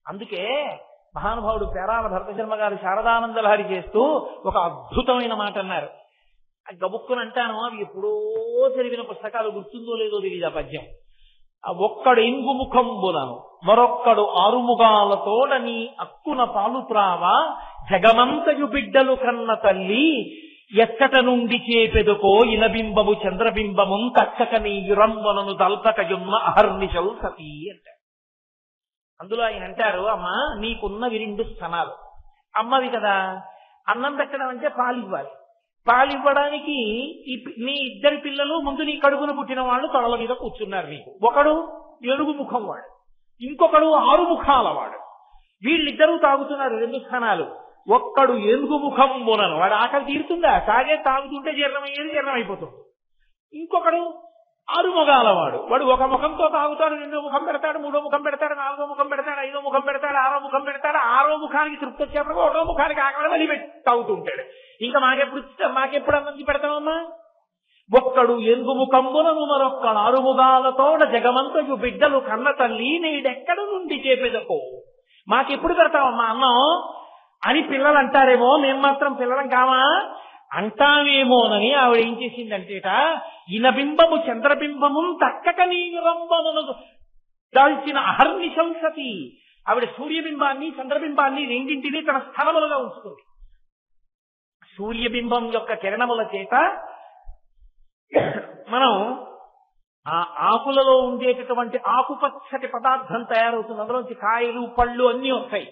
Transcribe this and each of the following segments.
అందుకే మహానుభావుడు పేరాల భరతశర్మ గారు శారదానంద లహరి చేస్తూ ఒక అద్భుతమైన మాట అన్నారు. గబుక్కుని అంటాను, అవి ఎప్పుడో చదివిన పుస్తకాలు గుర్తుందో లేదో తెలియదు ఆ పద్యం. ఒక్కడు ఇంగుముఖంబులను మరొక్కడు ఆరుముగాలతోడని అక్కున పాలుత్రావా జగమంతయు బిడ్డలు కన్న తల్లి ఎక్కట నుండి చేపెదుకో ఇనబింబము చంద్రబింబము తక్కక నీ యురంబనను దల్పకయున్న అహర్నిశల్ సతీ అంటారు. అందులో ఆయన అంటారు, అమ్మా నీకున్నవి 2 స్థనాలు. అమ్మవి కదా, అన్నం పెట్టడం అంటే పాలివ్వాలి. పాలివ్వడానికి నీ 2 పిల్లలు ముందు నీ కడుపున పుట్టిన వాళ్ళు తొడల మీద కూర్చున్నారు నీకు. ఒకడు 7 ముఖం వాడు, ఇంకొకడు 6 ముఖాల వాడు. వీళ్ళిద్దరూ తాగుతున్నారు 2 స్థానాలు. ఒక్కడు 7 ముఖం బోనను, వాడు ఆకలి తీరుతుందా? తాగుతుంటే జీర్ణమైపోతుంది. ఇంకొకడు 6 ముఖాల వాడు, వాడు ఒక ముఖంతో తాగుతాడు, 2వ ముఖం పెడతాడు, 3వ ముఖం పెడతాడు, 4వ ముఖం పెడతాడు, 5వ ముఖం పెడతాడు, 6వ ముఖం పెడతాడు. 6వ ముఖానికి తృప్తి వచ్చేప్పుడు 1వ ముఖానికి ఆకలి మళ్ళీ తాగుతుంటాడు. ఇంకా మాకెప్పుడు అన్నం పెడతామమ్మా? ఒక్కడు 7 ముఖంబులను మరొక్కడు 6 ముఖాలతోడ జగమంతయు బిడ్డలు కన్న తల్లి నేడెక్కడ నుండి చేపెదకో, మాకెప్పుడు పెడతామమ్మా అన్నం అని పిల్లలు అంటారేమో. మేము మాత్రం పిల్లలం కామా అంటామేమోనని ఆవిడ ఏం చేసిందంటేట, ఇనబింబము చంద్రబింబము తక్కక నీ రంబమును దాల్చిన అహర్నిశం సతి. ఆవిడ సూర్యబింబాన్ని చంద్రబింబాన్ని రెండింటినీ తన స్థలములుగా ఉంచుతుంది. సూర్యబింబం యొక్క కిరణముల చేత మనం ఆ ఆకులలో ఉండేటటువంటి ఆకుపచ్చటి పదార్థం తయారవుతుంది. అందులోంచి కాయలు పళ్ళు అన్నీ వస్తాయి.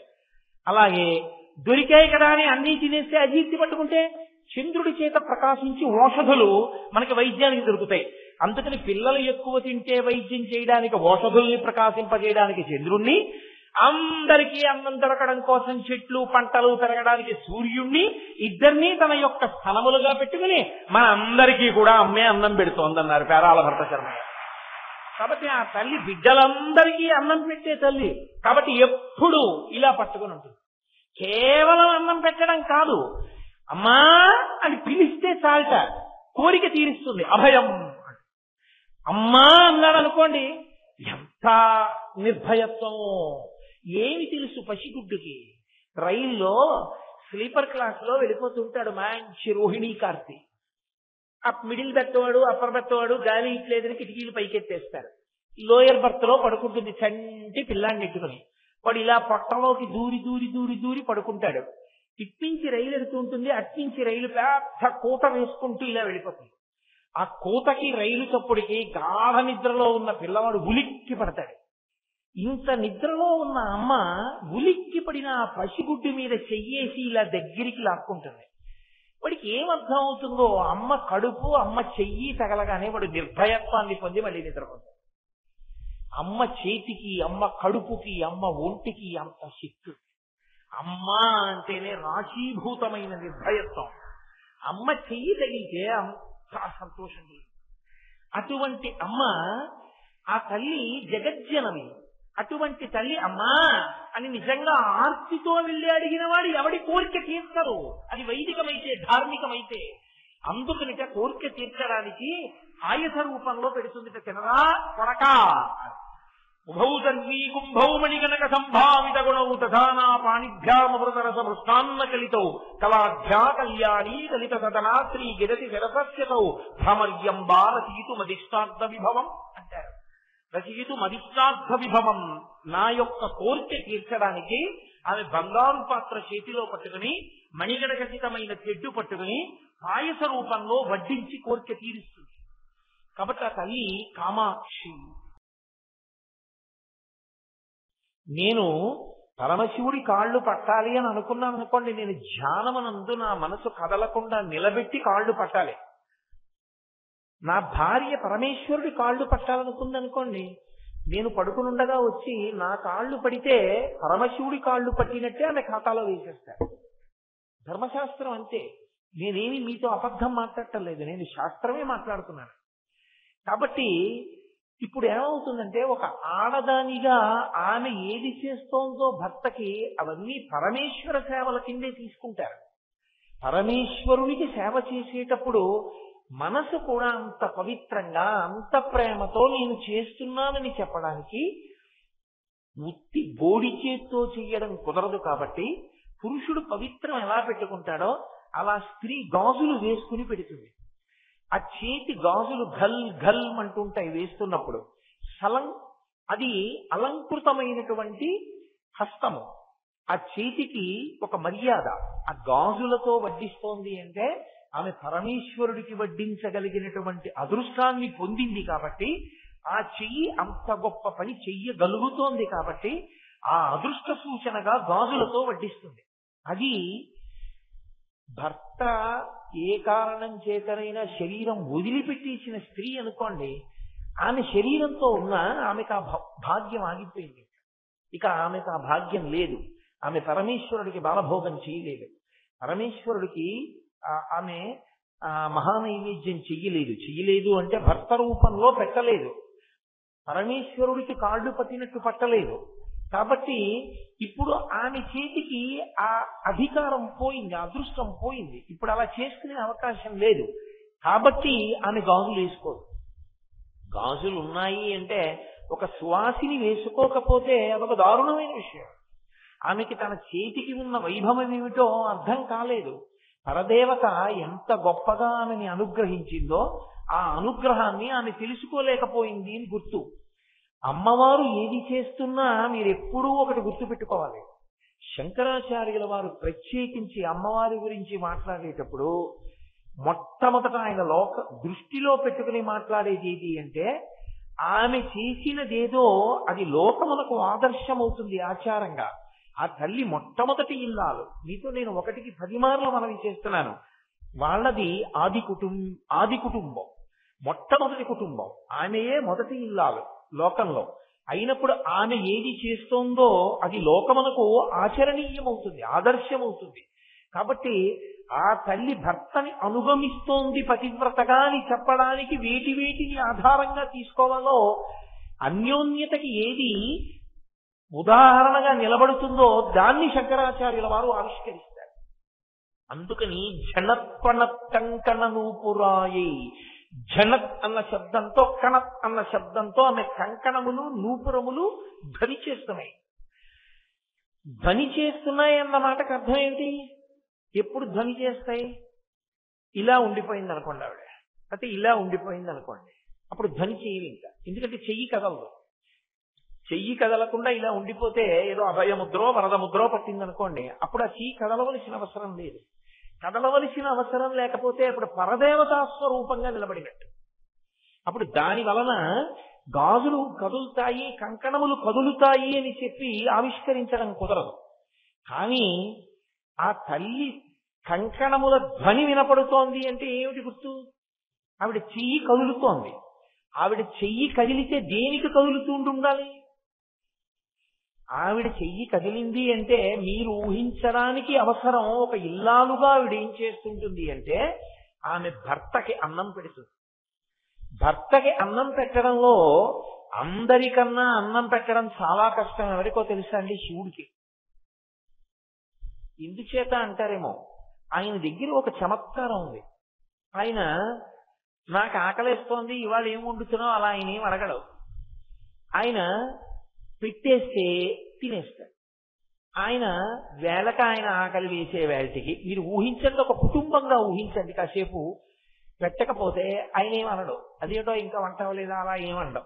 అలాగే దొరికాయి కదా అని అన్నీ తినేస్తే అజీర్తి పట్టుకుంటే చంద్రుడి చేత ప్రకాశించి ఔషధులు మనకి వైద్యానికి దొరుకుతాయి. అందుకని పిల్లలు ఎక్కువ తింటే వైద్యం చేయడానికి ఔషధుల్ని ప్రకాశింపజేయడానికి చంద్రుణ్ణి, అందరికీ అన్నం దొరకడం కోసం చెట్లు పంటలు పెరగడానికి సూర్యుణ్ణి, ఇద్దరినీ తన యొక్క స్థలములుగా పెట్టుకుని మన అందరికీ కూడా అమ్మే అన్నం పెడుతోందన్నారు పేరాల భరతశర్మ. కాబట్టి ఆ తల్లి బిడ్డలందరికీ అన్నం పెట్టే తల్లి. కాబట్టి ఎప్పుడు ఇలా పట్టుకుని ఉంటుంది. కేవలం అన్నం పెట్టడం కాదు, అమ్మా అని పిలిస్తే చాలట, కోరిక తీరుస్తుంది. అభయం అమ్మా అన్నాడు అనుకోండి, ఎంత నిర్భయత్వమో. ఏమి తెలుసు పసిగుడ్డుకి? రైల్లో స్లీపర్ క్లాస్ లో వెళ్ళిపోతుంటాడు మంచి రోహిణీ కార్తీ. ఆ మిడిల్ బెత్తవాడు అప్పర్ బెత్తవాడు గాలి ఇట్లేదని కిటికీలు పైకెత్తేస్తారు. లోయర్ బర్త్ లో పడుకుంటుంది చంటి పిల్లాన్ని నెట్టుకుని. వాడు ఇలా పొట్టలోకి దూరి దూరి దూరి దూరి పడుకుంటాడు. ఇట్నుంచి రైలు ఎడుతూ ఉంటుంది, అట్నుంచి రైలు పెద్ద కూత వేసుకుంటూ ఇలా వెళ్ళిపోతుంది. ఆ కూతకి రైలు చప్పుడికి గాఢ నిద్రలో ఉన్న పిల్లవాడు ఉలిక్కి పడతాడు. ఇంత నిద్రలో ఉన్న అమ్మ ఉలిక్కి పడిన ఆ పసిగుడ్డు మీద చెయ్యేసి ఇలా దగ్గరికి లాక్కుంటుంది. వాడికి ఏమర్థం అవుతుందో, అమ్మ కడుపు అమ్మ చెయ్యి తగలగానే వాడు నిర్భయత్వాన్ని పొంది మళ్ళీ నిద్రపోతాడు. అమ్మ చేతికి అమ్మ కడుపుకి అమ్మ ఒంటికి అంత శక్తి. అమ్మ అంటేనే రాశీభూతమైన నిర్భయత్వం. అమ్మ చెయ్యి తగిలితే అంత సంతోషం. అటువంటి అమ్మ ఆ తల్లి జగజ్జనమి. అటువంటి తల్లి అమ్మా అని నిజంగా ఆర్తితో వెళ్ళి అడిగిన వాడు ఎవడి కోరిక తీర్చరు. అది వైదికమైతే ధార్మికమైతే. అందుకనిట కోరిక తీర్చడానికి ఆయుధ రూపంలో పెడుతుంది. తినరా కొడకా ఉభౌ తన్వీ కుంభౌ మణిగణక సంభావిత గుణౌ తథానా పాణిభ్యామృతరస మృష్టాన్న కలితౌ కళాఢ్యా కళ్యాణీ దళిత సదనా శ్రీ గిరతి శరసస్యతౌ భ్రమర్యంబా రచయితు మదిష్టార్థ విభవం అంటారు. రచయితు మదిష్టార్థ విభవం. నా యొక్క కోరిక తీర్చడానికి ఆమె బంగారు పాత్ర చేతిలో పట్టుకుని మణిగణకచితమైన తెడ్డు పట్టుకుని పాయస రూపంలో వడ్డించి కోరిక తీరుస్తుంది. కాబట్టి ఆ తల్లి కామాక్షి. నేను పరమశివుడి కాళ్ళు పట్టాలి అని అనుకున్నాను అనుకోండి, నేను ధ్యానమనందు నా మనసు కదలకుండా నిలబెట్టి కాళ్ళు పట్టాలి. నా భార్య పరమేశ్వరుడి కాళ్ళు పట్టాలనుకుందనుకోండి, నేను పడుకునుండగా వచ్చి నా కాళ్ళు పడితే పరమశివుడి కాళ్ళు పట్టినట్టే ఆమె ఖాతాలో వేసేస్తాడు. ధర్మశాస్త్రం అంతే. నేనేమి మీతో అబద్ధం మాట్లాడటం లేదు, నేను శాస్త్రమే మాట్లాడుతున్నాను. కాబట్టి ఇప్పుడు ఏమవుతుందంటే, ఒక ఆడదానిగా ఆమె ఏది చేస్తోందో భర్తకి అవన్నీ పరమేశ్వర సేవల కిందే తీసుకుంటారు. పరమేశ్వరునికి సేవ చేసేటప్పుడు మనసు కూడా అంత పవిత్రంగా అంత ప్రేమతో నేను చేస్తున్నానని చెప్పడానికి ఉత్తి బోడి చేత్తో చెయ్యడం కుదరదు కాబట్టి పురుషుడు పవిత్రం ఎలా పెట్టుకుంటాడో అలా స్త్రీ గాజులు వేసుకుని పెడుతుంది. ఆ చేతి గాజులు ఘల్ ఘల్ అంటుంటాయి వేస్తున్నప్పుడు. అది అలంకృతమైనటువంటి హస్తము. ఆ చేతికి ఒక మర్యాద. ఆ గాజులతో వడ్డిస్తోంది అంటే ఆమె పరమేశ్వరుడికి వడ్డించగలిగినటువంటి అదృష్టాన్ని పొందింది కాబట్టి, ఆ చెయ్యి అంత గొప్ప పని చెయ్యగలుగుతోంది కాబట్టి ఆ అదృష్ట సూచనగా గాజులతో వడ్డిస్తుంది. అది భర్త ఏ కారణం చేతనైనా శరీరం వదిలిపెట్టేసిన స్త్రీ అనుకోండి, ఆమె శరీరంతో ఉన్న ఆమెకు ఆ భాగ్యం ఆగిపోయింది. ఇక ఆమెకు ఆ భాగ్యం లేదు. ఆమె పరమేశ్వరుడికి బాలభోగం చేయలేదు. పరమేశ్వరుడికి ఆమె మహానైవేద్యం చెయ్యలేదు అంటే భర్త రూపంలో పెట్టలేదు, పరమేశ్వరుడికి కాళ్ళు పట్టినట్టు పట్టలేదు. కాబట్టి ఇప్పుడు ఆమె చేతికి ఆ అధికారం పోయింది, అదృష్టం పోయింది. ఇప్పుడు అలా చేసుకునే అవకాశం లేదు. కాబట్టి ఆమె గాజులు వేసుకోదు. గాజులు ఉన్నాయి అంటే ఒక సువాసిని వేసుకోకపోతే అదొక దారుణమైన విషయం. ఆమెకి తన చేతికి ఉన్న వైభవం ఏమిటో అర్థం కాలేదు. పరదేవత ఎంత గొప్పగా ఆమెని అనుగ్రహించిందో ఆ అనుగ్రహాన్ని ఆమె తెలుసుకోలేకపోయింది అని గుర్తు. అమ్మవారు ఏది చేస్తున్నా మీరెప్పుడూ ఒకటి గుర్తు పెట్టుకోవాలి. శంకరాచార్యుల వారు ప్రత్యేకించి అమ్మవారి గురించి మాట్లాడేటప్పుడు మొట్టమొదట ఆయన దృష్టిలో పెట్టుకుని మాట్లాడేది ఏది అంటే, ఆమె చేసినదేదో అది లోకమునకు ఆదర్శమవుతుంది ఆచారంగా. ఆ తల్లి మొట్టమొదటి ఇల్లాలు. మీతో నేను 1కి 10 మార్లు మనవి చేస్తున్నాను. వాళ్ళది ఆది కుటుంబం, మొట్టమొదటి కుటుంబం. ఆమెయే మొదటి ఇల్లాలు లోకంలో. అయినప్పుడు ఆమె ఏది చేస్తోందో అది లోకమునకు ఆచరణీయమవుతుంది, ఆదర్శమవుతుంది. కాబట్టి ఆ తల్లి భర్తని అనుగమిస్తోంది పతివ్రతగా అని చెప్పడానికి వేటిని ఆధారంగా తీసుకోవాలో, అన్యోన్యతకి ఏది ఉదాహరణగా నిలబడుతుందో దాన్ని శంకరాచార్యుల వారు ఆవిష్కరిస్తారు. అందుకని జనత్పణత్ కంకణ నూపురాయై, జనత్ అన్న శబ్దంతో కణత్ అన్న శబ్దంతో ఆమె కంకణములు నూపురములు ధ్వని చేస్తున్నాయి. ధ్వని చేస్తున్నాయి అన్న మాటకు అర్థం ఏమిటి? ఎప్పుడు ధ్వని చేస్తాయి? ఇలా ఉండిపోయింది అనుకోండి ఆవిడ, అయితే ఇలా ఉండిపోయింది అనుకోండి, అప్పుడు ధ్వని చేయదు ఇంకా. ఎందుకంటే చెయ్యి కదలదు. చెయ్యి కదలకుండా ఇలా ఉండిపోతే ఏదో అభయముద్రో వరదముద్రో పట్టిందనుకోండి, అప్పుడు ఆ చెయ్యి కదలవలసిన అవసరం లేదు. కదలవలసిన అవసరం లేకపోతే అప్పుడు పరదేవతా స్వరూపంగా నిలబడినట్టు. అప్పుడు దాని వలన గాజులు కదులుతాయి, కంకణములు కదులుతాయి అని చెప్పి ఆవిష్కరించడం కుదరదు. కానీ ఆ తల్లి కంకణముల ధ్వని వినపడుతోంది అంటే ఏమిటి గుర్తు? ఆవిడ చెయ్యి కదులుతోంది. ఆవిడ చెయ్యి కదిలితే దేనికి కదులుతూ ఉండాలి? ఆవిడ చెయ్యి కదిలింది అంటే మీరు ఊహించడానికి అవసరం, ఒక ఇల్లాలుగా ఆవిడ ఏం చేస్తుంటుంది అంటే ఆమె భర్తకి అన్నం పెడుతుంది. భర్తకి అన్నం పెట్టడంలో అందరికన్నా అన్నం పెట్టడం చాలా కష్టం. ఎవరికో తెలుసా అండి? శివుడికి. ఎందుచేత అంటారేమో, ఆయన దగ్గర ఒక చమత్కారం ఉంది. ఆయన నాకు ఆకలేస్తోంది ఇవాళ ఏం వండుతున్నావు అలా ఆయన ఏం అడగడు. ఆయన పెట్టేస్తే తినేస్తాడు. ఆయన వేళక ఆయన ఆకలి వేసే వేళటికి మీరు ఊహించండి, ఒక కుటుంబంగా ఊహించండి కాసేపు. పెట్టకపోతే ఆయన ఏమనడు, అదేటో ఇంకా వంట అవ్వలేదా అలా ఏమనడం.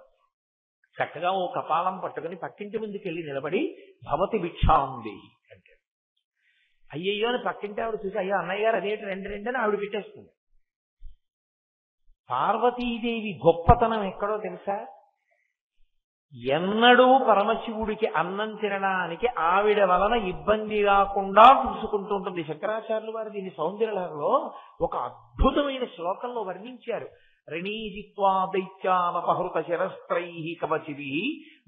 చక్కగా ఓ కపాలం పట్టుకుని పక్కింటి ముందుకు వెళ్ళి నిలబడి భవతి భిక్షాంది అంటే, అయ్యయ్యో అని పక్కింటి ఆవిడ చూసి, అయ్యో అన్నయ్య గారు అదేంటి 2 అని ఆవిడ పెట్టేస్తుంది. పార్వతీదేవి గొప్పతనం ఎక్కడో తెలుసా? ఎన్నడూ పరమశివుడికి అన్నం తినడానికి ఆవిడ వలన ఇబ్బంది రాకుండా చూసుకుంటూ ఉంటుంది. శంకరాచార్యులు వారు దీన్ని సౌందర్యలహరిలో ఒక అద్భుతమైన శ్లోకంలో వర్ణించారు. రణీజిత్వా దైత్యానపహృత శరస్త్రై కవచిభి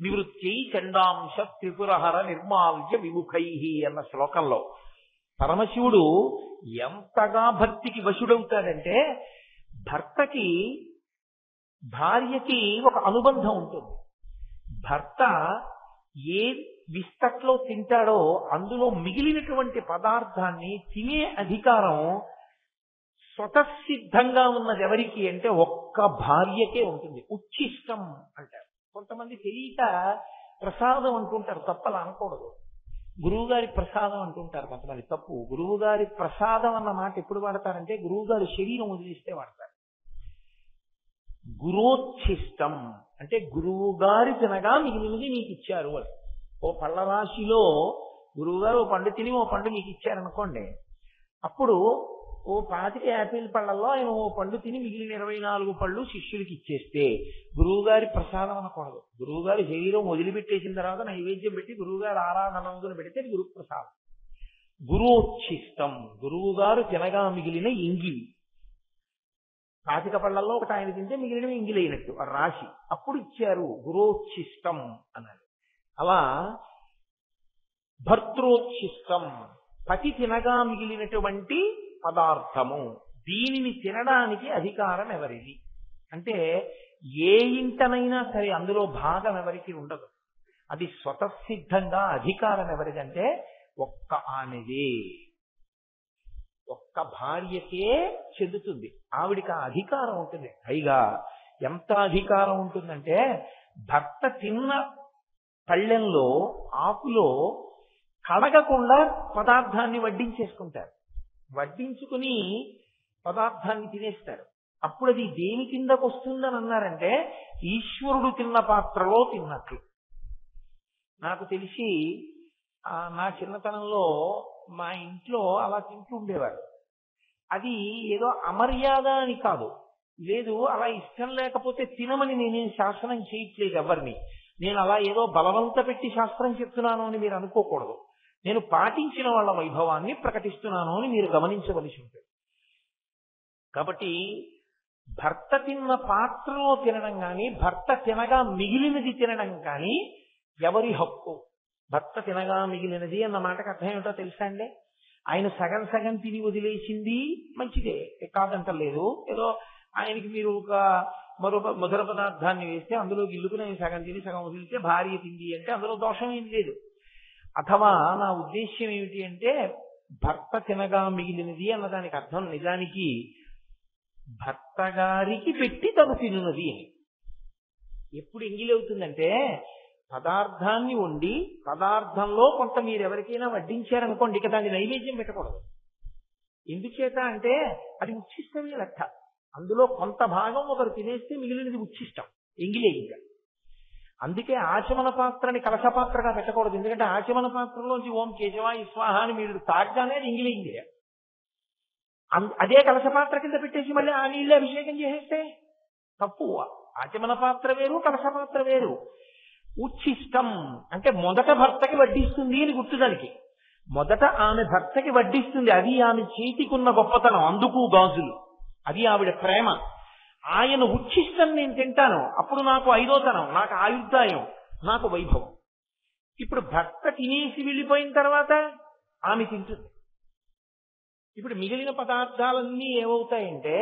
నివృత్యై చండాంశ త్రిపురహర నిర్మాల్య విముఖై అన్న శ్లోకంలో పరమశివుడు ఎంతగా భక్తికి వశుడవుతాడంటే, భర్తకి భార్యకి ఒక అనుబంధం ఉంటుంది. భర్త ఏ విస్తట్లో తింటాడో అందులో మిగిలినటువంటి పదార్థాన్ని తినే అధికారం స్వతసిద్ధంగా ఉన్నది ఎవరికి అంటే ఒక్క భార్యకే ఉంటుంది. ఉచ్చిష్టం అంటారు. కొంతమంది తెలియక ప్రసాదం అంటుంటారు, తప్పలా అనకూడదు. గురువు గారి ప్రసాదం అంటుంటారు కొంతమంది, తప్పు. గురువు గారి ప్రసాదం అన్న మాట ఎప్పుడు వాడతారంటే గురువు గారి శరీరం వదిలిస్తే వాడతారు. గురోచ్ఛిష్టం అంటే గురువు గారి తినగా మిగిలినది నీకు ఇచ్చారు అని. ఓ పళ్ళ రాశిలో గురువు గారు ఓ పండు తిని ఓ పండు నీకు ఇచ్చారనుకోండి, అప్పుడు ఓ 25 యాపిల్ పళ్ళల్లో ఆయన ఓ పండు తిని మిగిలిన 24 పళ్ళు శిష్యులకి ఇచ్చేస్తే గురువు గారి ప్రసాదం అనకూడదు. గురువు గారి శరీరం వదిలిపెట్టేసిన తర్వాత నైవేద్యం పెట్టి గురువు గారు ఆరాధన పెడితే గురు ప్రసాదం. గురోచ్ఛిష్టం గురువు గారు తినగా మిగిలిన ఇంగిలి. 25 పళ్ళల్లో ఒకటి ఆయన తింటే మిగిలినవి ఇంగిలైనట్టు ఆ రాశి, అప్పుడు ఇచ్చారు గురోచ్ఛిష్టం అన్నారు. అలా భర్తృచ్ఛిష్టం పతి తినగా మిగిలినటువంటి పదార్థము, దీనిని తినడానికి అధికారం ఎవరిది అంటే ఏ ఇంటనైనా సరే అందులో భాగం ఎవరికి ఉండదు. అది స్వతసిద్ధంగా అధికారం ఎవరిదంటే ఒక్క ఆమెదే, ఒక్క భార్యకే చెందుతుంది. ఆవిడికి ఆ అధికారం ఉంటుంది. పైగా ఎంత అధికారం ఉంటుందంటే భర్త తిన్న పళ్ళెంలో ఆకులో కడగకుండా పదార్థాన్ని వడ్డించేసుకుంటారు. వడ్డించుకుని పదార్థాన్ని తినేస్తారు. అప్పుడు అది దేని కిందకు వస్తుందని అన్నారంటే ఈశ్వరుడు తిన్న పాత్రలో తిన్నట్లు. నాకు తెలిసి నా చిన్నతనంలో మా ఇంట్లో అలా తింటూ ఉండేవారు. అది ఏదో అమర్యాద అని కాదు, లేదు అలా ఇష్టం లేకపోతే తినమని నేనేం శాసనం చేయట్లేదు ఎవరిని. నేను అలా ఏదో బలవంత పెట్టి శాస్త్రం చెప్తున్నాను అని మీరు అనుకోకూడదు. నేను పాటించిన వాళ్ళ వైభవాన్ని ప్రకటిస్తున్నాను అని మీరు గమనించవలసి ఉంటుంది. కాబట్టి భర్త తిన్న పాత్రలో తినడం కానీ భర్త తినగా మిగిలినది తినడం కానీ ఎవరి హక్కు? భర్త తినగా మిగిలినది అన్న మాటకు అర్థం ఏమిటో తెలుసా అండి? ఆయన సగం సగం తిని వదిలేసింది మంచిదే, కాదంటలేదు. ఏదో ఆయనకి మీరు ఒక మధుర పదార్థాన్ని వేస్తే అందులో గిల్లుకుని ఆయన సగం తిని సగం వదిలితే భార్య తింది అంటే అందులో దోషం ఏం లేదు. అథవా నా ఉద్దేశ్యం ఏమిటి అంటే భర్త తినగా మిగిలినది అన్నదానికి అర్థం నిజానికి భర్త గారికి పెట్టి తను తినున్నది అని. ఎప్పుడు ఎంగిలి అవుతుందంటే పదార్థాన్ని వండి పదార్థంలో కొంత మీరు ఎవరికైనా వడ్డించారనుకోండి, ఇక దాన్ని నైవేద్యం పెట్టకూడదు. ఎందుచేత అంటే అది ఉచ్ఛిష్టమే లెక్క. అందులో కొంత భాగం ఒకరు తినేస్తే మిగిలినది ఉచ్ఛిష్టం, ఎంగిలే. ఇంకా అందుకే ఆచమన పాత్రని కలశ పాత్రగా పెట్టకూడదు. ఎందుకంటే ఆచమన పాత్రలోంచి ఓం కేశవాయ స్వాహ అని మీరు తాగ్గానే ఎంగిలేంది. అదే కలశ పాత్ర కింద పెట్టేసి మళ్ళీ ఆ నీళ్ళే అభిషేకం చేసేస్తే తప్పు. ఆచమన పాత్ర వేరు, కలశ పాత్ర వేరు. ఉచ్ఛిష్టం అంటే మొదట భర్తకి వడ్డిస్తుంది అని గుర్తుదానికి. మొదట ఆమె భర్తకి వడ్డిస్తుంది, అది ఆమె చేతికున్న గొప్పతనం. అందుకు గాజులు, అది ఆవిడ ప్రేమ. ఆయన ఉచ్ఛిష్టం నేను తింటాను, అప్పుడు నాకు ఐదోతనం, నాకు ఆయుర్దాయం, నాకు వైభవం. ఇప్పుడు భర్త తినేసి వెళ్ళిపోయిన తర్వాత ఆమె తింటుంది. ఇప్పుడు మిగిలిన పదార్థాలన్నీ ఏమవుతాయంటే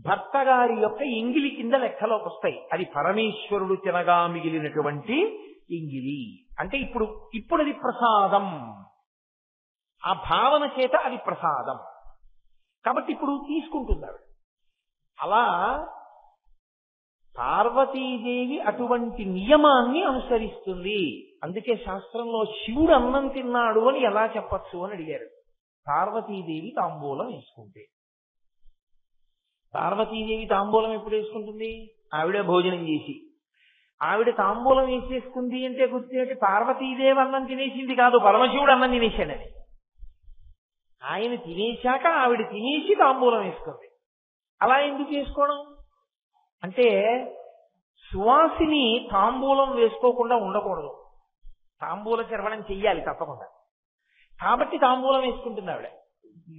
భర్త గారి యొక్క ఎంగిలి కింద లెక్కలోకి వస్తాయి. అది పరమేశ్వరుడు తినగా మిగిలినటువంటి ఎంగిలి అంటే ఇప్పుడు అది ప్రసాదం. ఆ భావన చేత అది ప్రసాదం కాబట్టి ఇప్పుడు తీసుకుంటుంది ఆవిడ. అలా పార్వతీదేవి అటువంటి నియమాన్ని అనుసరిస్తుంది. అందుకే శాస్త్రంలో శివుడు అన్నం తిన్నాడు అని ఎలా చెప్పచ్చు అని అడిగారు. పార్వతీదేవి తాంబూలం వేసుకుంటే. పార్వతీదేవి తాంబూలం ఎప్పుడు వేసుకుంటుంది? ఆవిడే భోజనం చేసి. ఆవిడ తాంబూలం వేసేసుకుంది అంటే గుర్తు పార్వతీదేవి అన్నం తినేసింది కాదు, పరమశివుడు అన్నం తినేశాడని. ఆయన తినేశాక ఆవిడ తినేసి తాంబూలం వేసుకుంది. అలా ఎందుకు వేసుకోవడం అంటే సువాసిని తాంబూలం వేసుకోకుండా ఉండకూడదు, తాంబూల చర్వణం చెయ్యాలి తప్పకుండా. కాబట్టి తాంబూలం వేసుకుంటుంది ఆవిడ.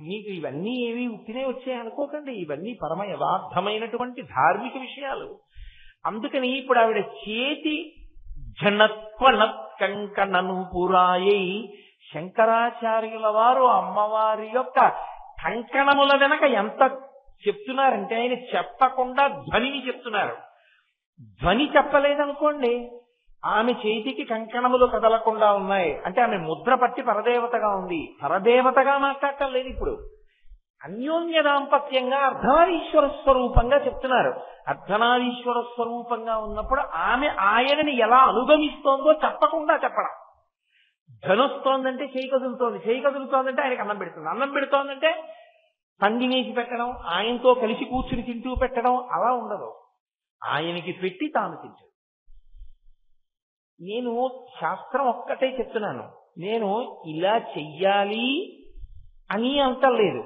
మీకు ఇవన్నీ ఏవి ఉత్తినే వచ్చాయి అనుకోకండి, ఇవన్నీ పరమ యథార్థమైనటువంటి ధార్మిక విషయాలు. అందుకని ఇప్పుడు ఆవిడ చేతి జనత్వనత్కంకణను పురాయై శంకరాచార్యుల వారు అమ్మవారి యొక్క కంకణముల వెనక ఎంత చెప్తున్నారంటే ఆయన చెప్పకుండా ధ్వనిని చెప్తున్నారు. ధ్వని చెప్పలేదనుకోండి, ఆమె చేతికి కంకణములు కదలకుండా ఉన్నాయి అంటే ఆమె ముద్ర పట్టి పరదేవతగా ఉంది. పరదేవతగా మాట్లాడటం లేదు ఇప్పుడు, అన్యోన్య దాంపత్యంగా అర్ధనారీశ్వర స్వరూపంగా చెప్తున్నారు. అర్ధనారీశ్వర స్వరూపంగా ఉన్నప్పుడు ఆమె ఆయనని ఎలా అనుగమిస్తోందో చెప్పకుండా చెప్పడం. ధనొస్తోందంటే చేయి కదులుతోంది, చేయి కదులుతోందంటే ఆయనకి అన్నం పెడుతుంది, అన్నం పెడుతోందంటే పండినేసి పెట్టడం, ఆయనతో కలిసి కూర్చుని తింటూ పెట్టడం అలా ఉండదు. ఆయనకి పెట్టి తాను తింటాడు. నేను శాస్త్రం ఒక్కటే చెప్తున్నాను, నేను ఇలా చెయ్యాలి అని అంటలేదు.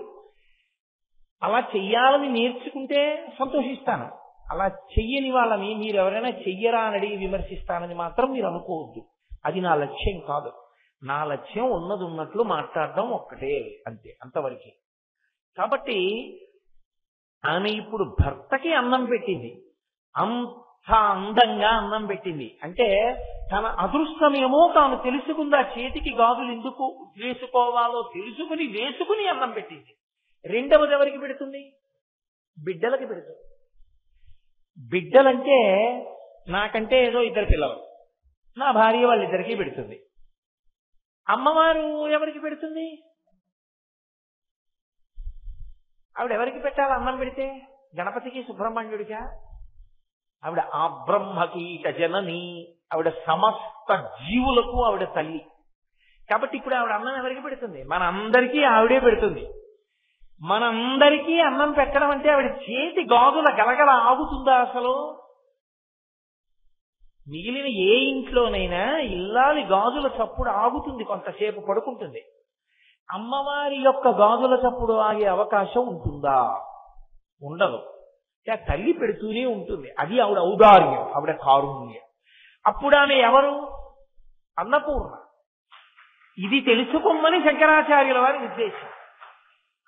అలా చెయ్యాలని నేర్చుకుంటే సంతోషిస్తాను. అలా చెయ్యని వాళ్ళని మీరు ఎవరైనా చెయ్యరా అని అడిగి విమర్శిస్తానని మాత్రం మీరు అనుకోవద్దు. అది నా లక్ష్యం కాదు. నా లక్ష్యం ఉన్నది ఉన్నట్లు మాట్లాడడం ఒక్కటే, అంతే, అంతవరకే. కాబట్టి ఆమె ఇప్పుడు భర్తకి అన్నం పెట్టింది, అంత అందంగా అన్నం పెట్టింది. అంటే తన అదృష్టమేమో తాను తెలుసుకుంది. ఆ చేతికి గాజులు ఎందుకు వేసుకోవాలో వేసుకుని అన్నం పెట్టింది. రెండవది ఎవరికి పెడుతుంది? బిడ్డలకి పెడుతుంది. బిడ్డలంటే నాకంటే ఏదో 2 పిల్లలు, నా భార్య వాళ్ళిద్దరికీ పెడుతుంది. అమ్మవారు ఎవరికి పెడుతుంది? ఆవిడ ఎవరికి పెట్టాలి అన్నం పెడితే? గణపతికి, సుబ్రహ్మణ్యుడికా? ఆవిడ ఆ బ్రహ్మకీట జనని, ఆవిడ సమస్త జీవులకు ఆవిడ తల్లి. కాబట్టి ఇప్పుడు ఆవిడ అన్నం ఎవరికి పెడుతుంది? మనందరికీ ఆవిడే పెడుతుంది. మనందరికీ అన్నం పెట్టడం అంటే ఆవిడ చేతి గాజుల గలగల ఆగుతుందా అసలు? మిగిలిన ఏ ఇంట్లోనైనా ఇల్లాలి గాజుల చప్పుడు ఆగుతుంది, కొంతసేపు పడుకుంటుంది. అమ్మవారి యొక్క గాజుల చప్పుడు ఆగే అవకాశం ఉంటుందా? ఉండదు. తల్లి పెడుతూనే ఉంటుంది. అది ఆవిడ ఔదార్యం, ఆవిడ కారుణ్యం. అప్పుడు ఆమె ఎవరు? అన్నపూర్ణ. ఇది తెలుసుకోమని శంకరాచార్యుల వారి ఉద్దేశం.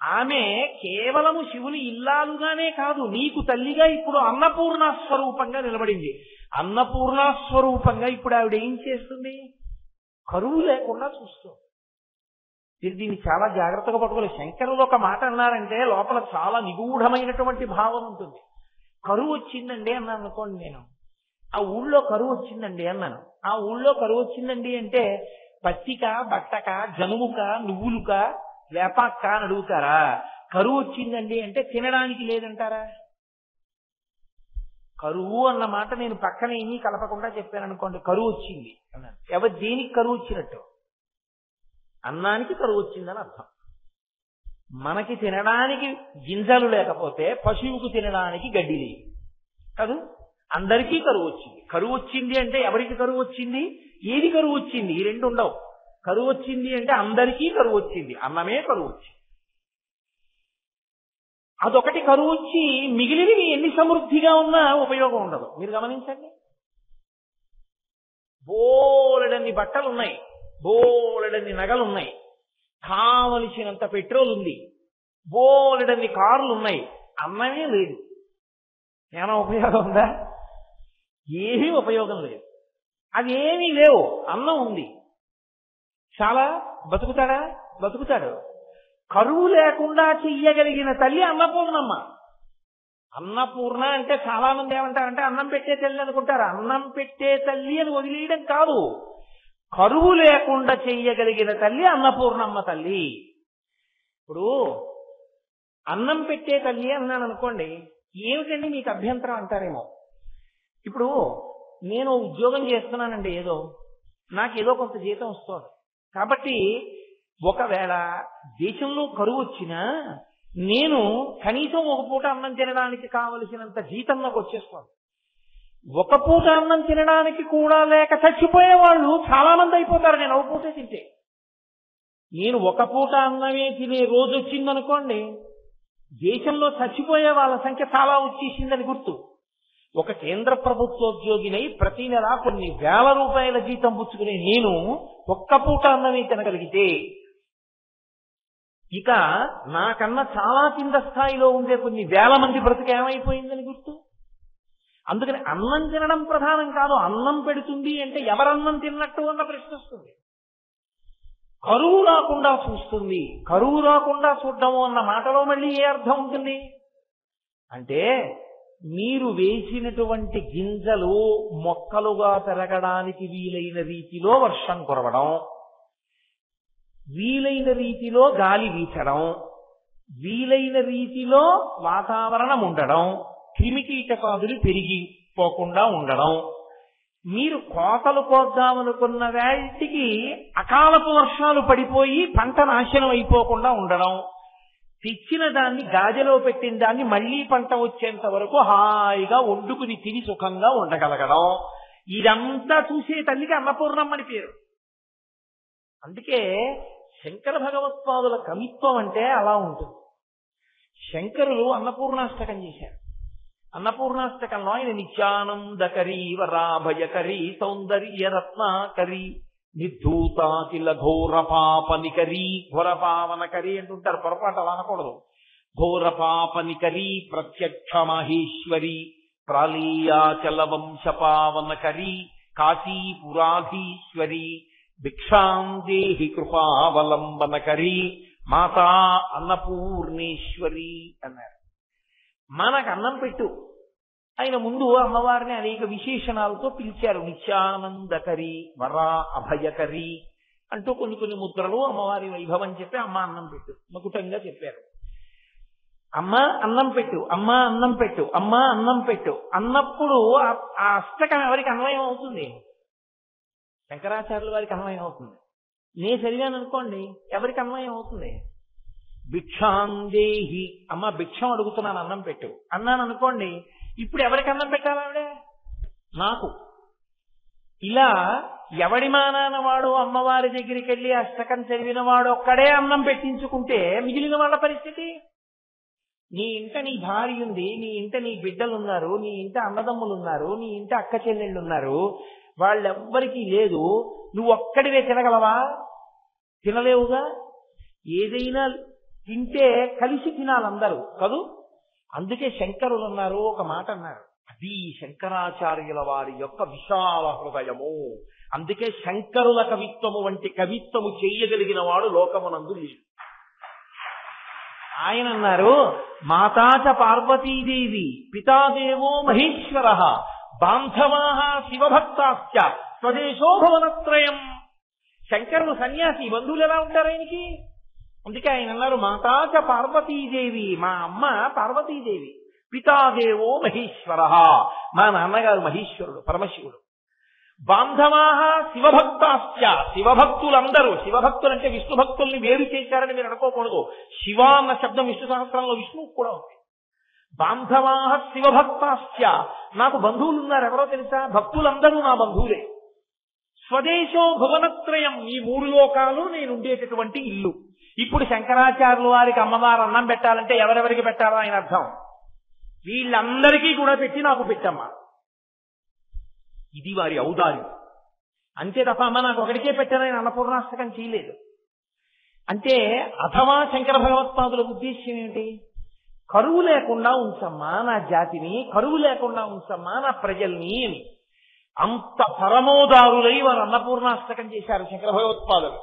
ఆమె కేవలము శివుని ఇల్లాలుగానే కాదు, నీకు తల్లిగా ఇప్పుడు అన్నపూర్ణ స్వరూపంగా నిలబడింది. అన్నపూర్ణ స్వరూపంగా ఇప్పుడు ఆవిడ ఏం చేస్తుంది? కరువు లేకుండా చూస్తుంది. దీన్ని చాలా జాగ్రత్తగా పట్టుకోవాలి. శంకరులు ఒక మాట అన్నారంటే లోపల చాలా నిగూఢమైనటువంటి భావం ఉంటుంది. కరువు వచ్చిందండి అన్నాను అనుకోండి, నేను ఆ ఊళ్ళో కరువు వచ్చిందండి అన్నాను. ఆ ఊళ్ళో కరువు వచ్చిందండి అంటే పత్తిక, బట్టక, జనుముక, నువ్వులుక, వేపాక్క అని అడుగుతారా? కరువు వచ్చిందండి అంటే తినడానికి లేదంటారా? కరువు అన్న మాట నేను పక్కన ఏమీ కలపకుండా చెప్పాను అనుకోండి, కరువు వచ్చింది అన్నాను. దేనికి కరువు వచ్చినట్టు? అన్నానికి కరువు వచ్చిందని అర్థం. మనకి తినడానికి గింజలు లేకపోతే పశువుకు తినడానికి గడ్డి లేదు కాదు. అందరికీ కరువు వచ్చింది. కరువు వచ్చింది అంటే ఎవరికి కరువు వచ్చింది? ఏది కరువు వచ్చింది? ఈ రెండు ఉండవు. కరువు వచ్చింది అంటే అందరికీ కరువు వచ్చింది, అన్నమే కరువు వచ్చింది. అదొకటి కరువు వచ్చి మిగిలినవి ఎన్ని సమృద్ధిగా ఉన్నా ఉపయోగం ఉండదు. మీరు గమనించండి. బోలెడన్ని బట్టలు ఉన్నాయి, బోలెడన్ని నగలున్నాయి, కావలసినంత పెట్రోల్ ఉంది, బోలెడన్ని కార్లు ఉన్నాయి, అన్నమే లేదు. ఏమైనా ఉపయోగం ఉందా? ఏమీ ఉపయోగం లేదు. అవి ఏమీ లేవు, అన్నం ఉంది. చాలా బతుకుతాడా? బతుకుతాడు. కరువు లేకుండా చెయ్యగలిగిన తల్లి అన్నపూర్ణమ్మ. అన్నపూర్ణ అంటే చాలా మంది ఏమంటారంటే అన్నం పెట్టే తల్లి అనుకుంటారు. అన్నం పెట్టే తల్లి అని వదిలేయడం కాదు, కరువు లేకుండా చెయ్యగలిగిన తల్లి అన్నపూర్ణమ్మ తల్లి. ఇప్పుడు అన్నం పెట్టే తల్లి అన్నాను అనుకోండి, ఏమిటండి మీకు అభ్యంతరం అంటారేమో. ఇప్పుడు నేను ఉద్యోగం చేస్తున్నానండి, నాకేదో కొంత జీతం వస్తుంది. కాబట్టి ఒకవేళ దేశంలో కరువు వచ్చినా నేను కనీసం ఒక పూట అన్నం తినడానికి కావలసినంత జీతం నాకు వచ్చేస్తుంది. ఒక పూట అన్నం తినడానికి కూడా లేక చచ్చిపోయే వాళ్ళు చాలా మంది అయిపోతారు నేను ఒక పూటే తింటే. నేను ఒక పూట అన్నమే తినే రోజు వచ్చిందనుకోండి, దేశంలో చచ్చిపోయే వాళ్ళ సంఖ్య చాలా వచ్చేసిందని గుర్తు. ఒక కేంద్ర ప్రభుత్వోద్యోగినై ప్రతి నెల కొన్ని వేల రూపాయల జీతం పుచ్చుకునే నేను ఒక్క పూట అన్నమే తినగలిగితే, ఇక నాకన్నా చాలా కింద స్థాయిలో ఉండే కొన్ని వేల మంది బ్రతుకు ఏమైపోయిందని గుర్తు. అందుకని అన్నం తినడం ప్రధానం కాదు. అన్నం పెడుతుంది అంటే ఎవరన్నం తిన్నట్టు అన్న ప్రశ్న వస్తుంది. కరువు రాకుండా చూస్తుంది. కరువు రాకుండా చూడటము అన్న మాటలో మళ్ళీ ఏ అర్థం ఉంటుంది అంటే, మీరు వేసినటువంటి గింజలు మొక్కలుగా పెరగడానికి వీలైన రీతిలో వర్షం కురవడం, వీలైన రీతిలో గాలి వీచడం, వీలైన రీతిలో వాతావరణం ఉండడం, క్రిమికీటకాదులు పెరిగిపోకుండా ఉండడం, మీరు కోతలు కోద్దామనుకున్న వాటికి అకాలపు వర్షాలు పడిపోయి పంట నాశనం అయిపోకుండా ఉండడం, తెచ్చిన దాన్ని గాజలో పెట్టిన దాన్ని మళ్లీ పంట వచ్చేంత వరకు హాయిగా వండుకుని తిని సుఖంగా ఉండగలగడం, ఇదంతా చూసే తల్లికి అన్నపూర్ణమ్మని పేరు. అందుకే శంకర భగవత్పాదుల కవిత్వం అంటే అలా ఉంటుంది. శంకరులు అన్నపూర్ణాష్టకం చేశారు. అన్నపూర్ణాష్టకంలో ఆయన నిత్యానందకరీ వరాభయకరీ సౌందర్య రత్నాకరీ నిర్ధూతాకిల ఘోర పాపనికరీ, ఘోర పావనకరీ అంటుంటారు, పొరపాటు అలా అనకూడదు. ఘోర పాపనికరీ ప్రత్యక్ష మహేశ్వరి ప్రాళీయాచల వంశ పావనకరీ కాశీపురాధీశ్వరి భిక్షాం దేహి కృపావలంబనకరీ మాతా అన్నపూర్ణేశ్వరి అన్నారు. మనకు అన్నం పెట్టు. ఆయన ముందు అమ్మవారిని అనేక విశేషణాలతో పిలిచారు. నిత్యానందకరి, వరా అభయకరి అంటూ కొన్ని కొన్ని ముద్రలు అమ్మవారి వైభవం చెప్పి అమ్మ అన్నం పెట్టు మకుటంగా చెప్పారు. అమ్మ అన్నం పెట్టు, అమ్మ అన్నం పెట్టు, అమ్మ అన్నం పెట్టు అన్నప్పుడు ఆ అష్టకం ఎవరికి అన్వయం అవుతుంది? శంకరాచార్యుల వారికి అన్వయం అవుతుంది. నేను చదివాను అనుకోండి, ఎవరికి అన్వయం అవుతుంది? భిక్షాందేహి, అమ్మ భిక్షం అడుగుతున్నాను అన్నం పెట్టు అన్నాను అనుకోండి, ఇప్పుడు ఎవరికి అన్నం పెట్టాలి? ఆవిడే నాకు. ఇలా ఎవడి మానాన వాడు అమ్మవారి దగ్గరికి వెళ్ళి అష్టకం చదివిన వాడు ఒక్కడే అన్నం పెట్టించుకుంటే మిగిలిన వాళ్ళ పరిస్థితి? నీ ఇంట నీ భార్య ఉంది, నీ ఇంట నీ బిడ్డలున్నారు, నీ ఇంట అన్నదమ్ములు ఉన్నారు, నీ ఇంట అక్క చెల్లెళ్ళు ఉన్నారు, వాళ్ళెవ్వరికీ లేదు, నువ్వు ఒక్కడివే తినగలవా? తినలేవుగా. ఏదైనా తింటే కలిసి తినాలందరూ కదూ. అందుకే శంకరులు అన్నారు, ఒక మాట అన్నారు, అది శంకరాచార్యుల వారి యొక్క విశాల హృదయము. అందుకే శంకరుల కవిత్వము వంటి కవిత్వము చేయగలిగిన వాడు లోకమునందు లేడు. ఆయన అన్నారు, మాతాచ పార్వతీదేవి పితాదేవో మహేశ్వర బాంధవాః శివభక్తాశ్చ స్వదేశో భువనత్రయం. శంకరులు సన్యాసి, బంధువులు ఎలా ఉంటారు ఆయనకి? అందుకే ఆయన అన్నారు, మాతాచ పార్వతీదేవి, మా అమ్మ పార్వతీదేవి, పితాదేవో మహేశ్వర, మా నాన్నగారు మహేశ్వరుడు పరమశివుడు, బాంధవాః శివభక్తాశ్చ, శివభక్తులందరూ, శివభక్తులు అంటే విష్ణు భక్తుల్ని వేరు చేశారని మీరు అనుకోకూడదు. శివ అన్న శబ్దం విష్ణు సహస్రంలో విష్ణువు కూడా ఉంది. బాంధవాః శివభక్తాశ్చ, నాకు బంధువులు ఉన్నారు, ఎవరో తెలుసా? భక్తులందరూ నా బంధువులే. స్వదేశో భువనత్రయం, ఈ మూడు లోకాలు నేను ఉండేటటువంటి ఇల్లు. ఇప్పుడు శంకరాచార్యుల వారికి అమ్మవారు అన్నం పెట్టాలంటే ఎవరెవరికి పెట్టాలో ఆయన అర్థం, వీళ్ళందరికీ కూడా పెట్టి నాకు పెట్టమ్మా, ఇది వారి ఔదార్యం. అంతే తప్ప అమ్మ నాకు ఒకటికే పెట్టానని అన్నపూర్ణాష్టకం చేయలేదు. అంటే అథవా శంకర భగవత్పాదుల ఉద్దేశ్యం ఏమిటి? కరువు లేకుండా ఉంచమ్మా నా జాతిని, కరువు లేకుండా ఉంచమ్మా నా ప్రజల్ని అని. అంత పరమోదారులై వారు అన్నపూర్ణాష్టకం చేశారు శంకర భగవత్పాదులు.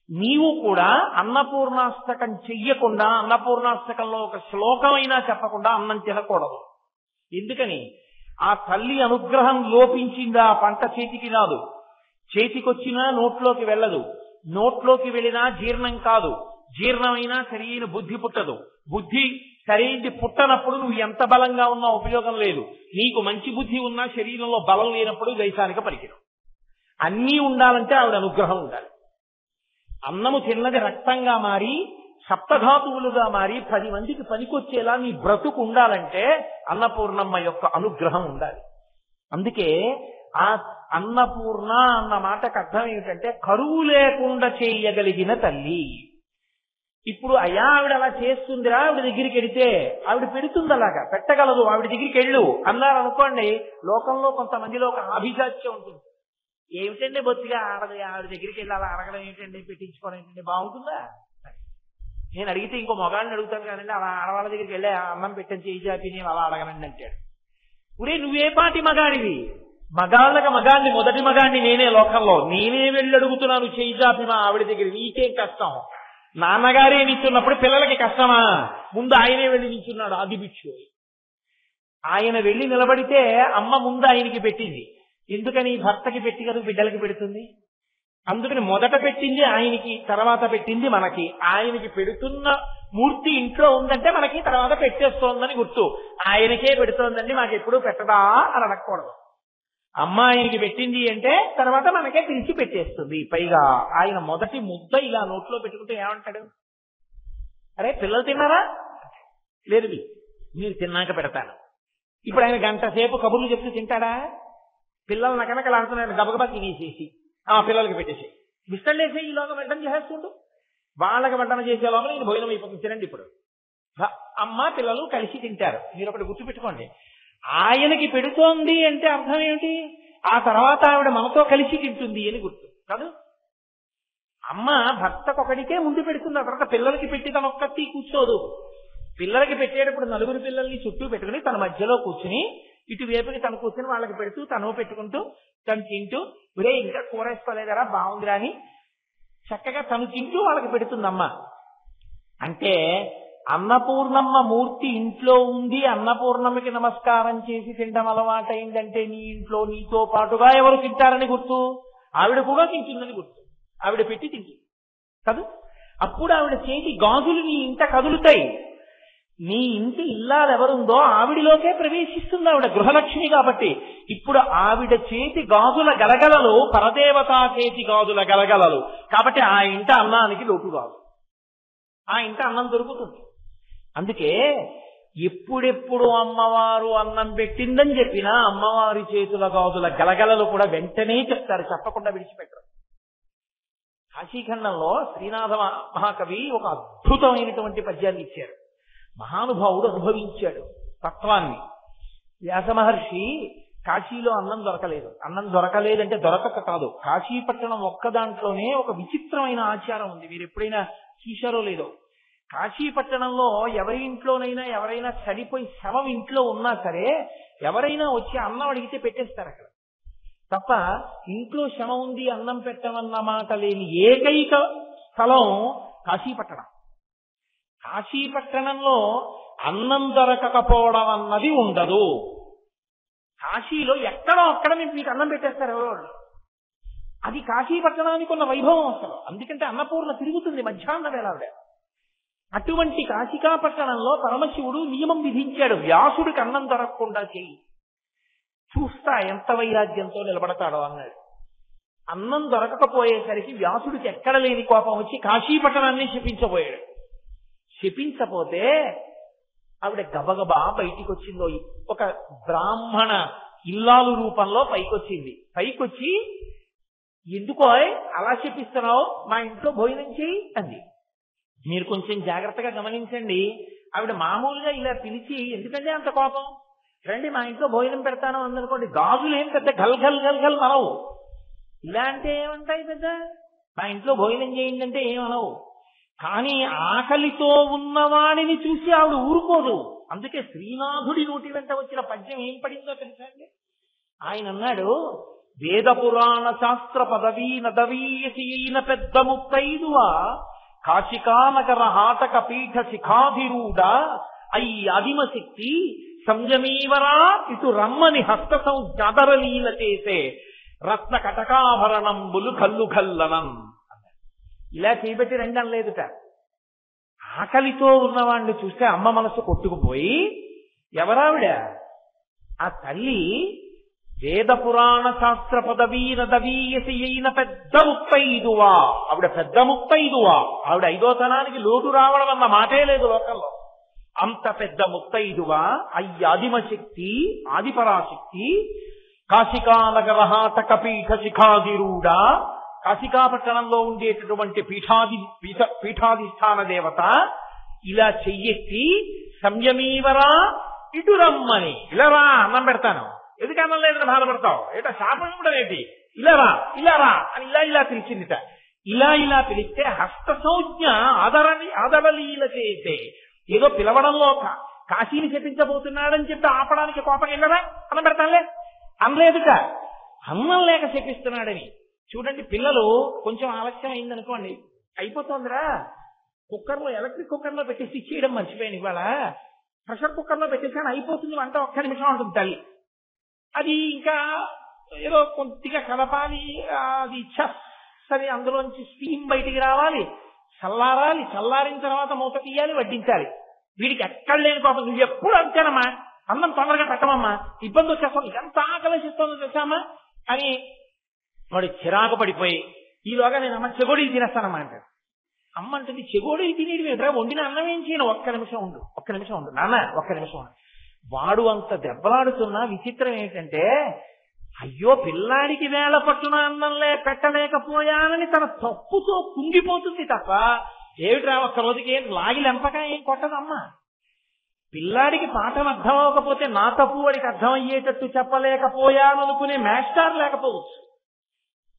నీవు కూడా అన్నపూర్ణాష్టకం చెయ్యకుండా, అన్నపూర్ణాష్టకంలో ఒక శ్లోకమైనా చెప్పకుండా అన్నం తినకూడదు. ఎందుకని? ఆ తల్లి అనుగ్రహం లోపించిందా పంట చేతికి రాదు, చేతికొచ్చినా నోట్లోకి వెళ్ళదు, నోట్లోకి వెళ్ళినా జీర్ణం కాదు, జీర్ణమైనా సరైన బుద్ధి పుట్టదు, బుద్ధి సరైనది పుట్టనప్పుడు నువ్వు ఎంత బలంగా ఉన్నా ఉపయోగం లేదు. నీకు మంచి బుద్ధి ఉన్నా శరీరంలో బలం లేనప్పుడు దైశానికి పనికిరావు. అన్నీ ఉండాలంటే ఆవిడ అనుగ్రహం ఉండాలి. అన్నము తిన్నది రక్తంగా మారి సప్తధాతువులుగా మారి 10 మందికి పనికొచ్చేలా నీ బ్రతుకు ఉండాలంటే అన్నపూర్ణమ్మ యొక్క అనుగ్రహం ఉండాలి. అందుకే ఆ అన్నపూర్ణ అన్న మాటకు అర్థం ఏమిటంటే కరువు లేకుండా చేయగలిగిన తల్లి. ఇప్పుడు అయ్యా ఆవిడ అలా చేస్తుందిరా, ఆవిడ దగ్గరికి వెడితే ఆవిడ పెడుతుంది, అలాగా పెట్టగలదు, ఆవిడ దగ్గరికి వెళ్ళు అన్నారు అనుకోండి, లోకంలో కొంతమందిలో ఒక అభిజాత్యం ఉంటుంది. ఏమిటండి బొత్తిగా ఆడది, ఆవిడ దగ్గరికి వెళ్ళి అలా అడగడం ఏమిటండి, పెట్టించుకోవడం ఏంటండి, బాగుంటుందా? నేను అడిగితే ఇంకో మగాడిని అడుగుతాను కానండి, అలా ఆడవాళ్ళ దగ్గరికి వెళ్ళి అన్నం పెట్టని చేయి చాపి నేను అలా అడగనండి అంటాడు. ఒరే నువ్వే పాటి మగాడివి? మగాళ్ళకి మగాడిని, మొదటి మగాడిని నేనే లోకంలో, నేనే వెళ్ళి అడుగుతున్నాను చేయి చాపి మా ఆవిడ దగ్గర, నీకేం కష్టం? నాన్నగారే నిల్చున్నప్పుడు పిల్లలకి కష్టమా? ముందు ఆయనే వెళ్ళి నిల్చున్నాడు ఆదిభిక్షు. ఆయన వెళ్ళి నిలబడితే అమ్మ ముందు ఆయనకి పెట్టింది. ఎందుకని? భర్తకి పెట్టి కదా బిడ్డలకి పెడుతుంది. అందుకని మొదట పెట్టింది ఆయనకి, తర్వాత పెట్టింది మనకి. ఆయనకి పెడుతున్న మూర్తి ఇంట్లో ఉందంటే మనకి తర్వాత పెట్టేస్తోందని గుర్తు. ఆయనకే పెడుతోందండి మాకెప్పుడు పెట్టదా అని అనకూడదు. అమ్మాయికి పెట్టింది అంటే తర్వాత మనకే పిలిచి పెట్టేస్తుంది. పైగా ఆయన మొదటి ముద్ద ఇలా నోట్లో పెట్టుకుంటే ఏమంటాడు? అరే పిల్లలు తిన్నారా? లేదు, మీరు తిన్నాక పెడతాను. ఇప్పుడు ఆయన గంట సేపు కబుర్లు చెప్తూ తింటాడా? పిల్లలు నకనకలాడుతున్నాడు, గబగబా తినేసేసి పిల్లలకి పెట్టేసి విస్తళ్ళేసే ఈలోగా వెంటనే చేసేస్తుంటూ వాళ్ళకి వడ్డన చేసే లోపల నేను భోజనం అయిపోతుంది. తినండి ఇప్పుడు. అమ్మ పిల్లలు కలిసి తింటారు. మీరు ఒకటి గుర్తుపెట్టుకోండి, ఆయనకి పెడుతోంది అంటే అర్థం ఏమిటి? ఆ తర్వాత ఆవిడ మనతో కలిసి తింటుంది అని గుర్తు కాదు. అమ్మ భర్తకొకడికే ముందు పెడుతుంది, ఆ తర్వాత పిల్లలకి పెట్టి తన ఒక్కటి కూర్చోదు. పిల్లలకి పెట్టేటప్పుడు నలుగురు పిల్లల్ని చుట్టూ పెట్టుకుని తన మధ్యలో కూర్చుని ఇటువైపుకి తను కూర్చుని వాళ్ళకి పెడుతూ తను పెట్టుకుంటూ తను తింటూ ఒరే ఇంకా కూర వేసుకోలేదరా బాగుందిరా అని చక్కగా తను తింటూ వాళ్ళకి పెడుతుందమ్మ. అంటే అన్నపూర్ణమ్మ మూర్తి ఇంట్లో ఉంది, అన్నపూర్ణమ్మకి నమస్కారం చేసి తినడం అలవాటైందంటే నీ ఇంట్లో నీతో పాటుగా ఎవరు తింటారని గుర్తు. ఆవిడ కూడా తింటుందని గుర్తు. ఆవిడ పెట్టి తింటుంది కాదు. అప్పుడు ఆవిడ చేతి గాజులు నీ ఇంట కదులుతాయి. నీ ఇంటి ఇల్లాలు ఎవరుందో ఆవిడిలోకే ప్రవేశిస్తుంది ఆవిడ, గృహలక్ష్మి కాబట్టి. ఇప్పుడు ఆవిడ చేతి గాజుల గలగలలు పరదేవతా చేతి గాజుల గలగలలు కాబట్టి ఆ ఇంట అన్నానికి లోటు కాదు, ఆ ఇంట అన్నం దొరుకుతుంది. అందుకే ఎప్పుడెప్పుడు అమ్మవారు అన్నం పెట్టిందని చెప్పినా అమ్మవారి చేతుల గాజుల గలగలలు కూడా వెంటనే చెప్తారు, చెప్పకుండా విడిచిపెట్టరు. కాశీఖండంలో శ్రీనాథ మహాకవి ఒక అద్భుతమైనటువంటి పద్యాన్ని ఇచ్చారు. మహానుభావుడు అనుభవించాడు తత్వాన్ని. వ్యాస మహర్షి కాశీలో అన్నం దొరకలేదు. అన్నం దొరకలేదంటే దొరకక కాదు, కాశీపట్టణం ఒక్క దాంట్లోనే ఒక విచిత్రమైన ఆచారం ఉంది. మీరు ఎప్పుడైనా చూశారో లేదో, కాశీపట్టణంలో ఎవరి ఇంట్లోనైనా ఎవరైనా చనిపోయి శవం ఇంట్లో ఉన్నా సరే ఎవరైనా వచ్చి అన్నం అడిగితే పెట్టేస్తారు అక్కడ. తప్ప ఇంట్లో శవం ఉంది అన్నం పెట్టమన్న మాట లేని ఏకైక స్థలం కాశీపట్టణం. కాశీపట్టణంలో అన్నం దొరకకపోవడం అన్నది ఉండదు. కాశీలో ఎక్కడో అక్కడ మీకు అన్నం పెట్టేస్తారు ఎవరో. అది కాశీపట్టణానికి ఉన్న వైభవం అసలు. అందుకంటే అన్నపూర్ణ తిరుగుతుంది మధ్యాహ్నం వేళ ఆవిడ. అటువంటి కాశికాపట్టణంలో పరమశివుడు నియమం విధించాడు, వ్యాసుడికి అన్నం దొరకకుండా చెయ్యి, చూస్తా ఎంత వైరాగ్యంతో నిలబడతాడో అన్నాడు. అన్నం దొరకకపోయేసరికి వ్యాసుడికి ఎక్కడ లేని కోపం వచ్చి కాశీపట్టణాన్ని శపించబోయాడు. శపించపోతే ఆవిడ గబగబా బయటికి వచ్చిందో, ఒక బ్రాహ్మణ ఇల్లాలు రూపంలో పైకొచ్చింది. పైకొచ్చి ఎందుకో అలా శపిస్తున్నావు, మా ఇంట్లో భోజనం చేయి అంది. మీరు కొంచెం జాగ్రత్తగా గమనించండి, ఆవిడ మామూలుగా ఇలా పిలిచి ఎందుకంటే అంత కోపం, రండి మా ఇంట్లో భోజనం పెడతాను అందనుకోండి, గాజులు ఏం పెద్ద గల్ గల్ గల్ గల్ అనవు. ఇలా అంటే ఏమంటాయి పెద్ద, మా ఇంట్లో భోజనం చేయండి అంటే ఏమనవు. కానీ ఆకలితో ఉన్నవాడిని చూసి ఆవిడ ఊరుకోదు. అందుకే శ్రీనాథుడి నోటి వెంట వచ్చిన పద్యం ఏం పడిందో తెలుసా అండి? ఆయన అన్నాడు, వేద పురాణ శాస్త్ర పదవీ నదవీయసీన పెద్ద ముత్తైదువా కాశికానగర హాటక పీఠ శిఖాధిరూఢ అయి ఆదిమశక్తి సంయమీవరా ఇటు రమ్మని హస్త సంజ్ఞాదరలీల చేసే రత్న కటకాభరణంబులు కల్లు కల్లనం. ఇలా చేయబెట్టి రండి అనలేదుట. ఆకలితో ఉన్నవాడిని చూస్తే అమ్మ మనసు కొట్టుకుపోయి, ఎవరావిడ? ఆ తల్లి వేద పురాణ శాస్త్ర పదవీ నదవీయసి అయిన పెద్ద ముత్తైదువా. ఆవిడ పెద్ద ముత్తైదువా. ఆవిడ ఐదోతనానికి లోటు రావడం అన్న మాటే లేదు లోకంలో. అంత పెద్ద ముత్తైదువా, అయ్యాదిమశక్తి ఆదిపరాశక్తి, కాశికానగర హాటక పీఠ శిఖాధిరూఢ, కాశికాపట్టణంలో ఉండేటటువంటి పీఠాధిష్టాన దేవత ఇలా చెయ్యెత్తి సంయమీవరా ఇటు రమ్మని, ఇలా రా అన్నం పెడతాను, ఎందుకు అన్నం లేదని బాధపడతావు, ఏటో శాపం కూడా ఏంటి, ఇలా రా అని ఇలా ఇలా పిలిచిందిట. ఇలా ఇలా పిలిస్తే హస్త సంజ్ఞ ఆదరలీల చేసే, ఏదో పిలవడంలో కాశీని శపించబోతున్నాడని చెప్పి ఆపడానికి కోపం వెళ్ళరా, అన్నం పెడతానులే అనలేదుట. అన్నం లేక శపిస్తున్నాడని. చూడండి, పిల్లలు కొంచెం ఆలస్యం అయిందనుకోండి, అయిపోతుందిరా కుక్కర్లో, ఎలక్ట్రిక్ కుక్కర్లో పెట్టేసి ఇచ్చేయడం మర్చిపోయాను, ఇవాళ ప్రెషర్ కుక్కర్లో పెట్టేసాను అయిపోతుంది వంట, ఒక్క నిమిషం ఉంటుంది తల్లి. అది ఇంకా ఏదో కొద్దిగా కలపాలి, అది చస్ అని అందులోంచి స్టీమ్ బయటికి రావాలి, చల్లారాలి, చల్లారిన తర్వాత మూత తీయాలి, వడ్డించాలి. వీడికి ఎక్కడ లేని పాపం, నువ్వు ఎప్పుడు అంతేనమ్మా, అన్నం తొందరగా పెట్టమమ్మా, ఇబ్బంది వచ్చేస్తాను, ఎంత ఆకలిస్తుందో తెలుసామా అని వాడు చిరాకు పడిపోయి, ఈలోగా నేను అమ్మ చెగోడీలు తినేస్తానమ్మా అంటాడు. అమ్మ అంటుంది, చెగోడీలు తినేది ఎదురా, వండిన అన్నం ఏం చేయను, ఒక్క నిమిషం ఉండు నాన్న, ఒక్క నిమిషం ఉండు. వాడు అంత దెబ్బలాడుతున్నా విచిత్రం ఏంటంటే, అయ్యో పిల్లాడికి వేళ పట్టున అన్నంలే పెట్టలేకపోయానని తన తప్పుతో కుంగిపోతుంది తప్ప, ఏమిట్రా ఒక్క రోజుకి ఏం లాగి లెంపక ఏం కొట్టదమ్మా. పిల్లాడికి పాఠం అర్థం అవ్వకపోతే నా తప్పు వాడికి అర్థం అయ్యేటట్టు చెప్పలేకపోయాను అనుకునే మాస్టర్ లేకపోవచ్చు.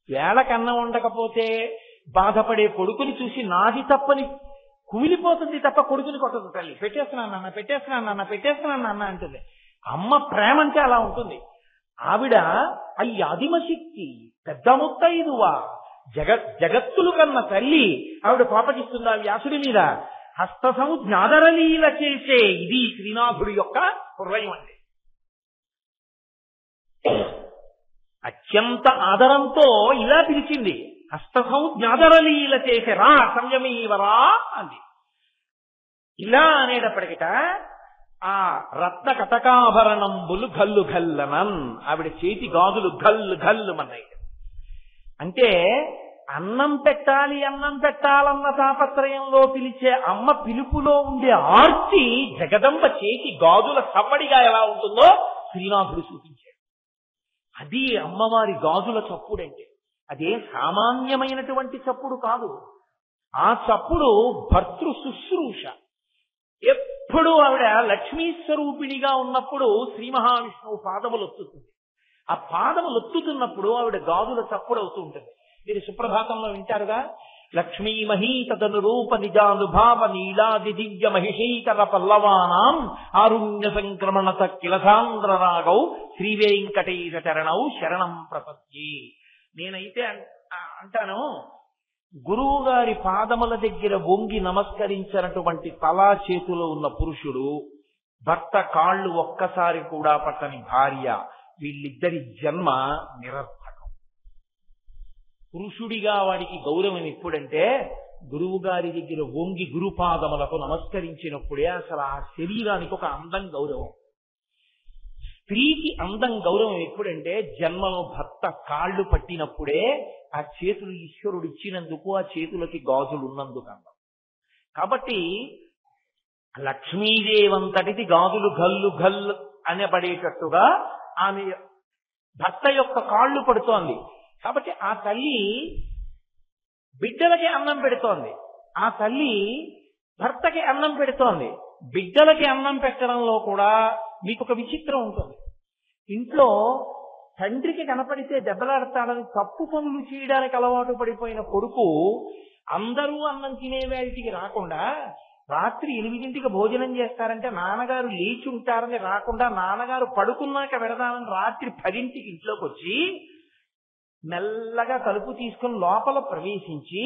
వేళకి అన్నం ఉండకపోతే బాధపడే కొడుకుని చూసి నాది తప్పని కూలిపోతుంది తప్ప కొడుకుని కొట్టదు తల్లి. పెట్టేస్తున్నాను నాన్న అంటుంది. అమ్మ ప్రేమ అంటే అలా ఉంటుంది. ఆవిడ ఆదిమశక్తి, పెద్ద ముత్తైదువా, జగత్తులు కన్న తల్లి. ఆవిడ కోపగిస్తుందా వ్యాసుడి మీద? హస్తసము జ్ఞాదరలీల చేసే ఇది శ్రీనాథుడి యొక్క హృదయం అండి. అత్యంత ఆదరంతో ఇలా పిలిచింది, హస్తసము జ్ఞాదరలీల చేసే రా సంయమీవరా అంది. ఇలా అనేటప్పటికిట ఆ రత్న కటకాభరణంబులు గల్లు గల్లనన్, ఆవిడ చేతి గాజులు గల్లు గల్లు మన్నాయి. అంటే అన్నం పెట్టాలన్న తాపత్రయంలో పిలిచే అమ్మ పిలుపులో ఉండే ఆర్తి జగదంబ చేతి గాజుల సవ్వడిగా ఎలా ఉంటుందో శ్రీనాథుడు చూపించాడు. అది అమ్మవారి గాజుల చప్పుడంటే. అదే సామాన్యమైనటువంటి చప్పుడు కాదు. ఆ చప్పుడు భర్తృ శుశ్రూష. ఎప్పుడు ఆవిడ లక్ష్మీ స్వరూపిణిగా ఉన్నప్పుడు శ్రీ మహావిష్ణువు పాదములు ఒత్తుతుంది. ఆ పాదములు ఒత్తుతున్నప్పుడు ఆవిడ గాజుల చప్పుడు అవుతూ ఉంటుంది. మీరు సుప్రభాతంలో వింటారుగా, లక్ష్మీ మహీతను రూప నిజానుభావ నీలాది దివ్య మహిషీకర పల్లవానాం ఆరుణ్య సంక్రమణ కిలసాంద్ర రాగౌ శ్రీ వెంకటేశ చరణౌ శరణం ప్రపద్యే. నేనైతే అంటాను, గురువు గారి పాదముల దగ్గర వంగి నమస్కరించినటువంటి తలా చేతిలో ఉన్న పురుషుడు, భర్త కాళ్ళు ఒక్కసారి కూడా పట్టని భార్య, వీళ్ళిద్దరి జన్మ నిరర్థకం. పురుషుడిగా వాడికి గౌరవం ఎప్పుడంటే గురువు గారి దగ్గర వంగి గురుపాదములకు నమస్కరించినప్పుడే అసలు ఆ శరీరానికి ఒక అందం, గౌరవం. స్త్రీకి అందం, గౌరవం ఎప్పుడంటే జన్మలో భర్త కాళ్ళు పట్టినప్పుడే, ఆ చేతులు ఈశ్వరుడు ఇచ్చినందుకు, ఆ చేతులకి గాజులు ఉన్నందుకు అందం. కాబట్టి లక్ష్మీదేవంతటిది గాజులు గల్లు గల్లు అనబడేటట్టుగా ఆమె భర్త యొక్క కాళ్ళు పడుతోంది. కాబట్టి ఆ తల్లి బిడ్డలకి అన్నం పెడుతోంది, ఆ తల్లి భర్తకి అన్నం పెడుతోంది. బిడ్డలకి అన్నం పెట్టడంలో కూడా మీకు ఒక విచిత్రం ఉంటుంది. ఇంట్లో తండ్రికి కనపడితే దెబ్బలాడతాడని తప్పు పనులు చేయడానికి అలవాటు పడిపోయిన కొడుకు అందరూ అన్నం తినేవారికి రాకుండా, రాత్రి 8ంటికి భోజనం చేస్తారంటే నాన్నగారు లేచి ఉంటారని రాకుండా, నాన్నగారు పడుకున్నాక వెడదామని రాత్రి 10ంటికి ఇంట్లోకి వచ్చి మెల్లగా తలుపు తీసుకుని లోపల ప్రవేశించి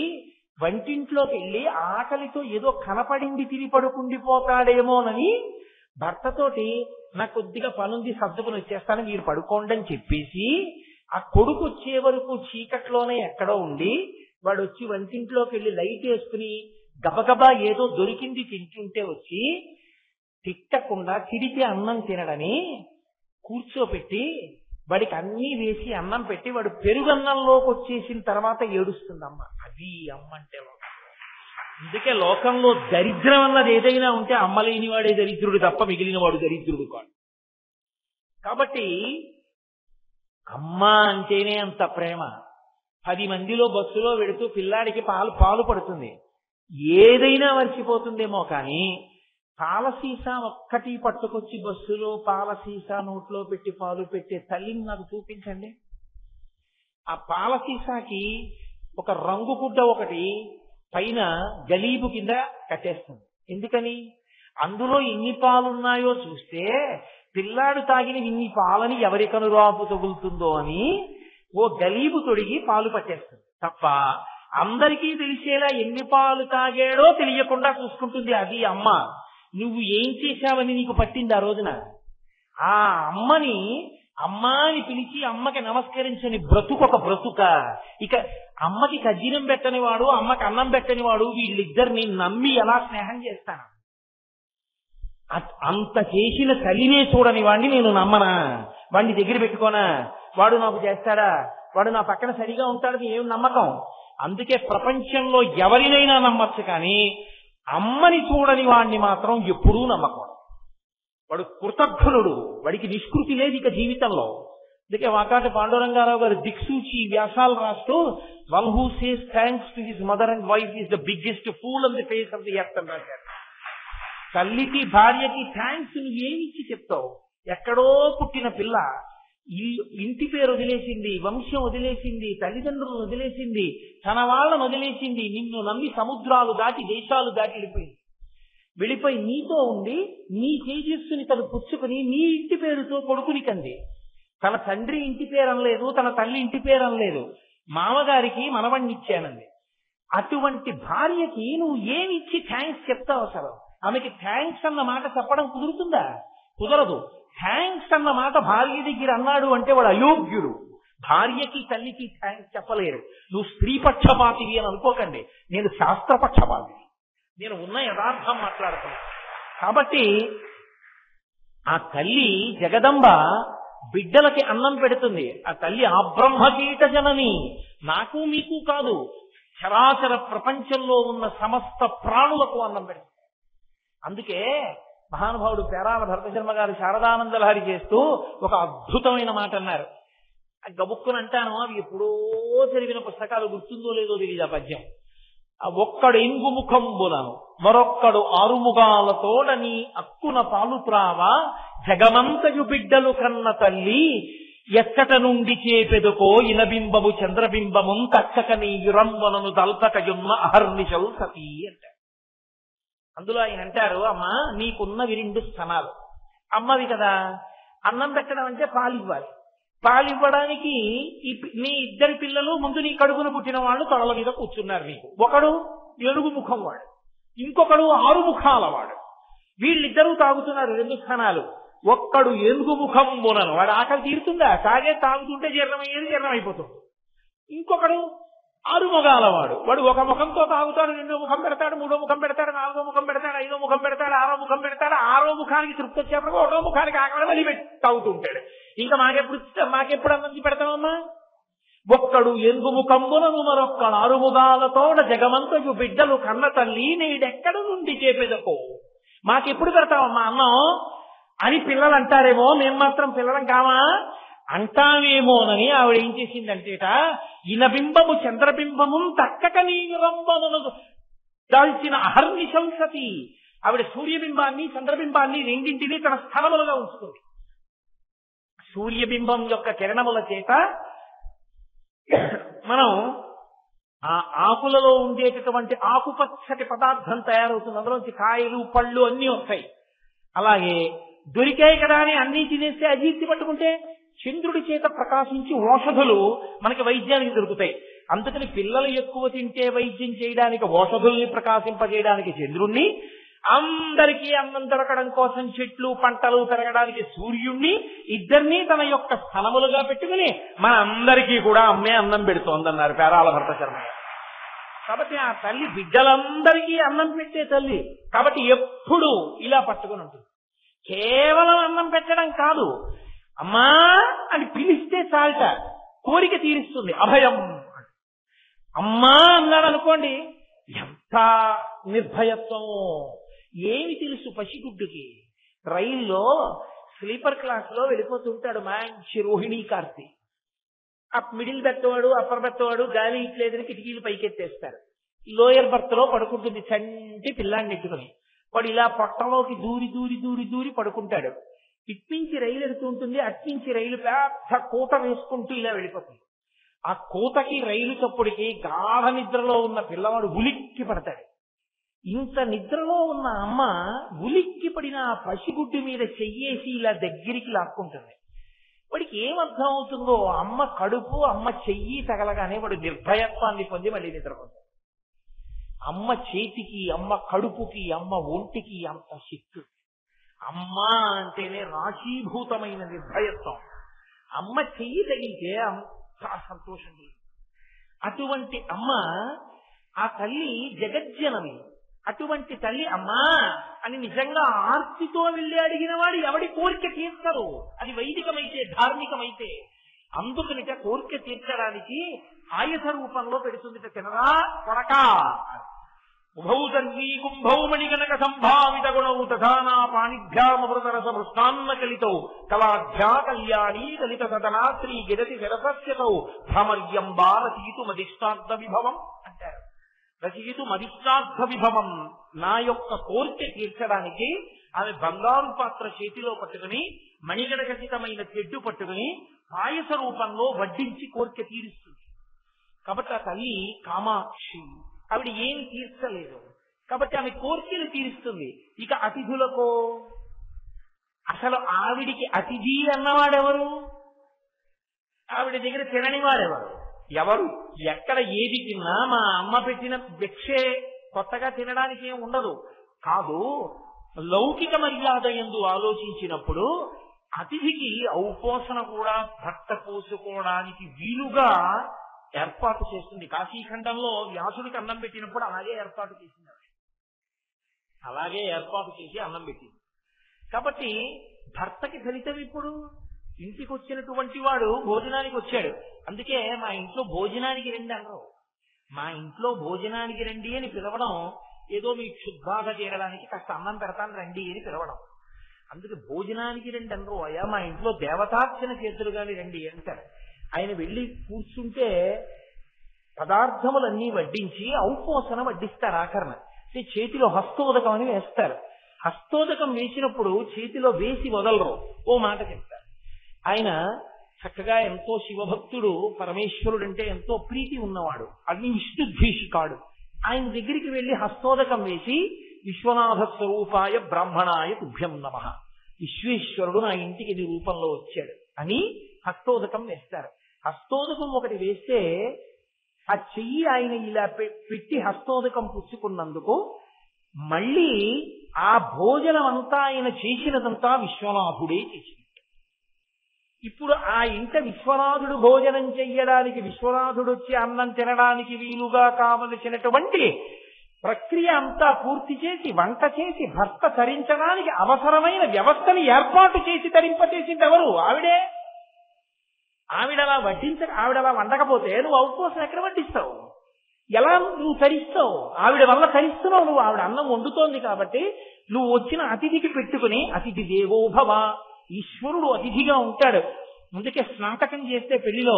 వంటింట్లోకి వెళ్ళి ఆకలితో ఏదో కనపడింది తిని పడుకుండిపోతాడేమోనని భర్తతోటి నాకు కొద్దిగా పనుంది సర్దుకుని వచ్చేస్తాను మీరు పడుకోండి అని చెప్పేసి, ఆ కొడుకు వచ్చే వరకు చీకట్లోనే ఎక్కడో ఉండి వాడు వచ్చి వంటింట్లోకి వెళ్ళి లైట్ వేసుకుని గబగబా ఏదో దొరికింది తింటుంటే వచ్చి తిట్టకుండా తిడితే అన్నం తినడని కూర్చోపెట్టి వాడికి అన్నీ వేసి అన్నం పెట్టి వాడు పెరుగన్నంలోకి వచ్చేసిన తర్వాత ఏడుస్తుందమ్మ. అది అమ్మ అంటే. అందుకే లోకంలో దరిద్రం అన్నది ఏదైనా ఉంటే అమ్మ లేనివాడే దరిద్రుడు తప్ప మిగిలిన వాడు దరిద్రుడు కాదు. కాబట్టి అమ్మ అంటేనే అంత ప్రేమ. 10 మందిలో బస్సులో వెడుతూ పిల్లాడికి పాలు పడుతుంది, ఏదైనా మర్చిపోతుందేమో కానీ పాల సీసా ఒక్కటి పట్టుకొచ్చి బస్సులో పాల సీసా నోట్లో పెట్టి పాలు పెట్టే తల్లిని నాకు చూపించండి. ఆ పాల సీసాకి ఒక రంగు గుడ్డ ఒకటి పైన గలీబు కింద కట్టేస్తుంది. ఎందుకని? అందులో ఎన్ని పాలున్నాయో చూస్తే పిల్లాడు తాగిన ఇన్ని పాలని ఎవరి కనురాపు తగులుతుందో అని ఓ గలీబు తొడిగి పాలు పట్టేస్తుంది తప్ప అందరికీ తెలిసేలా ఎన్ని పాలు తాగాడో తెలియకుండా చూసుకుంటుంది. అది అమ్మ. నువ్వు ఏం చేశావని నీకు పట్టింది ఆ రోజున? ఆ అమ్మని అమ్మాని పిలిచి అమ్మకి నమస్కరించని బ్రతుకొక బ్రతుక. ఇక అమ్మకి కజ్జినం పెట్టని వాడు, అమ్మకి అన్నం పెట్టని వాడు, వీళ్ళిద్దరిని నమ్మి ఎలా స్నేహం చేస్తాను? అంత చేసిన తల్లినే చూడని వాడిని నేను నమ్మనా? వాడిని దగ్గర పెట్టుకోనా? వాడు నాకు చేస్తాడా? వాడు నా పక్కన సరిగా ఉంటాడని ఏం నమ్మకం? అందుకే ప్రపంచంలో ఎవరినైనా నమ్మచ్చు, కానీ అమ్మని చూడని వాడిని మాత్రం ఎప్పుడూ నమ్మకం. వాడు కృతజ్ఞుడు, వాడికి నిష్కృతి లేదు ఇక జీవితంలో. అందుకే వాకాటి పాండురంగారావు గారు దిక్సూచి వ్యాసాలు రాస్తూ, one who says thanks to his mother and wife is the biggest pool on the face of the earth అని రాశారు. తల్లికి భార్యకి థ్యాంక్స్ నువ్వు ఏమిచ్చి చెప్తావు? ఎక్కడో పుట్టిన పిల్ల ఇంటి పేరు వదిలేసింది, వంశం వదిలేసింది, తల్లిదండ్రులను వదిలేసింది, తన వాళ్ళను వదిలేసింది, నిన్ను నమ్మి సముద్రాలు దాటి దేశాలు దాటి వెళ్ళిపోయి నీతో ఉండి నీ తేజస్సుని తను పుచ్చుకుని నీ ఇంటి పేరుతో కొడుకుని కంది. తన తండ్రి ఇంటి పేరు అనలేదు, తన తల్లి ఇంటి పేరు అనలేదు, మామగారికి మనవణ్ణి ఇచ్చానంది. అటువంటి భార్యకి నువ్వు ఏమిచ్చి థ్యాంక్స్ చెప్తావు? అసలు ఆమెకి థ్యాంక్స్ అన్న మాట చెప్పడం కుదురుతుందా? కుదరదు. థ్యాంక్స్ అన్న మాట భార్య దగ్గర అన్నాడు అంటే వాడు అయోగ్యుడు. భార్యకి తల్లికి థ్యాంక్స్ చెప్పలేరు. నువ్వు స్త్రీ పక్షపాతివి అని అనుకోకండి, నేను శాస్త్రపక్షపాతి, నేను ఉన్న యథార్థం మాట్లాడుతున్నాను. కాబట్టి ఆ తల్లి జగదంబ బిడ్డలకి అన్నం పెడుతుంది. ఆ తల్లి ఆబ్రహ్మకీట జనని, నాకు మీకు కాదు, చరాచర ప్రపంచంలో ఉన్న సమస్త ప్రాణులకు అన్నం పెడుతుంది. అందుకే మహానుభావుడు పేరాల భరతశర్మ గారు శారదానందలహరి చేస్తూ ఒక అద్భుతమైన మాట అన్నారు. గబుక్కుని అంటాను, అవి ఎప్పుడో చదివిన పుస్తకాలు గుర్తుందో లేదో తెలియదు. ఆ పద్యం, ఒక్కడు ఇంగుముఖంబులను మరొక్కడు ఆరుముగాలతోడని అక్కున పాలుత్రావా జగమంతయు బిడ్డలు కన్న తల్లి ఎక్కట నుండి చేపెదుకో ఇనబింబము చంద్రబింబము తక్కక నీ యురంబనను దల్పకయున్న అహర్నిశౌ సతీ అంటారు. అందులో ఆయన అంటారు, అమ్మ నీకున్నవి 2 స్థనాలు. అమ్మవి కదా, అన్నం పెట్టడం అంటే పాలివ్వాలి. పాలివ్వడానికి నీ ఇద్దరి పిల్లలు ముందు నీ కడుపున పుట్టిన వాళ్ళు తొడల మీద కూర్చున్నారు నీకు. ఒకడు 7 ముఖం వాడు, ఇంకొకడు 6 ముఖాల వాడు. వీళ్ళిద్దరూ తాగుతున్నారు 2 స్థానాలు. ఒక్కడు 7 ముఖంబునను, వాడు ఆకలి తీరుతుందా? తాగుతుంటే జీర్ణమైపోతుంది. ఇంకొకడు 6 ముఖాల వాడు, వాడు 1 ముఖంతో తాగుతాడు, 2వ ముఖం పెడతాడు, 3వ ముఖం పెడతాడు, 4వ ముఖం పెడతాడు, 5వ ముఖం పెడతాడు, 6వ ముఖం పెడతాడు. 6వ ముఖానికి తృప్తి వచ్చేప్పుడు 1వ ముఖానికి ఆకలి మళ్ళీ తాగుతుంటాడు. ఇంకా మాకెప్పుడు అన్నం పెడతామమ్మా? ఒక్కడు 7 ముఖంబునను మరొక్కడు 6 ముఖాలతోడ జగమంతయు బిడ్డలు కన్న తల్లి నేడెక్కడ నుండి చేపెదకో, మాకెప్పుడు పెడతావమ్మా అన్నం అని పిల్లలు అంటారేమో. మేము మాత్రం పిల్లలం కామా అంటామేమోనని ఆవిడ ఏం చేసిందంటేట, ఇనబింబము చంద్రబింబము తక్కక నీ రంబమును దాల్చిన అహర్నిశం సతి. ఆవిడ సూర్యబింబాన్ని చంద్రబింబాన్ని రెండింటినీ తన స్థలములుగా ఉంచుకుంది. సూర్యబింబం యొక్క కిరణముల చేత మనం ఆ ఆకులలో ఉండేటటువంటి ఆకుపచ్చటి పదార్థం తయారవుతుంది. అందులోంచి కాయలు పళ్ళు అన్నీ వస్తాయి. అలాగే దొరికాయి కదా అని అన్నీ తినేస్తే అజీర్తి పట్టుకుంటే చంద్రుడి చేత ప్రకాశించి ఔషధులు మనకి వైద్యానికి దొరుకుతాయి. అందుకని పిల్లలు ఎక్కువ తింటే వైద్యం చేయడానికి ఔషధుల్ని ప్రకాశింపజేయడానికి చంద్రుణ్ణి, అందరికీ అన్నం దొరకడం కోసం చెట్లు పంటలు పెరగడానికి సూర్యుణ్ణి, ఇద్దరినీ తన యొక్క స్థలములుగా పెట్టుకుని మన అందరికీ కూడా అమ్మే అన్నం పెడుతోందన్నారు పేరాల భరతశర్మ. కాబట్టి ఆ తల్లి బిడ్డలందరికీ అన్నం పెట్టే తల్లి. కాబట్టి ఎప్పుడు ఇలా పట్టుకుని ఉంటుంది. కేవలం అన్నం పెట్టడం కాదు, అమ్మా అని పిలిస్తే చాలట, కోరిక తీరుస్తుంది. అభయం అమ్మా అన్నాడు అనుకోండి, ఎంత నిర్భయత్వమో. ఏమి తెలుసు పసిగుడ్డుకి? రైల్లో స్లీపర్ క్లాస్ లో వెళ్ళిపోతుంటాడు మంచి రోహిణీ కార్తీ. ఆ మిడిల్ బెర్త్ వాడు అప్పర్ బెర్త్ వాడు గాలి ఇట్లేదని కిటికీలు పైకెత్తేస్తారు. లోయర్ బెర్త్ లో పడుకుంటుంది చంటి పిల్లాన్ని ఎట్టుకుని. వాడు ఇలా పొట్టలోకి దూరి దూరి దూరి దూరి పడుకుంటాడు. ఇట్నుంచి రైలు ఎడుతూ ఉంటుంది, అట్నుంచి రైలు పెద్ద కూత వేసుకుంటూ ఇలా వెళ్ళిపోతుంది. ఆ కూతకి రైలు చప్పుడికి గాఢ నిద్రలో ఉన్న పిల్లవాడు ఉలిక్కి పడతాడు. ఇంత నిద్రలో ఉన్న అమ్మ ఉలిక్కి పడిన ఆ పసిగుడ్డు మీద చెయ్యేసి ఇలా దగ్గరికి లాక్కుంటుంది. వాడికి ఏమర్థం అవుతుందో, అమ్మ కడుపు అమ్మ చెయ్యి తగలగానే వాడు నిర్భయత్వాన్ని పొంది మళ్ళీ నిద్రపోతాడు. అమ్మ చేతికి అమ్మ కడుపుకి అమ్మ ఒంటికి అంత శక్తి. అమ్మ అంటేనే రాశీభూతమైన నిర్భయత్వం. అమ్మ చెయ్యి తగిలితే అంత సంతోషం. అటువంటి అమ్మ, ఆ తల్లి జగజ్జనని. అటువంటి తల్లి అమ్మా అని నిజంగా ఆర్తితో వెళ్ళి అడిగిన వాడు ఎవడి కోరిక తీర్చరు, అది వైదికమైతే ధార్మికమైతే. అందుకనిట కోరిక తీర్చడానికి ఆయుధ రూపంలో పెడుతుందిట. తినరా కొడకా, ఉభౌ తన్వీ కుంభౌ మణిగణక సంభావిత గుణౌ తథానా పాణిభ్యామృతరస మృష్టాన్న కలితౌ కళాఢ్యా కళ్యాణీ కలిత సదనాత్రీ గిరతి శరసస్యతౌ భ్రమర్యం బాలతీతు మదిష్టార్థ విభవం అంటారు. రచయితు మదిష్టార్థ విభవం, నా యొక్క కోరిక తీర్చడానికి ఆమె బంగారు పాత్ర చేతిలో పట్టుకుని మణిగణకసితమైన తెడ్డు పట్టుకుని పాయస రూపంలో వడ్డించి కోరిక తీరుస్తుంది. కాబట్టి ఆ తల్లి కామాక్షి, ఆవిడ ఏమి తీర్చలేదు కాబట్టి ఆమె కోరికలు తీరుస్తుంది. ఇక అతిథులకో, అసలు ఆవిడికి అతిథి అన్నవాడెవరు? ఆవిడ దగ్గర తినని వాడెవరు? ఎవరు? ఎక్కడ ఏది తిన్నా మా అమ్మ పెట్టిన భిక్షే, కొత్తగా తినడానికి ఏం ఉండదు. కాదు, లౌకిక మర్యాద యందు ఆలోచించినప్పుడు అతిథికి ఔపోసన కూడా భర్త పోసుకోవడానికి వీలుగా ఏర్పాటు చేస్తుంది. కాశీఖండంలో వ్యాసుడికి అన్నం పెట్టినప్పుడు అలాగే ఏర్పాటు చేసింది, అలాగే ఏర్పాటు చేసి అన్నం పెట్టింది. కాబట్టి భర్తకి ఫలితం ఇప్పుడు ఇంటికి వచ్చినటువంటి వాడు భోజనానికి వచ్చాడు, అందుకే మా ఇంట్లో భోజనానికి రండి అనరు. మా ఇంట్లో భోజనానికి రండి అని పిలవడం ఏదో మీ క్షుద్బాధ తీరడానికి కాస్త అన్నం పెడతాను రండి అని పిలవడం. అందుకే భోజనానికి రండి అనరు. అయ్యా మా ఇంట్లో దేవతార్చన చేతులు గాని రండి అంటారు. ఆయన వెళ్ళి కూర్చుంటే పదార్థములన్నీ వడ్డించి ఔపోసన వడ్డిస్తారు. ఆఖరణ చేతిలో హస్తోదకం అని వేస్తారు. హస్తోదకం వేసినప్పుడు చేతిలో వేసి వదలరు, ఓ మాట చెప్తారు. ఆయన చక్కగా ఎంతో శివభక్తుడు, పరమేశ్వరుడు అంటే ఎంతో ప్రీతి ఉన్నవాడు, అగ్ని విష్ణుద్వేషికాడు. ఆయన దగ్గరికి వెళ్లి హస్తోదకం వేసి విశ్వనాథ స్వరూపాయ బ్రాహ్మణాయ తుభ్యం నమః, విశ్వేశ్వరుడు నా ఇంటికి నీ రూపంలో వచ్చాడు అని హస్తోదకం వేస్తారు. హస్తోదకం ఒకటి వేస్తే ఆ చెయ్యి ఆయన ఇలా పెట్టి హస్తోదకం పుచ్చుకున్నందుకు మళ్ళీ ఆ భోజనం అంతా ఆయన చేసినదంతా విశ్వనాథుడే చేసినట్టు. ఇప్పుడు ఆ ఇంట విశ్వనాథుడు భోజనం చెయ్యడానికి, విశ్వనాథుడు వచ్చి అన్నం తినడానికి వీలుగా కావలసినటువంటి ప్రక్రియ అంతా పూర్తి చేసి వంట చేసి భర్త తరించడానికి అవసరమైన వ్యవస్థని ఏర్పాటు చేసి తరింపచేసింది ఎవరు? ఆవిడే. ఆవిడ అలా వండకపోతే నువ్వు ఔపోసన ఎక్కడ వడ్డిస్తావు? ఎలా నువ్వు తరిస్తావు? ఆవిడ వల్ల తరిస్తున్నావు నువ్వు. ఆవిడ అన్నం వండుతోంది కాబట్టి నువ్వు వచ్చిన అతిథికి పెట్టుకుని, అతిథి దేవో భవ, ఈశ్వరుడు అతిథిగా ఉంటాడు. అందుకే స్నాతకం చేస్తే పెళ్లిలో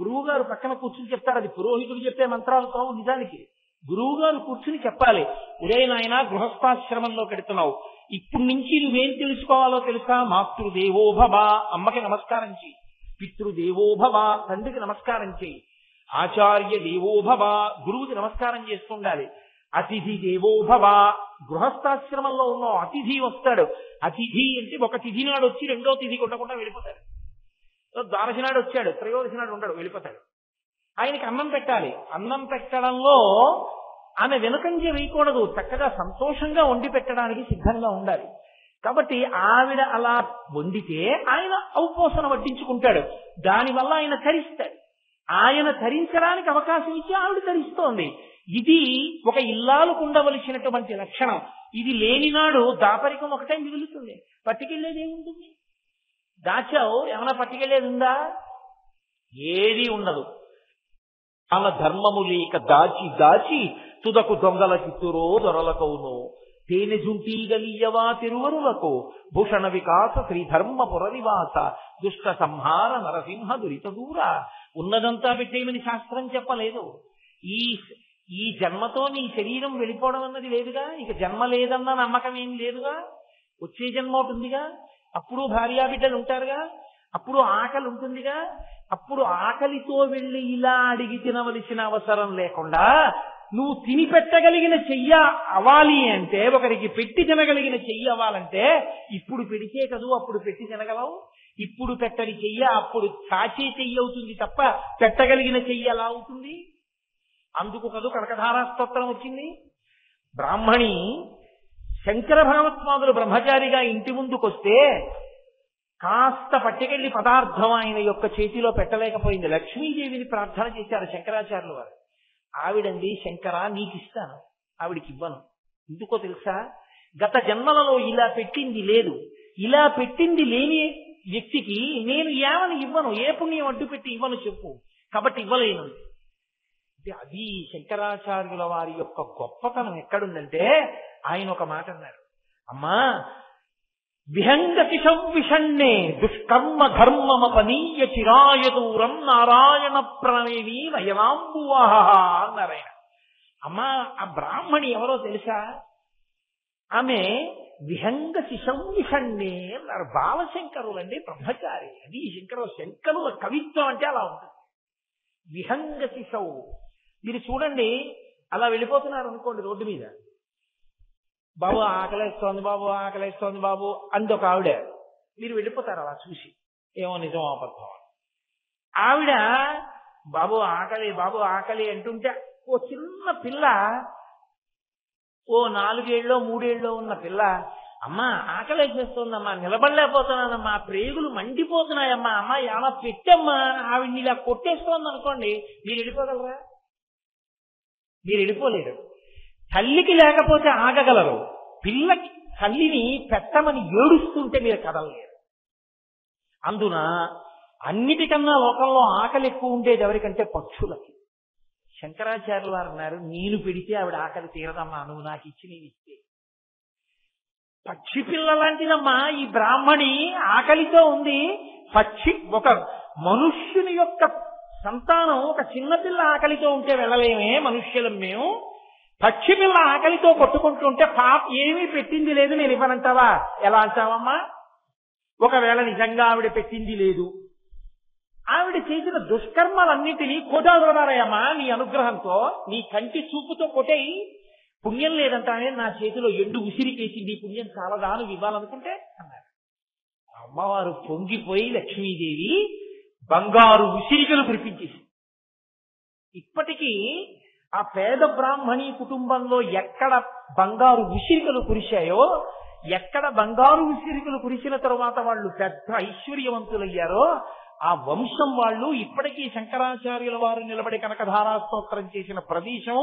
గురువు గారు పక్కన కూర్చుని చెప్తారు. అది పురోహితుడు చెప్పే మంత్రాలు కావు, నిజానికి గురువు గారు కూర్చుని చెప్పాలి. ఒరే నాయన, గృహస్థాశ్రమంలో పెడుతున్నావు, ఇప్పుడు నుంచి నువ్వేం తెలుసుకోవాలో తెలుసా? మాతృదేవో భవ, అమ్మకి నమస్కారం చెయ్యి. పితృదేవో భవ, తండ్రికి నమస్కారం చెయ్యి. ఆచార్య దేవో భవ, గురువుకి నమస్కారం చేస్తుండాలి. అతిథి దేవో భవ, గృహస్థాశ్రమంలో ఉన్న అతిథి వస్తాడు. అతిథి అంటే ఒక తిథి నాడు వచ్చి రెండో తిథి కొట్టకుండా వెళ్ళిపోతాడు. ద్వాదశి నాడు వచ్చాడు, త్రయోదశి నాడు ఉండడు, వెళ్ళిపోతాడు. ఆయనకి అన్నం పెట్టాలి. అన్నం పెట్టడంలో ఆమె వెనుకంజ వేయకూడదు, చక్కగా సంతోషంగా వండి పెట్టడానికి సిద్ధంగా ఉండాలి. కాబట్టి ఆవిడ అలా వండితే ఆయన ఔపోసన వడ్డించుకుంటాడు. దానివల్ల ఆయన తరిస్తాడు. ఆయన తరించడానికి అవకాశం ఇచ్చి ఆవిడ తరిస్తోంది. ఇది ఒక ఇల్లాలకు ఉండవలసినటువంటి లక్షణం. ఇది లేనినాడు దాపరికం ఒకటే మిగులుతుంది, పట్టుకెళ్లేది ఏముంటుంది? దాచావు, ఏమైనా పట్టుకెళ్లేది ఉందా? ఏది ఉండదు. ఆమె ధర్మము లేక దాచి దాచి తుదకు దొంగల చిత్తురో దొరలకవును, తేనె జుంటీగలియవా తిరువరులకు, భూషణ వికాస శ్రీధర్మ పురనివాస, దుష్ట సంహార నరసింహ దురిత దూర. ఉన్నదంతా పెట్టేయమని శాస్త్రం చెప్పలేదు. ఈ జన్మతో నీ శరీరం వెళ్ళిపోవడం అన్నది లేదుగా, ఇక జన్మ లేదన్న నమ్మకం ఏం లేదుగా. వచ్చే జన్మ ఉంటుందిగా, అప్పుడు భార్యాబిడ్డలు ఉంటారుగా, అప్పుడు ఆకలి ఉంటుందిగా. అప్పుడు ఆకలితో వెళ్ళి ఇలా అడిగి తినవలసిన అవసరం లేకుండా నువ్వు తిని పెట్టగలిగిన చెయ్య అవ్వాలి అంటే, ఒకరికి పెట్టి తినగలిగిన చెయ్యి అవ్వాలంటే ఇప్పుడు పెడితే కదూ అప్పుడు పెట్టి తినగలవు. ఇప్పుడు పెట్టని చెయ్య అప్పుడు చాచే చెయ్యి అవుతుంది తప్ప పెట్టగలిగిన చెయ్యి ఎలా అవుతుంది? అందుకు కదూ కనకధారా స్తోత్రం వచ్చింది. బ్రాహ్మణి శంకర భగవత్పాదులు బ్రహ్మచారిగా ఇంటి ముందుకొస్తే కాస్త పట్టుకెళ్లి పదార్థం ఆయన యొక్క చేతిలో పెట్టలేకపోయింది. లక్ష్మీదేవిని ప్రార్థన చేశారు శంకరాచార్యులు వారు. ఆవిడంది, శంకర నీకు ఇస్తాను, ఆవిడికి ఇవ్వను. ఎందుకో తెలుసా? గత జన్మలలో ఇలా పెట్టింది లేదు. ఇలా పెట్టింది లేని వ్యక్తికి నేను ఏమని ఇవ్వను, ఏ పుణ్యం అడ్డు పెట్టి ఇవ్వను చెప్పు, కాబట్టి ఇవ్వలేను. అది శంకరాచార్యుల వారి యొక్క గొప్పతనం ఎక్కడుందంటే, ఆయన ఒక మాట అన్నారు, అమ్మా విహంగతి సంవిషణ్ణే దుష్కర్మ ధర్మమపనీయ చిరాయ దూరం నారాయణ ప్రణేవి నయనాంబువాహ అన్నారు ఆయన. అమ్మా ఆ బ్రాహ్మణి ఎవరో తెలుసా? ఆమె విహంగతి సంవిషణ్ణే అన్నారు. బాలశంకరులండి, బ్రహ్మచారి. అది శంకరుల కవిత్వం అంటే అలా ఉంటుంది. విహంగతి సౌ. మీరు చూడండి, అలా వెళ్ళిపోతున్నారు అనుకోండి రోడ్డు మీద, బాబు ఆకలేస్తోంది బాబు, ఆకలేస్తోంది బాబు అంది ఒక ఆవిడ. మీరు వెళ్ళిపోతారు అలా చూసి, ఏమో నిజం అబద్ధం. ఆవిడ బాబు ఆకలి బాబు ఆకలి అంటుంటే ఓ చిన్న పిల్ల, ఓ 4 ఏళ్ళో 3 ఏళ్ళో ఉన్న పిల్ల, అమ్మా ఆకలేసేస్తోందమ్మా, నిలబడలేకపోతున్నానమ్మా, ప్రేగులు మండిపోతున్నాయమ్మా, అమ్మా ఏమన్నా పెట్టమ్మా, ఆవిడ్ని ఇలా కొట్టేస్తోంది అనుకోండి, మీరు వెళ్ళిపోగలరా? మీరు వెళ్ళిపోలేరు. తల్లికి లేకపోతే ఆగగలరు, పిల్లకి తల్లిని పెట్టమని ఏడుస్తుంటే మీరు కదలలేరు. అందున అన్నిటికన్నా లోకంలో ఆకలి ఎక్కువ ఉండేది ఎవరికంటే పక్షులకి. శంకరాచార్యులు వారు అన్నారు, నేను పెడితే ఆవిడ ఆకలి తీరదమ్మా, నువ్వు నాకు ఇచ్చి నేను ఇస్తే. పక్షి పిల్ల లాంటిదమ్మా ఈ బ్రాహ్మణి, ఆకలితో ఉంది. పక్షి, ఒక మనుష్యుని యొక్క సంతానం ఒక చిన్నపిల్ల ఆకలితో ఉంటే వెళ్ళలేమే మనుష్యులం మేము. పక్షి పిల్ల ఆకలితో కొట్టుకుంటుంటే పాప ఏమీ పెట్టింది లేదు నేను ఇవ్వనంటావా? ఎలా అంటావమ్మా? ఒకవేళ నిజంగా ఆవిడ పెట్టింది లేదు, ఆవిడ చేసిన దుష్కర్మలన్నింటినీ కొట్టాలన్నారయ్యమ్మా నీ అనుగ్రహంతో, నీ కంటి చూపుతో కొట్టేయి. పుణ్యం లేదంటానే నా చేతిలో ఎండు ఉసిరికేసింది, పుణ్యం చాలదా నువ్వు ఇవ్వాలనుకుంటే అన్నారు. అమ్మవారు పొంగిపోయి లక్ష్మీదేవి బంగారు ఉసిరికలు కురిపించేసి, ఇప్పటికీ ఆ పేద బ్రాహ్మణి కుటుంబంలో ఎక్కడ బంగారు ఉసిరికలు కురిశాయో, ఎక్కడ బంగారు ఉసిరికలు కురిసిన తరువాత వాళ్ళు పెద్ద ఐశ్వర్యవంతులయ్యారో, ఆ వంశం వాళ్ళు ఇప్పటికీ శంకరాచార్యుల వారు నిలబడి కనకధారా స్తోత్రం చేసిన ప్రదేశం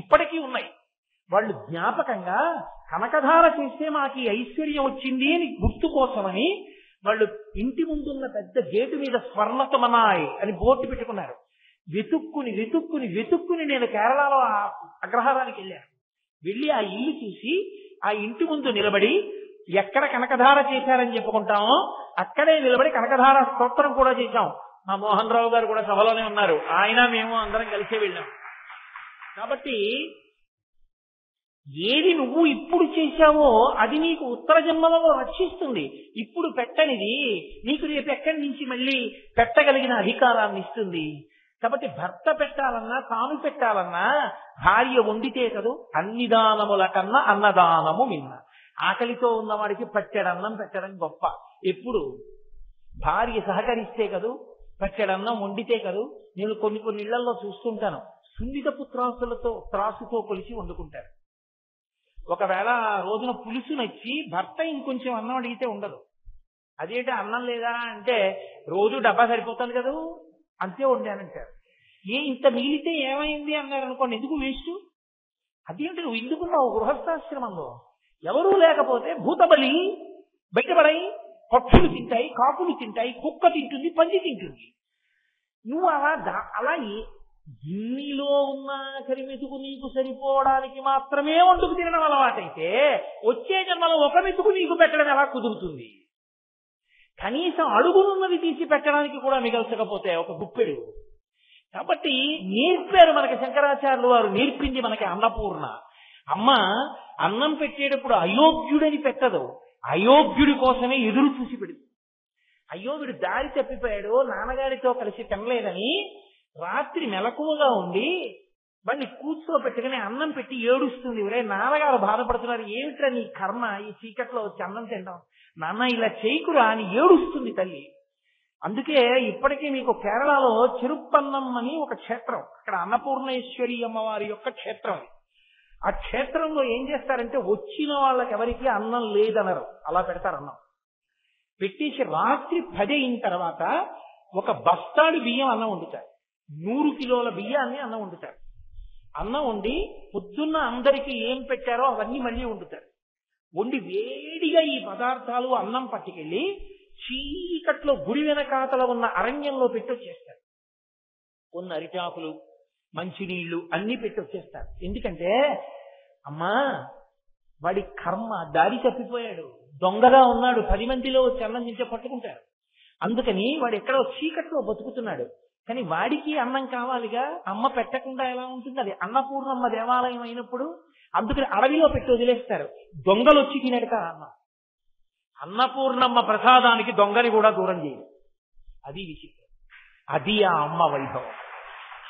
ఇప్పటికీ ఉన్నాయి. వాళ్ళు జ్ఞాపకంగా కనకధార చేస్తే మాకు ఐశ్వర్యం వచ్చింది అని గుర్తు కోసమని వాళ్ళు ఇంటి ముందున్న పెద్ద గేటు మీద స్వర్ణతమనాయ్ అని బోర్డు పెట్టుకున్నారు. వెతుక్కుని నేను కేరళలో ఆ అగ్రహారానికి వెళ్ళాను. వెళ్ళి ఆ ఇల్లు చూసి ఆ ఇంటి ముందు నిలబడి ఎక్కడ కనకధార చేశారని చెప్పుకుంటామో అక్కడే నిలబడి కనకధార స్తోత్రం కూడా చేశాం. మా మోహన్ రావు గారు కూడా సభలోనే ఉన్నారు, ఆయన మేము అందరం కలిసే వెళ్ళాం. కాబట్టి ఏది నువ్వు ఇప్పుడు చేశావో అది నీకు ఉత్తర జన్మలలో రక్షిస్తుంది. ఇప్పుడు పెట్టనిది నీకు రేపు ఎక్కడి నుంచి మళ్ళీ పెట్టగలిగిన అధికారాన్ని ఇస్తుంది. కాబట్టి భర్త పెట్టాలన్నా తాను పెట్టాలన్నా భార్య వండితే కదూ. అన్ని దానముల కన్నా అన్నదానము మిన్న. ఆకలితో ఉన్నవాడికి పట్టెడన్నం పెట్టడం గొప్ప. ఎప్పుడు భార్య సహకరిస్తే కదూ, పట్టెడన్నం వండితే కదూ. నేను కొన్ని ఇళ్లలో చూస్తుంటాను, సున్నితపు త్రాసుతో కొలిసి వండుకుంటారు. ఒకవేళ రోజున పులుసు నచ్చి భర్త ఇంకొంచెం అన్నం అడిగితే ఉండదు. అదేంటి అన్నం లేదా అంటే, రోజు డబ్బా సరిపోతుంది కదా అంతే వండానంటారు. ఇంత మిగిలితే ఏమైంది అన్నారు అనుకోండి, ఎందుకు వేస్ట్? అదేంటి నువ్వు ఎందుకున్నావు గృహస్థాశ్రమంలో? ఎవరూ లేకపోతే భూతబలి బయటపడాయి, పక్షులు తింటాయి, కాకులు తింటాయి, కుక్క తింటుంది, పంది తింటుంది. నువ్వు అలా ఇన్నిలో ఉన్న కరిమెతుకు నీకు సరిపోవడానికి మాత్రమే వండుకు తినడం అలవాటైతే వచ్చే జన్మలో ఒక మెతుకు నీకు పెట్టడం ఎలా కుదురుతుంది? కనీసం అడుగునున్నది తీసి పెట్టడానికి కూడా మిగల్చకపోతే ఒక గుప్పెడు. కాబట్టి నేర్పారు మనకి శంకరాచార్యులు వారు, నేర్పింది మనకి అన్నపూర్ణ అమ్మ. అన్నం పెట్టేటప్పుడు అయోగ్యుడని పెట్టదు, అయోగ్యుడి కోసమే ఎదురు చూసి పెడుతుంది. అయ్యో వీడు దారి తప్పిపోయాడు, నాన్నగారితో కలిసి తినలేదని రాత్రి మెలకువగా ఉండి వాడిని కూర్చోబెట్టుకుని అన్నం పెట్టి ఏడుస్తుంది. ఒరే నాన్నగారు బాధపడుతున్నారు, ఏమిట్రా నీ కర్మ ఈ చీకట్లో వచ్చి అన్నం తింటాం, నాన్న ఇలా చేయకురా అని ఏడుస్తుంది తల్లి. అందుకే ఇప్పటికీ మీకు కేరళలో చెరుప్పన్నం అని ఒక క్షేత్రం, అక్కడ అన్నపూర్ణేశ్వరి అమ్మవారి యొక్క క్షేత్రం. ఆ క్షేత్రంలో ఏం చేస్తారంటే వచ్చిన వాళ్ళకి ఎవరికి అన్నం లేదనరు, అలా పెడతారు అన్నం. పెట్టేసి రాత్రి 10 అయిన తర్వాత ఒక బస్తాడు బియ్యం అన్నం వండుతారు. 100 కిలోల బియ్యాన్ని అన్నం వండుతారు. అన్నం వండి పొద్దున్న అందరికీ ఏం పెట్టారో అవన్నీ మళ్ళీ వండుతారు. వండి వేడిగా ఈ పదార్థాలు అన్నం పట్టుకెళ్ళి చీకట్లో గుడి వెనకాతల ఉన్న అరణ్యంలో పెట్టి వచ్చేస్తారు. కొన్ని అరిటాకులు, మంచినీళ్లు అన్ని పెట్టి వచ్చేస్తారు. ఎందుకంటే అమ్మా వాడి కర్మ దారి తప్పిపోయాడు, దొంగగా ఉన్నాడు, 10 మందిలో వచ్చి అన్నం తింటే పట్టుకుంటారు. అందుకని వాడు ఎక్కడో చీకట్లో బతుకుతున్నాడు. కానీ వాడికి అన్నం కావాలిగా, అమ్మ పెట్టకుండా ఎలా ఉంటుంది? అది అన్నపూర్ణమ్మ దేవాలయం అయినప్పుడు అందుకని అడవిలో పెట్టి వదిలేస్తారు. దొంగలు వచ్చి తినడతారు అన్నం. అన్నపూర్ణమ్మ ప్రసాదానికి దొంగని కూడా దూరం చేయదు. అది విచిత్రం. అది ఆ అమ్మ వైభవం.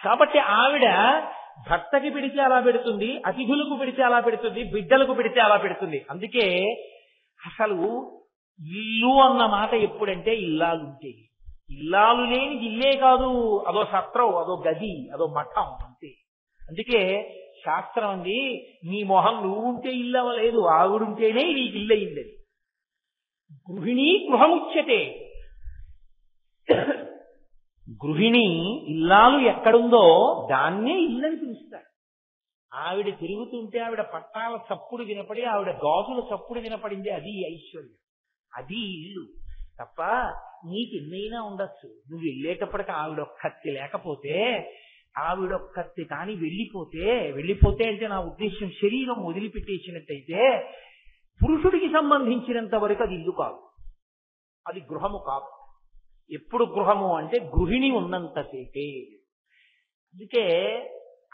కాబట్టి ఆవిడ భర్తకి పెడితే అలా పెడుతుంది, అతిథులకు పెడితే అలా పెడుతుంది, బిడ్డలకు పెడితే అలా పెడుతుంది. అందుకే అసలు ఇల్లు అన్న మాట ఎప్పుడంటే ఇల్లాలుంటే, ఇల్లాలు లేని ఇల్లే కాదు, అదో సత్రం, అదో గది, అదో మఠం అంతే. అందుకే శాస్త్రం అంది, నీ మొహం నువ్వు ఉంటే ఇల్లు అవ్వలేదు, ఆవిడుంటేనే నీకు ఇల్లు అయిందని. గృహిణి గృహముచ్యతే. గృహిణి ఇల్లాలు ఎక్కడుందో దాన్నే ఇల్లని పిలుస్తారు. ఆవిడ తిరుగుతుంటే ఆవిడ పట్టాల చప్పుడు వినపడి, ఆవిడ గాజుల చప్పుడు వినపడింది, అది ఐశ్వర్యం, అది ఇల్లు. తప్ప నీకు ఎన్నైనా ఉండొచ్చు, నువ్వు వెళ్ళేటప్పటికి ఆవిడొక్కత్తి లేకపోతే, ఆవిడొక్కత్తి కానీ వెళ్ళిపోతే అంటే నా ఉద్దేశం శరీరం వదిలిపెట్టేసినట్టయితే పురుషుడికి సంబంధించినంత వరకు అది ఇల్లు కాదు, అది గృహము కాదు. ఎప్పుడు గృహము అంటే గృహిణి ఉన్నంతసేపే. అందుకే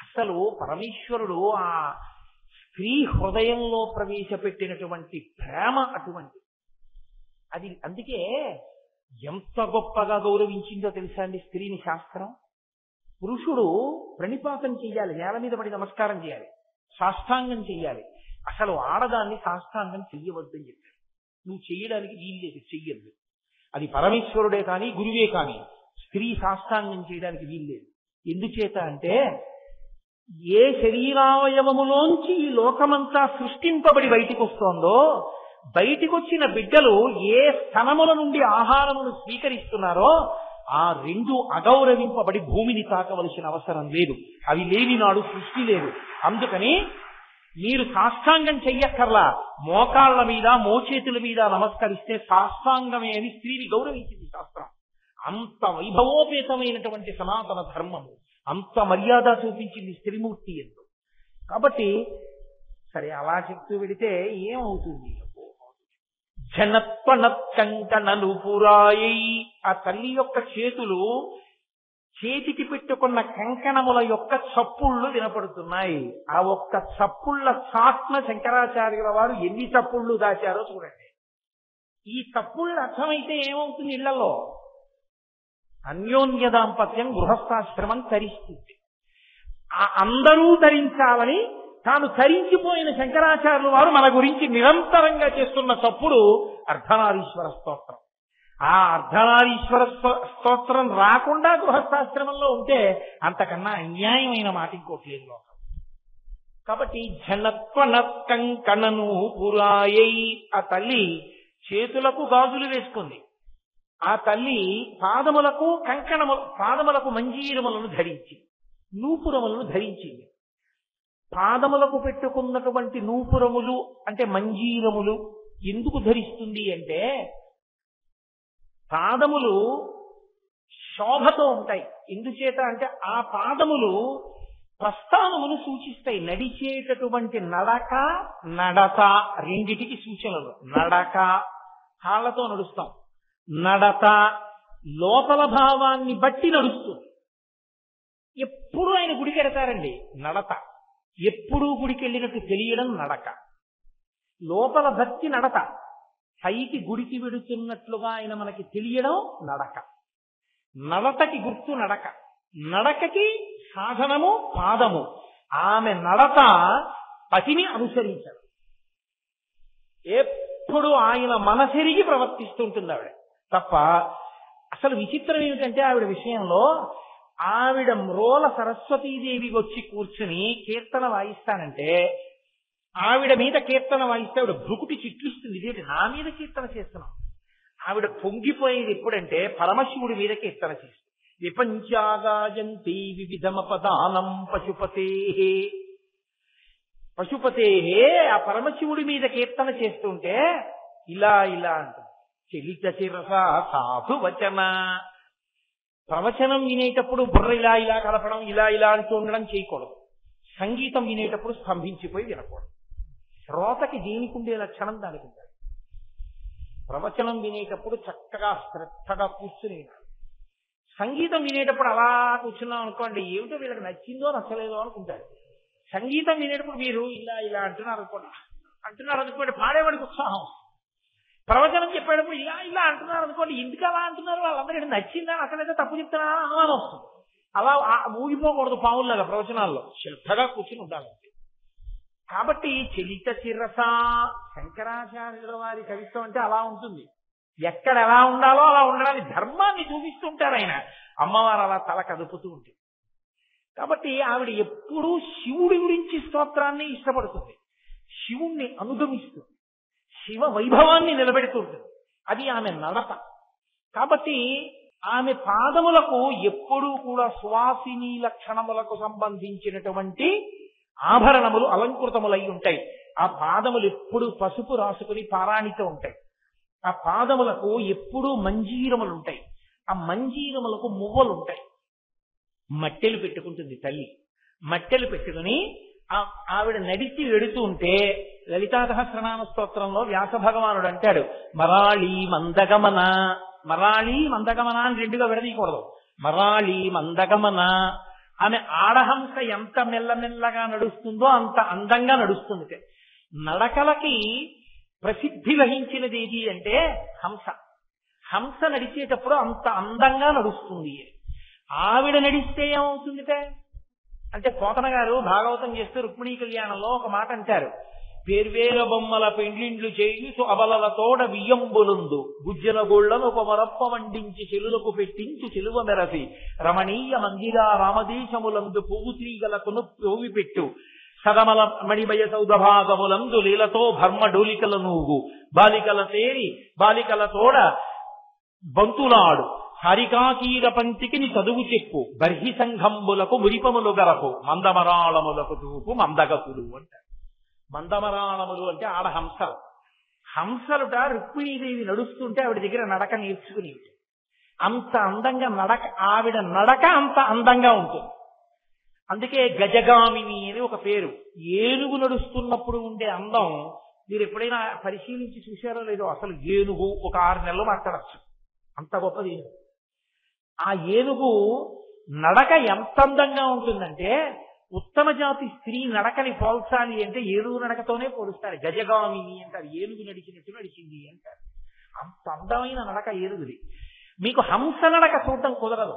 అసలు పరమేశ్వరుడు ఆ స్త్రీ హృదయంలో ప్రవేశపెట్టినటువంటి ప్రేమ అటువంటి అది. అందుకే ఎంత గొప్పగా గౌరవించిందో తెలుసా అండి స్త్రీని శాస్త్రం. పురుషుడు ప్రణిపాతం చెయ్యాలి, నేల మీద పడి నమస్కారం చేయాలి, సాష్టాంగం చెయ్యాలి. అసలు ఆడదాన్ని సాష్టాంగం చెయ్యవద్దని చెప్పాడు. నువ్వు చెయ్యడానికి వీల్లేదు, చెయ్యద్దు. అది పరమేశ్వరుడే కానీ గురువే కానీ స్త్రీ సాష్టాంగం చేయడానికి వీల్లేదు. ఎందుచేత అంటే ఏ శరీరావయవములోంచి ఈ లోకమంతా సృష్టింపబడి బయటికి వస్తోందో, బయటికి వచ్చిన బిడ్డలు ఏ స్థనముల నుండి ఆహారమును స్వీకరిస్తున్నారో ఆ 2 అగౌరవింపబడి భూమిని తాకవలసిన అవసరం లేదు. అవి లేని నాడు సృష్టి లేదు. అందుకని మీరు సాష్టాంగం చెయ్యక్కర్లా, మోకాళ్ల మీద మోచేతుల మీద నమస్కరిస్తే సాష్టాంగమే అని స్త్రీని గౌరవించింది శాస్త్రం. అంత వైభవోపేతమైనటువంటి సనాతన ధర్మము, అంత మర్యాద చూపించింది స్త్రీమూర్తి ఎందు. కాబట్టి సరే అలా చెప్తూ వెడితే ఏమవుతుంది? జనత్వనత్కంకణను పురాయై, ఆ తల్లి యొక్క చేతులు చేతికి పెట్టుకున్న కంకణముల యొక్క చప్పుళ్ళు వినపడుతున్నాయి. ఆ ఒక్క చప్పుళ్ళ చాట్న శంకరాచార్యుల వారు ఎన్ని చప్పుళ్ళు దాచారో చూడండి. ఈ చప్పుళ్ళు అర్థమైతే ఏమవుతుంది? ఇళ్లలో అన్యోన్య దాంపత్యం గృహస్థాశ్రమం తరిస్తుంది. ఆ అందరూ తరించాలని తాను తరించిపోయిన శంకరాచార్యుల వారు మన గురించి నిరంతరంగా చేస్తున్న చప్పుడు అర్ధనారీశ్వర స్తోత్రం. ఆ అర్ధనారీశ్వర స్తోత్రం రాకుండా గృహస్థాశ్రమంలో ఉంటే అంతకన్నా అన్యాయమైన మాట ఇంకోటి లేదు లోకం. కాబట్టి జనత్వనత్కంకణను పురాయై, ఆ తల్లి చేతులకు గాజులు వేసుకుంది. ఆ తల్లి పాదములకు పాదములకు మంజీరములను ధరించి, నూపురములను ధరించింది. పాదములకు పెట్టుకున్నటువంటి నూపురములు అంటే మంజీరములు ఎందుకు ధరిస్తుంది అంటే, పాదములు శోభతో ఉంటాయి. ఎందుచేత అంటే ఆ పాదములు ప్రస్థానమును సూచిస్తాయి. నడిచేటటువంటి నడత రెండిటికి సూచనలు. నడక కాళ్లతో నడుస్తాం, నడత లోపల భావాన్ని బట్టి నడుస్తుంది. ఎప్పుడు ఆయన గుడికి వెడతారండి, నడత. ఎప్పుడూ గుడికి వెళ్ళినట్టు తెలియడం నడక. లోపల భక్తి నడత. పైకి గుడికి వెడుతున్నట్లుగా ఆయన మనకి తెలియడం నడక. నడతకి గుర్తు నడక, నడకకి సాధనము పాదము. ఆమె నడత పతిని అనుసరించారు. ఎప్పుడు ఆయన మనసెరిగి ప్రవర్తిస్తుంటుంది ఆవిడ తప్ప. అసలు విచిత్రం ఏమిటంటే ఆవిడ విషయంలో, ఆవిడ మ్రోల సరస్వతీదేవి వచ్చి కూర్చుని కీర్తన వాయిస్తానంటే, ఆవిడ మీద కీర్తన వాయిస్తే ఆవిడ భృకుటి చిట్లిస్తుంది. ఇదేంటి నా మీద కీర్తన చేస్తున్నాం? ఆవిడ పొంగిపోయేది ఎప్పుడంటే పరమశివుడి మీద కీర్తన చేస్తుంది. విపంచాగాయంతి వివిధమపదానం పశుపతే, పశుపతే ఆ పరమశివుడి మీద కీర్తన చేస్తుంటే ఇలా ఇలా అంటుంది. చలిత శిరస సాధు వచన, ప్రవచనం వినేటప్పుడు బుర్ర ఇలా ఇలా కలపడం, ఇలా ఇలా అంటూ ఉండడం చేయకూడదు. సంగీతం వినేటప్పుడు స్తంభించిపోయి వినకూడదు. శ్రోతకి దేనికి ఉండే లక్షణం దానికి ఉండాలి. ప్రవచనం వినేటప్పుడు చక్కగా శ్రద్ధగా కూర్చుని వినాలి. సంగీతం వినేటప్పుడు అలా కూర్చున్నాం అనుకోండి, ఏమిటో వీళ్ళకి నచ్చిందో నచ్చలేదో అనుకుంటారు. సంగీతం వినేటప్పుడు మీరు ఇలా ఇలా అంటున్నారు అనుకోండి పాడేవాడికి ఉత్సాహం. ప్రవచనం చెప్పేటప్పుడు ఇలా ఇలా అంటున్నారు అనుకోండి, ఎందుకు అలా అంటున్నారు, వాళ్ళందరికీ నచ్చిందా నచ్చలేదో తప్పు చెప్తున్నా అనుమానం వస్తుంది. అలా ఊగిపోకూడదు పావుల్లాగా ప్రవచనాల్లో, శ్రద్ధగా కూర్చుని ఉండాలి. కాబట్టి చలిత శిరస, శంకరాచార్యుల వారి కవిత్వం అంటే అలా ఉంటుంది. ఎక్కడ ఎలా ఉండాలో అలా ఉండడానికి ధర్మాన్ని చూపిస్తుంటారు ఆయన. అమ్మవారు అలా తల కదుపుతూ ఉంటుంది. కాబట్టి ఆవిడ ఎప్పుడూ శివుడి గురించి స్తోత్రాన్ని ఇష్టపడుతుంది, శివుణ్ణి అనుగమిస్తుంది, శివ వైభవాన్ని నిలబెడుతుంటుంది. అది ఆమె నడత. కాబట్టి ఆమె పాదములకు ఎప్పుడూ కూడా సువాసిని లక్షణములకు సంబంధించినటువంటి ఆభరణములు అలంకృతములై ఉంటాయి. ఆ పాదములు ఎప్పుడు పసుపు రాసుకుని పారాణితో ఉంటాయి. ఆ పాదములకు ఎప్పుడూ మంజీరములు ఉంటాయి. ఆ మంజీరములకు మువ్వలు ఉంటాయి. మట్టెలు పెట్టుకుంటుంది తల్లి. మట్టెలు పెట్టుకుని ఆవిడ నడిచి వెడుతూ ఉంటే లలితా సహస్రనామ స్తోత్రంలో వ్యాస భగవానుడు అంటాడు, మరాళి మందగమన. మరాళి మందగమన అని రెండుగా విడదీయకూడదు. మరాళి మందగమన. ఆమె ఆడహంస ఎంత మెల్లమెల్లగా నడుస్తుందో అంత అందంగా నడుస్తుంది. నడకలకి ప్రసిద్ధి వహించినది ఏది అంటే హంస. హంస నడిచేటప్పుడు అంత అందంగా నడుస్తుంది. ఆవిడ నడిస్తే ఏమవుతుందిటే అంటే పోతన గారు భాగవతం చేస్తూ రుక్మిణీ కళ్యాణంలో ఒక మాట అంటారు, పేర్వేల బొమ్మల పెండ్లిండ్లు చేయుచు అబలలతోడ వియ్యంబులుందు గుజ్జల గోళ్లను ఒక మరప్ప వండించి చెలులకు పెట్టించు చెలువ మెరసి రమణీయ మందిరా రామదేశములందు పువ్వు తీగలకును పోవి పెట్టు సదమల మణిమయ సౌధభాగములందు లీలతో భర్మ డోలికల నూగు బాలికల తేరి బాలికల తోడ బంతులాడు హరికాకీర పంతికిని చదువు చెప్పు బర్హి సంఘంబులకు మురిపములు గరపు మందమరాళములకు చూపు మందగతులు అంటారు. మందమరాళములు అంటే ఆడ హంసలు. హంసలుట రుక్మిణీదేవి నడుస్తుంటే ఆవిడ దగ్గర నడక నేర్చుకుని అంత అందంగా ఆవిడ నడక అంత అందంగా ఉంటుంది. అందుకే గజగామిని అని ఒక పేరు. ఏనుగు నడుస్తున్నప్పుడు ఉండే అందం మీరు ఎప్పుడైనా పరిశీలించి చూశారో లేదో. అసలు ఏనుగు ఒక 6 నెలలు మాట్లాడచ్చు, అంత గొప్పది ఏనుగు. ఆ ఏనుగు నడక ఎంత అందంగా ఉంటుందంటే ఉత్తమ జాతి స్త్రీ నడకని పోల్చాలి అంటే ఏనుగు నడకతోనే పోలుస్తారు. గజగామిని అంటారు, ఏనుగు నడిచినట్టు నడిచింది అంటారు. అంత అందమైన నడక ఏనుగుది. మీకు హంస నడక చూడటం కుదరదు.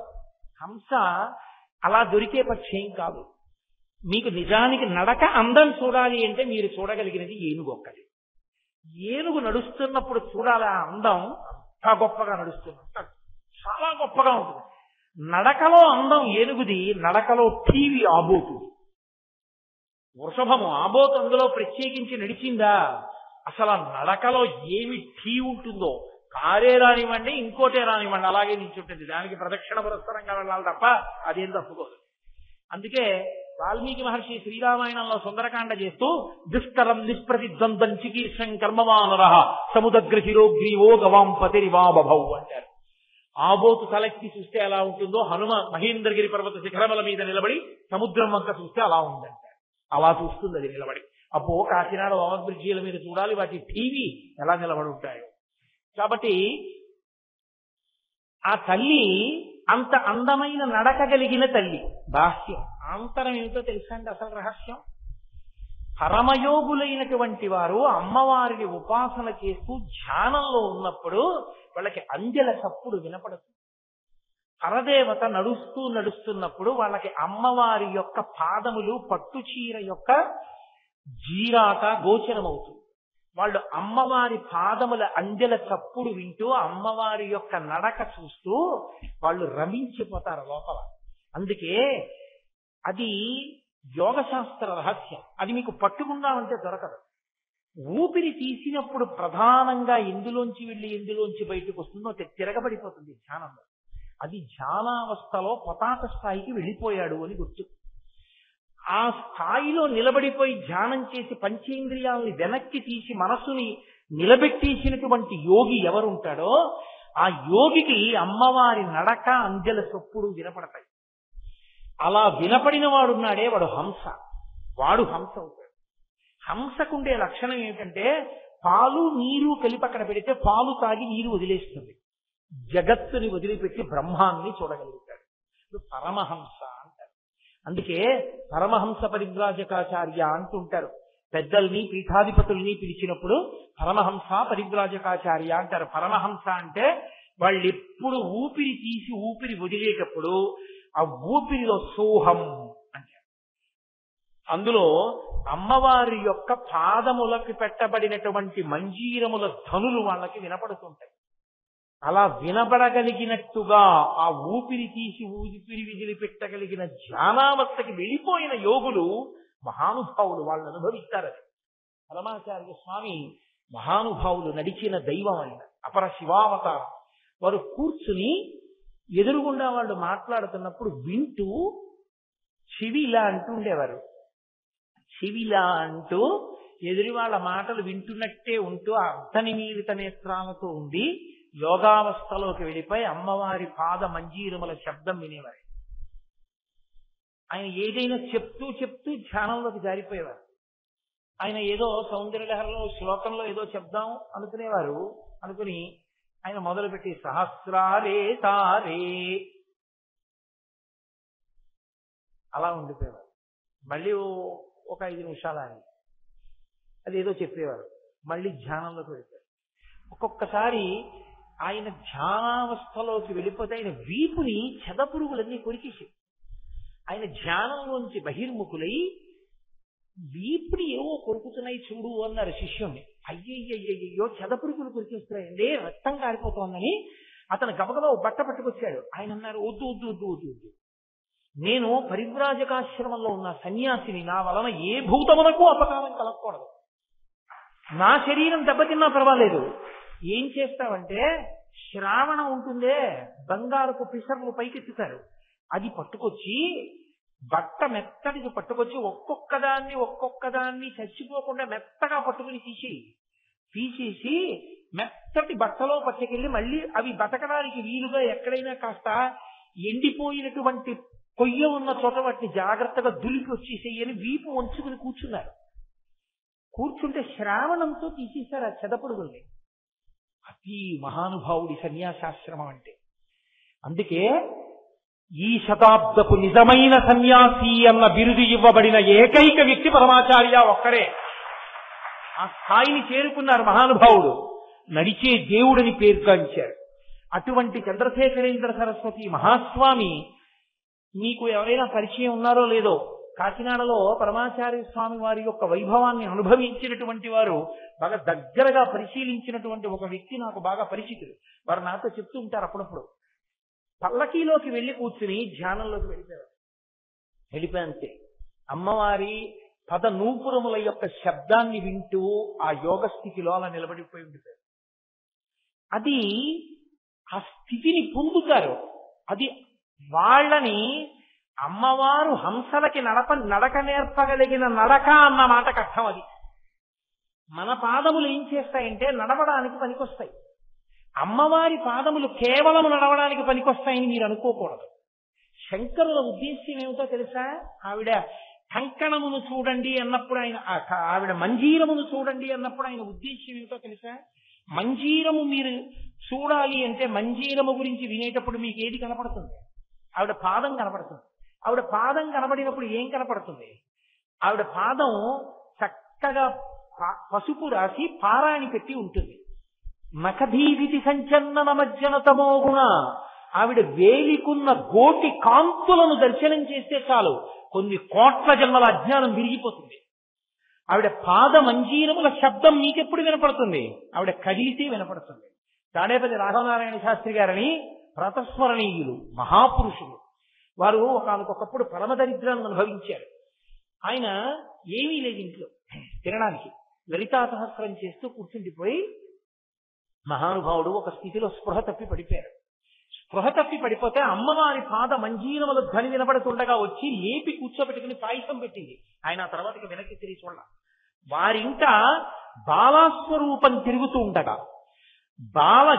హంస అలా దొరికే పక్షేం కాదు. మీకు నిజానికి నడక అందం చూడాలి అంటే మీరు చూడగలిగినది ఏనుగు ఒక్కటి. ఏనుగు నడుస్తున్నప్పుడు చూడాలి ఆ అందం. అంత గొప్పగా నడుస్తున్నట్టు చాలా గొప్పగా ఉంటుంది. నడకలో అందం ఏనుగుది, నడకలో టీవీ ఆబోతు. వృషభము ఆబోతు అందులో ప్రత్యేకించి నడిచిందా? అసలు ఆ నడకలో ఏమి టీ ఉంటుందో, కారే రానివ్వండి ఇంకోటే రానివ్వండి అలాగే నిల్చుంటుంది. దానికి ప్రదక్షిణ పురస్కరంగా వెళ్ళాలి తప్ప అదేం తప్పుకోదు. అందుకే వాల్మీకి మహర్షి శ్రీరామాయణంలో సుందరకాండ చేస్తూ దుష్కరం నిష్ప్రతిద్వంద్వం చికీర్షం కర్మవానర సముద్రగ్రశిరోగ్రీవో గవాంపతిరివాబభౌ అంటారు. ఆబోతు తలెత్తి చూస్తే ఎలా ఉంటుందో హనుమ మహేంద్రగిరి పర్వత శిఖరముల మీద నిలబడి సముద్రం వంక చూస్తే అలా ఉందంటారు. అలా చూస్తుంది అది నిలబడి. అబ్బో కాకినాడ ఓవర్ బ్రిడ్జీల మీద చూడాలి, వాటి టీవీ ఎలా నిలబడి ఉంటాయో. కాబట్టి ఆ తల్లి అంత అందమైన నడక కలిగిన తల్లి. బాహ్యం ఆంతరం ఏమిటో తెలుసా అండి అసలు రహస్యం? పరమయోగులైనటువంటి వారు అమ్మవారిని ఉపాసన చేస్తూ ధ్యానంలో ఉన్నప్పుడు వాళ్ళకి అంజల చప్పుడు వినపడుతుంది. పరదేవత నడుస్తున్నప్పుడు వాళ్ళకి అమ్మవారి యొక్క పాదములు పట్టుచీర యొక్క జీరాట గోచరమవుతుంది. వాళ్ళు అమ్మవారి పాదముల అంజల చప్పుడు వింటూ అమ్మవారి యొక్క నడక చూస్తూ వాళ్ళు రమించిపోతారు లోపల. అందుకే అది యోగశాస్త్ర రహస్యం. అది మీకు పట్టుకుందామంటే దొరకదు. ఊపిరి తీసినప్పుడు ప్రధానంగా ఎందులోంచి వెళ్ళి ఎందులోంచి బయటకు వస్తుందో తిరగబడిపోతుంది ధ్యానంలో. అది ధ్యానావస్థలో పతాక స్థాయికి వెళ్ళిపోయాడు అని గుర్తు. ఆ స్థాయిలో నిలబడిపోయి ధ్యానం చేసి పంచేంద్రియాలని వెనక్కి తీసి మనస్సుని నిలబెట్టేసినటువంటి యోగి ఎవరుంటాడో ఆ యోగికి అమ్మవారి నడక అంజల సొప్పుడు వినపడతాయి. అలా వినపడిన వాడున్నాడే వాడు హంస. వాడు హంస అవుతాడు. హంసకుండే లక్షణం ఏమిటంటే పాలు నీరు కలిపి అక్కడ పెడితే పాలు తాగి నీరు వదిలేస్తుంది. జగత్తుని వదిలిపెట్టి బ్రహ్మాన్ని చూడగలుగుతాడు. పరమహంస అంటారు. అందుకే పరమహంస పరివ్రాజకాచార్య అంటుంటారు. పెద్దల్ని పీఠాధిపతుల్ని పిలిచినప్పుడు పరమహంస పరివ్రాజకాచార్య అంటారు. పరమహంస అంటే వాళ్ళు ఎప్పుడు ఊపిరి తీసి ఊపిరి వదిలేటప్పుడు ఆ ఊపిరిలో సోహం అంటారు. అందులో అమ్మవారి యొక్క పాదములకు పెట్టబడినటువంటి మంజీరముల ధనులు వాళ్ళకి వినపడుతుంటాయి. అలా వినబడగలిగినట్టుగా ఆ ఊపిరి తీసి ఊపిరి విదిలిపెట్టగలిగిన ధ్యానావస్థకి వెళ్ళిపోయిన యోగులు మహానుభావులు, వాళ్ళు అనుభవిస్తారని. పరమాచార్య స్వామి మహానుభావులు నడిచిన దైవం ఆయన, అపర శివావతారం. వారు కూర్చుని ఎదురుగుండా వాళ్ళు మాట్లాడుతున్నప్పుడు వింటూ చెవిలా అంటూ ఉండేవారు. చెవిలా అంటూ ఎదురు వాళ్ళ మాటలు వింటున్నట్టే ఉంటూ ఆ అర్ధనిమీలిత నేత్రాలతో ఉండి యోగావస్థలోకి వెళ్ళిపోయి అమ్మవారి పాద మంజీరముల శబ్దం వినేవారు. ఆయన ఏదైనా చెప్తూ చెప్తూ ధ్యానంలోకి జారిపోయేవారు. ఆయన ఏదో సౌందర్యలహరిలో శ్లోకంలో ఏదో చెప్దాం అనుకునేవారు. అనుకుని ఆయన మొదలుపెట్టి సహస్రారే తారే అలా ఉండిపోయేవారు. మళ్ళీ ఒక 5 నిమిషాలు అని అదేదో చెప్పేవారు. మళ్ళీ ధ్యానంలోకి వెళ్ళిపోయారు. ఒక్కొక్కసారి ఆయన ధ్యానావస్థలోకి వెళ్ళిపోతే ఆయన వీపుని చెదపురుగులన్నీ కొరికేసి ఆయన ధ్యానంలోంచి బహిర్ముఖులై వీపుని ఏవో కొరుకుతున్నాయి చూడు అన్నారు శిష్యుణ్ణి. అయ్యయ్యో చెదపురుగులు కొరికేస్తున్నాయండి, రక్తం కారిపోతోందని అతను గబగబా బట్ట పట్టుకొచ్చాడు. ఆయన అన్నారు, వద్దు వద్దు వద్దు వద్దు వద్దు, నేను పరివ్రాజకాశ్రమంలో ఉన్న సన్యాసిని, నా వలన ఏ భూతమునకు అపకారం కలగకూడదు, నా శరీరం దెబ్బతిన్నా పర్వాలేదు. ఏం చేస్తావంటే శ్రావణం ఉంటుందే, బంగారపు పిసర్లు పైకెత్తుతారు, అది పట్టుకొచ్చి బట్ట మెత్తడికి పట్టుకొచ్చి ఒక్కొక్కదాన్ని చచ్చిపోకుండా మెత్తగా పట్టుకుని తీసేసి మెత్తటి బట్టలో పట్టుకెళ్ళి మళ్ళీ అవి బతకడానికి వీలుగా ఎక్కడైనా కాస్త ఎండిపోయినటువంటి కొయ్య ఉన్న చోట వాటిని జాగ్రత్తగా దులిపి వచ్చేసేయని వీపు వంచుకుని కూర్చున్నారు. కూర్చుంటే శ్రావణంతో తీసేశారు ఆ చెదపురుగుల్ని. అతి మహానుభావుడి సన్యాసాశ్రమం అంటే. అందుకే ఈ శతాబ్దపు నిజమైన సన్యాసి అన్న బిరుదు ఇవ్వబడిన ఏకైక వ్యక్తి పరమాచార్య ఒక్కడే. ఆ స్థాయిని చేరుకున్నారు మహానుభావుడు. నడిచే దేవుడని పేర్కొంచారు. అటువంటి చంద్రశేఖరేంద్ర సరస్వతి మహాస్వామి మీకు ఎవరైనా పరిచయం ఉన్నారో లేదో, కాకినాడలో పరమాచార్య స్వామి వారి యొక్క వైభవాన్ని అనుభవించినటువంటి వారు, బాగా దగ్గరగా పరిశీలించినటువంటి ఒక వ్యక్తి నాకు బాగా పరిచితుడు. వారు నాతో చెప్తూ ఉంటారు అప్పుడప్పుడు. పల్లకీలోకి వెళ్ళి కూర్చుని ధ్యానంలోకి వెళ్ళిపోయంతే అమ్మవారి పద నూపురముల యొక్క శబ్దాన్ని వింటూ ఆ యోగ స్థితిలో అలా నిలబడిపోయి ఉండిపోయారు. అది ఆ స్థితిని పొందుతారు. అది వాళ్ళని అమ్మవారు హంసలకి నడక నేర్పగలిగిన నడక అన్న మాటకు అర్థం. అది మన పాదములు ఏం చేస్తాయంటే నడవడానికి పనికొస్తాయి. అమ్మవారి పాదములు కేవలం నడవడానికి పనికొస్తాయని మీరు అనుకోకూడదు. శంకరుల ఉద్దేశ్యం ఏమిటో తెలుసా? ఆవిడ కంకణమును చూడండి అన్నప్పుడు ఆవిడ మంజీరమును చూడండి అన్నప్పుడు ఆయన ఉద్దేశ్యం ఏమిటో తెలుసా? మంజీరము మీరు చూడాలి అంటే మంజీరము గురించి వినేటప్పుడు మీకు ఏది కనపడుతుంది? ఆవిడ పాదం కనపడుతుంది. ఆవిడ పాదం కనబడినప్పుడు ఏం కనపడుతుంది? ఆవిడ పాదం చక్కగా పసుపు రాసి పారాణి పెట్టి ఉంటుంది. నఖధీవితి సంచలన మజ్జనతమోగుణ, ఆవిడ వేలికున్న గోటి కాంతులను దర్శనం చేస్తే చాలు కొన్ని కోట్ల జన్మల అజ్ఞానం విరిగిపోతుంది. ఆవిడ పాద మంజీరముల శబ్దం మీకెప్పుడు వినపడుతుంది? ఆవిడ కదిలితే వినపడుతుంది. తాడేపల్లి రాఘవనారాయణ శాస్త్రి గారని ప్రతస్మరణీయులు మహాపురుషులు. వారు ఒకప్పుడు పరమదరిద్రాన్ని అనుభవించారు. ఆయన ఏమీ లేదు ఇంట్లో తినడానికి. లలితా సహస్రం చేస్తూ కూర్చుండిపోయి మహానుభావుడు ఒక స్థితిలో స్పృహ తప్పి పడిపోయారు. స్పృహ తప్పి పడిపోతే అమ్మవారి పాద మంజీరముల ధ్వని వినబడుతుండగా వచ్చి లేపి కూర్చోబెట్టుకుని పాయసం పెట్టింది. ఆయన ఆ తర్వాత వెనక్కి తిరిగి చూడాల. వారింట బాలాస్వరూపం తిరుగుతూ ఉండగా బాల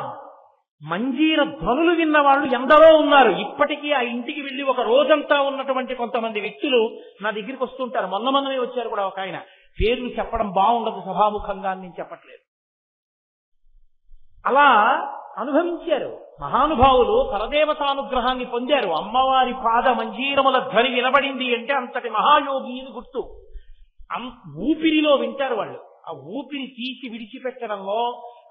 మంజీర ధ్వనులు విన్న వాళ్ళు ఎందరో ఉన్నారు. ఇప్పటికీ ఆ ఇంటికి వెళ్లి ఒక రోజంతా ఉన్నటువంటి కొంతమంది వ్యక్తులు నా దగ్గరికి వస్తుంటారు. మొన్ననే వచ్చారు కూడా ఒక ఆయన. పేర్లు చెప్పడం బాగుండదు సభాముఖంగా అని నేను చెప్పట్లేదు. అలా అనుభవించారు మహానుభావులు. పరదేవతానుగ్రహాన్ని పొందారు. అమ్మవారి పాద మంజీరముల ధ్వని వినబడింది అంటే అంతటి మహాయోగి అని గుర్తు. ఊపిరిలో వింటారు వాళ్ళు. ఆ ఊపిరి తీసి విడిచిపెట్టడంలో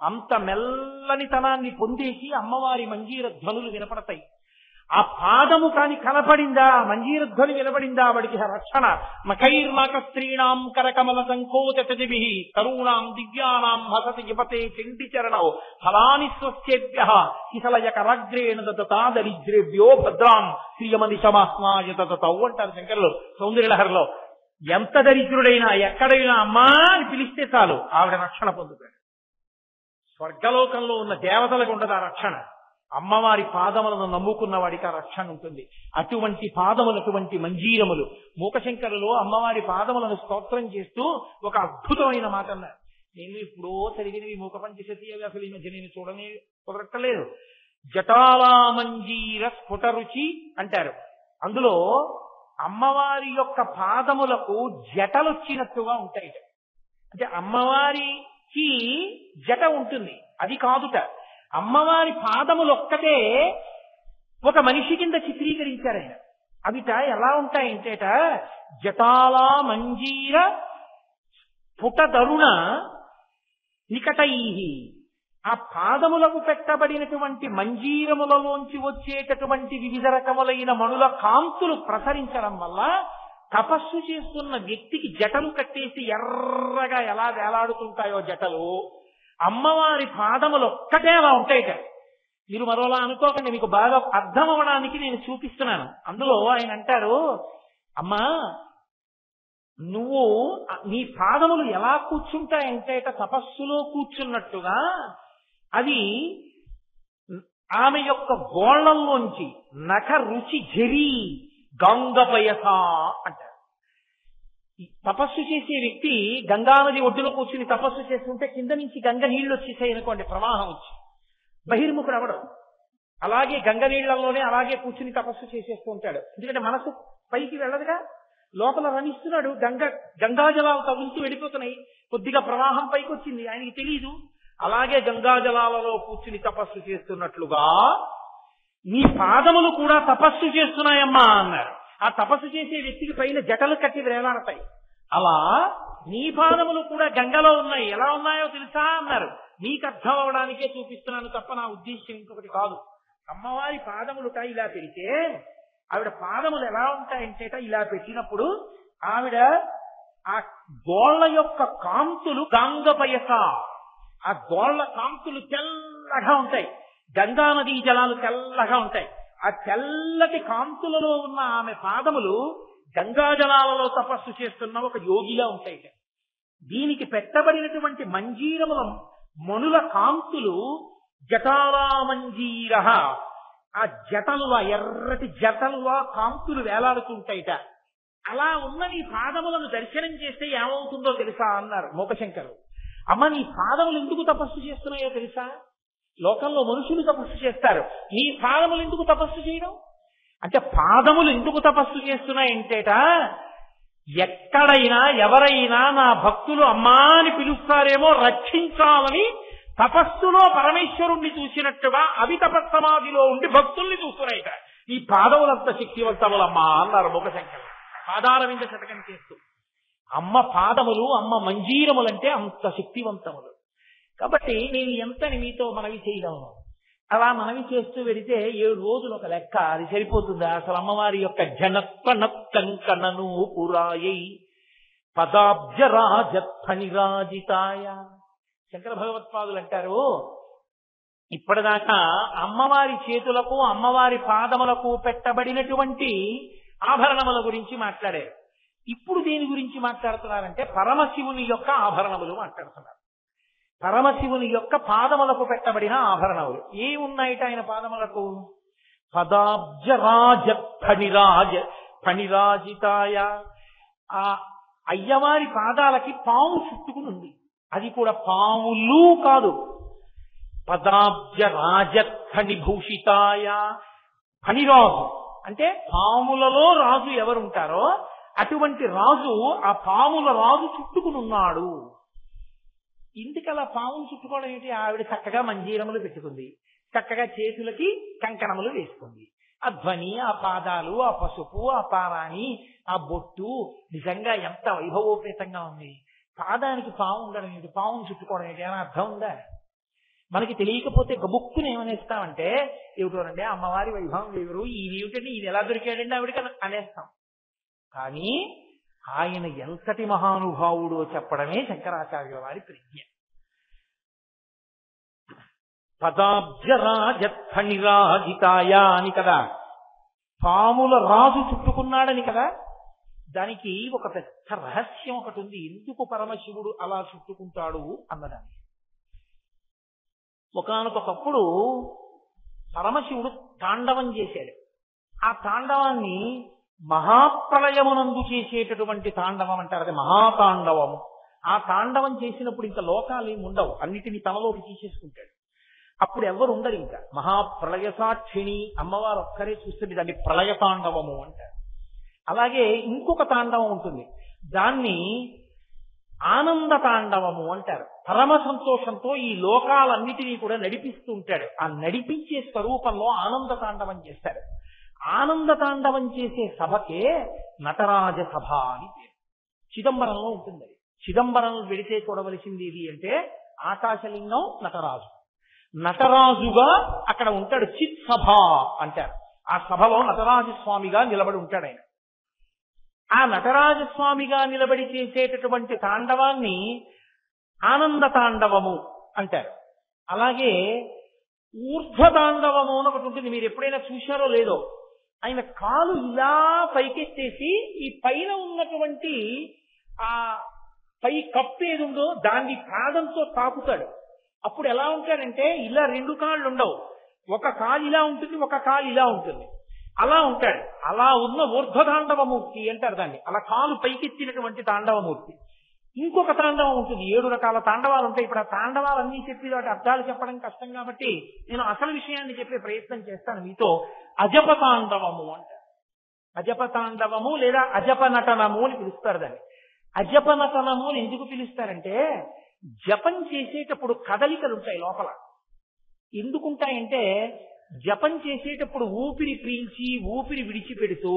అంత మెల్లనితనాన్ని పొందేసి అమ్మవారి మంజీర ధ్వనులు వినపడతాయి. ఆ పాదము కాని కనపడిందా, మంజీర ధ్వని వినపడిందా, వాడికి రక్షణ. మఖైర్నాక స్త్రీణాం కరకమల సంకోచతజిభి తరుణాం దివ్యానాం హసతి యుపతే చెంటి చరణో ఫలాని స్వస్యేభ్యః కిసలయకరగ్రేణ దదతా దరిద్రేభ్యో భద్రాం శ్రియమని సమాస్నాయ దదతౌ అంటారు శంకరులు సౌందర్యలహరిలో. ఎంత దరిద్రుడైనా ఎక్కడైనా అమ్మా అని పిలిస్తే చాలు ఆవిడ రక్షణ పొందుతాడు. స్వర్గలోకంలో ఉన్న దేవతలకు ఉండదు ఆ రక్షణ. అమ్మవారి పాదములను నమ్ముకున్న వాడికి ఆ రక్షణ ఉంటుంది. అటువంటి పాదములు, అటువంటి మంజీరములు. మూకశంకరులు అమ్మవారి పాదములను స్తోత్రం చేస్తూ ఒక అద్భుతమైన మాట అన్నారు. నేను ఇప్పుడు చదివినవి మూక పంచశతి అవి అసలు ఈ మధ్య నేను చూడనే కుదరట్టలేదు. జటాలా మంజీర స్ఫుటరుచి అంటారు. అందులో అమ్మవారి యొక్క పాదములకు జటలొచ్చినట్టుగా ఉంటాయి. అంటే అమ్మవారికి జట ఉంటుంది, అది కాదుట. అమ్మవారి పాదములు ఒక్కటే ఒక మనిషి కింద చిత్రీకరించారు ఆయన. అవిట ఎలా ఉంటాయంటేట జటాలా మంజీర స్ఫుటదరుణ నికటై. ఆ పాదములకు పెట్టబడినటువంటి మంజీరములలోంచి వచ్చేటటువంటి వివిధ రకములైన మణుల కాంతులు ప్రసరించడం వల్ల తపస్సు చేస్తున్న వ్యక్తికి జటలు కట్టేసి ఎర్రగా ఎలా వేలాడుతుంటాయో జటలు, అమ్మవారి పాదములు ఒక్కటే అలా ఉంటాయిట. మీరు మరోలా అనుకోకండి, మీకు బాగా అర్థం అవ్వడానికి నేను చూపిస్తున్నాను. అందులో ఆయన అంటారు, అమ్మా నువ్వు నీ పాదములు ఎలా కూర్చుంటాయంటేట తపస్సులో కూర్చున్నట్టుగా అవి ఆమె యొక్క గోళ్లల్లోంచి నఖ రుచి జరి గంగపయస అంటారు. తపస్సు చేసే వ్యక్తి గంగానది ఒడ్డులో కూర్చుని తపస్సు చేస్తుంటే కింద నుంచి గంగ నీళ్లు వచ్చేసాయి అనుకోండి, ప్రవాహం వచ్చి బహిర్ముఖుడు అవడం. అలాగే గంగ నీళ్లలోనే అలాగే కూర్చుని తపస్సు చేసేస్తూ ఉంటాడు. ఎందుకంటే మనసు పైకి వెళ్ళదుగా, లోపల రమిస్తున్నాడు. గంగాజలాలు తగులుతూ వెళ్ళిపోతున్నాయి. కొద్దిగా ప్రవాహం పైకి వచ్చింది, ఆయనకి తెలియదు. అలాగే గంగాజలాలలో కూర్చుని తపస్సు చేస్తున్నట్లుగా నీ పాదములు కూడా తపస్సు చేస్తున్నాయమ్మా అన్నారు. ఆ తపస్సు చేసే వ్యక్తికి పైన జటలు కట్టి వేలాడతాయి. అలా నీ పాదములు కూడా గంగలో ఉన్నాయి. ఎలా ఉన్నాయో తెలుసా అన్నారు. నీకు అర్థం అవడానికే చూపిస్తున్నాను తప్ప నా ఉద్దేశ్యం ఇంకొకటి కాదు. అమ్మవారి పాదములుట ఇలా పెడితే ఆవిడ పాదములు ఎలా ఉంటాయంటేట ఇలా పెట్టినప్పుడు ఆవిడ ఆ గోళ్ల యొక్క కాంతులు గంగపయస, ఆ గోళ్ల కాంతులు తెల్లగా ఉంటాయి. గంగా నదీ జలాలు తెల్లగా ఉంటాయి. ఆ తెల్లటి కాంతులలో ఉన్న ఆమె పాదములు గంగా జలాలలో తపస్సు చేస్తున్న ఒక యోగిలా ఉంటాయి. దీనికి పెట్టబడినటువంటి మంజీరముల మణుల కాంతులు జటాలా మంజీర, ఆ జటలుగా ఎర్రటి జటలుగా కాంతులు వేలాడుతుంటాయిట. అలా ఉన్న నీ పాదములను దర్శనం చేస్తే ఏమవుతుందో తెలుసా అన్నారు మూకశంకరు. అమ్మ నీ పాదములు ఎందుకు తపస్సు చేస్తున్నాయో తెలుసా? లోకంలో మనుషులు తపస్సు చేస్తారు, నీ పాదములు ఎందుకు తపస్సు చేయడం అంటే, పాదములు ఎందుకు తపస్సు చేస్తున్నాయంటేట ఎక్కడైనా ఎవరైనా నా భక్తులు అమ్మా అని పిలుస్తారేమో రక్షించాలని తపస్సులో పరమేశ్వరుణ్ణి చూసినట్టుగా అవి తపస్సమాధిలో ఉండి భక్తుల్ని చూస్తున్నాయిట. ఈ పాదములంత శక్తివంతములమ్మా అన్నారు మూకశంకరు పాదారవింద శతకం చేస్తూ. అమ్మ పాదములు, అమ్మ మంజీరములంటే అంత శక్తివంతములు. కాబట్టి నేను ఎంతని మీతో మనవి చేయగలను. అలా మనవి చేస్తూ వెడితే 7 రోజులు ఒక లెక్క, అది సరిపోతుందా? అసలు అమ్మవారి యొక్క జనకనను పురాయై పదాబ్జరాజత్ఫణిరాజితాయ. శంకర భగవత్పాదులు అంటారు, ఇప్పటిదాకా అమ్మవారి చేతులకు అమ్మవారి పాదములకు పెట్టబడినటువంటి ఆభరణముల గురించి మాట్లాడారు. ఇప్పుడు దేని గురించి మాట్లాడుతున్నారంటే పరమశివుని యొక్క ఆభరణములు మాట్లాడుతున్నారు. పరమశివుని యొక్క పాదములకు పెట్టబడిన ఆభరణములు ఏమున్నాయిట ఆయన పాదములకు? పదాబ్జరాజ ఫణిరాజితాయ. ఆ అయ్యవారి పాదాలకి పాము చుట్టుకుని ఉంది. అది కూడా పాములు కాదు. పదాబ్జ రాజఖణిభూషితాయ. ఫణిరాజు అంటే పాములలో రాజు ఎవరుంటారో అటువంటి రాజు, ఆ పాముల రాజు చుట్టుకుని ఉన్నాడు. ఇందుకలా పాములు చుట్టుకోవడం ఏంటి? ఆవిడ చక్కగా మంజీరములు పెట్టుకుంది, చక్కగా చేతులకి కంకణములు వేసుకుంది. ఆ ధ్వని, ఆ పాదాలు, ఆ పసుపు, ఆ పారాణి, ఆ బొట్టు నిజంగా ఎంత వైభవోపేతంగా ఉంది. పాదానికి పాము ఉండడం ఏంటి? పామును చుట్టుకోవడం ఏంటి అని అర్థం ఉందా? మనకి తెలియకపోతే గబుక్కుని ఏమనేస్తామంటే, ఏమిటోనండి అమ్మవారి వైభవం ఎవరు, ఈయనేమిటండి, ఈయన ఎలా దొరికాడండి ఆవిడికి అనేస్తాం. కానీ ఆయన ఎంతటి మహానుభావుడో చెప్పడమే శంకరాచార్యుల వారి ప్రజ్ఞ. పదాబ్జరాజఫణిరాజితాయ అని కదా, పాముల రాజు చుట్టుకున్నాడని కదా. దానికి ఒక పెద్ద రహస్యం ఒకటి ఉంది. ఎందుకు పరమశివుడు అలా చుట్టుకుంటాడు అన్నదాన్ని. ఒకానొకప్పుడు పరమశివుడు తాండవం చేశాడు. ఆ తాండవాన్ని మహాప్రళయమునందు చేసేటటువంటి తాండవం అంటారు, అది మహాతాండవము. ఆ తాండవం చేసినప్పుడు ఇంకా లోకాలు ఏమి ఉండవు, అన్నిటినీ తనలోకి తీసేసుకుంటాడు. అప్పుడు ఎవరు ఉండరు. ఇంకా మహాప్రళయ సాక్షిణి అమ్మవారు ఒక్కరే చూస్తుంది. దాన్ని ప్రళయ తాండవము అంటారు. అలాగే ఇంకొక తాండవం ఉంటుంది, దాన్ని ఆనంద తాండవము అంటారు. పరమ సంతోషంతో ఈ లోకాలన్నిటినీ కూడా నడిపిస్తూ ఉంటాడు. ఆ నడిపించే స్వరూపంలో ఆనంద తాండవం చేస్తాడు. ఆనంద తాండవం చేసే సభకే నటరాజ సభ అని పేరు. చిదంబరంలో ఉంటుంది. అది చిదంబరంలో వెడితే చూడవలసింది ఏది అంటే ఆకాశలింగం నటరాజు. నటరాజుగా అక్కడ ఉంటాడు. చిత్ సభ అంటారు. ఆ సభలో నటరాజస్వామిగా నిలబడి ఉంటాడు ఆయన. ఆ నటరాజస్వామిగా నిలబడి చేసేటటువంటి తాండవాన్ని ఆనంద తాండవము అంటారు. అలాగే ఊర్ధ్వ తాండవము అని ఒకటి ఉంటుంది. మీరు ఎప్పుడైనా చూశారో లేదో, ఆయన కాలు ఇలా పైకెత్తేసి ఈ పైన ఉన్నటువంటి ఆ పై కప్పు ఏది ఉందో దాన్ని పాదంతో తాకుతాడు. అప్పుడు ఎలా ఉంటాడంటే ఇలా రెండు కాళ్ళు ఉండవు, ఒక కాలు ఇలా ఉంటుంది, ఒక కాలు ఇలా ఉంటుంది, అలా ఉంటాడు. అలా ఉన్న ఊర్ధ్వ తాండవమూర్తి అంటారు దాన్ని. అలా కాలు పైకెత్తినటువంటి తాండవమూర్తి. ఇంకొక తాండవం ఉంటుంది. 7 రకాల తాండవాలు ఉంటాయి. ఇప్పుడు ఆ తాండవాలన్నీ చెప్పి వాటి అర్థాలు చెప్పడం కష్టం కాబట్టి నేను అసలు విషయాన్ని చెప్పే ప్రయత్నం చేస్తాను మీతో. అజప తాండవము అంటారు. అజప తాండవము లేదా అజప నటనము అని పిలుస్తారు దాన్ని. అజప నటనము అని ఎందుకు పిలుస్తారంటే, జపం చేసేటప్పుడు కదలికలు ఉంటాయి లోపల. ఎందుకుంటాయంటే, జపం చేసేటప్పుడు ఊపిరి పీల్చి ఊపిరి విడిచిపెడుతూ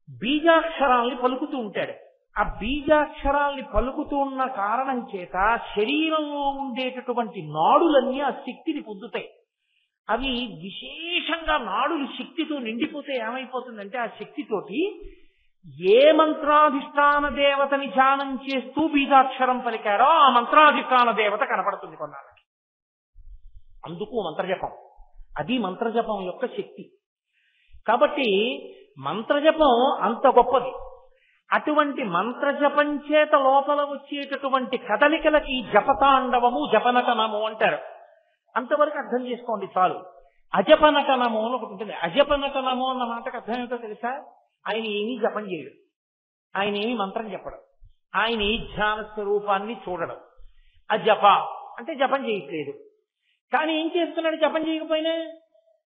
బీజాక్షరాల్ని పలుకుతూ ఉంటాడు. ఆ బీజాక్షరాల్ని పలుకుతూ ఉన్న కారణం చేత శరీరంలో ఉండేటటువంటి నాడులన్నీ ఆ శక్తిని పొందుతాయి. అవి విశేషంగా నాడులు శక్తితో నిండిపోతే ఏమైపోతుందంటే, ఆ శక్తితోటి ఏ మంత్రాధిష్టాన దేవతని ధ్యానం చేస్తూ బీజాక్షరం పలికాడో ఆ మంత్రాధిష్టాన దేవత కనపడుతుంది కొన్నాళ్ళకి. అందుకు మంత్రజపం, అది మంత్రజపం యొక్క శక్తి. కాబట్టి మంత్రజపం అంత గొప్పది. అటువంటి మంత్రజపం చేత లోపల వచ్చేటటువంటి కదలికలకి జపతాండవము జపనటనము అంటారు. అంతవరకు అర్థం చేసుకోండి చాలు. అజపనటనము అని ఒకటి ఉంటుంది. అజపనటనము అన్న మాటకు అర్థం ఏమిటో తెలుసా? ఆయన ఏమీ జపం చేయడు, ఆయన ఏమీ మంత్రం చెప్పడం, ఆయన ఈ ధ్యాన స్వరూపాన్ని చూడడం. అజప అంటే జపం చేయట్లేదు. కానీ ఏం చేస్తున్నాడు? జపం చేయకపోయినా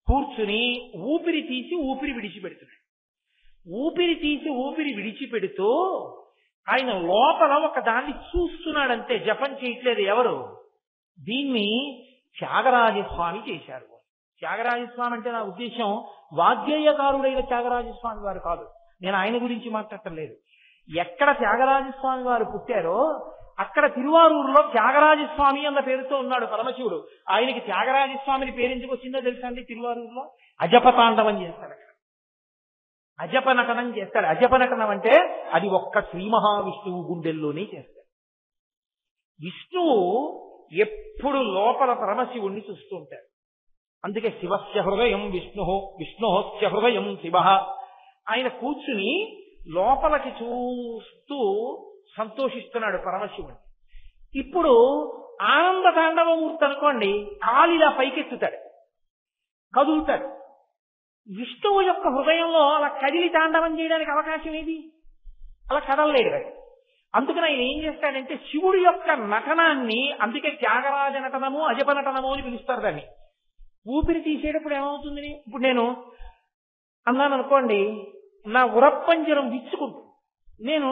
కూర్చుని ఊపిరి తీసి ఊపిరి విడిచిపెడుతున్నాడు. ఊపిరి తీసి ఊపిరి విడిచిపెడుతూ ఆయన లోపల ఒక దాన్ని చూస్తున్నాడంతే, జపం చేయట్లేదు. ఎవరు? దీన్ని త్యాగరాజస్వామి చేశారు. త్యాగరాజస్వామి అంటే నా ఉద్దేశం వాగ్గేయకారుడైన త్యాగరాజస్వామి వారు కాదు, నేను ఆయన గురించి మాట్లాడటం లేదు. ఎక్కడ త్యాగరాజస్వామి వారు పుట్టారో అక్కడ తిరువారూరులో త్యాగరాజస్వామి అన్న పేరుతో ఉన్నాడు పరమశివుడు. ఆయనకి త్యాగరాజస్వామిని పేరు ఎందుకు వచ్చిందో తెలుసా అండి? తిరువారూరులో అజపతాండవం చేస్తాడు, అక్కడ అజపనటనం చేస్తాడు. అజపనటనం అంటే అది ఒక్క శ్రీ మహావిష్ణువు గుండెల్లోనే చేస్తాడు. విష్ణువు ఎప్పుడు లోపల పరమశివుణ్ణి చూస్తూ ఉంటాడు. అందుకే శివస్య హృదయం విష్ణు, విష్ణోస్య హృదయం శివ. ఆయన కూర్చుని లోపలికి చూస్తూ సంతోషిస్తున్నాడు పరమశివుడు. ఇప్పుడు ఆనంద తాండవమూర్తి అనుకోండి, కాలిలా పైకెత్తుతాడు, కదులుతాడు. విష్ణువు యొక్క హృదయంలో అలా కదిలి తాండవం చేయడానికి అవకాశం ఏది? అలా కదలలేడు వాడు. అందుకని ఆయన ఏం చేస్తాడంటే శివుడి యొక్క నటనాన్ని, అందుకే త్యాగరాజ నటనము అజప నటనము అని పిలుస్తారు దాన్ని. ఊపిరి తీసేటప్పుడు ఏమవుతుంది? ఇప్పుడు నేను అన్నాను అనుకోండి, నా ఉరప్పంజరం విచ్చుకుంటుంది, నేను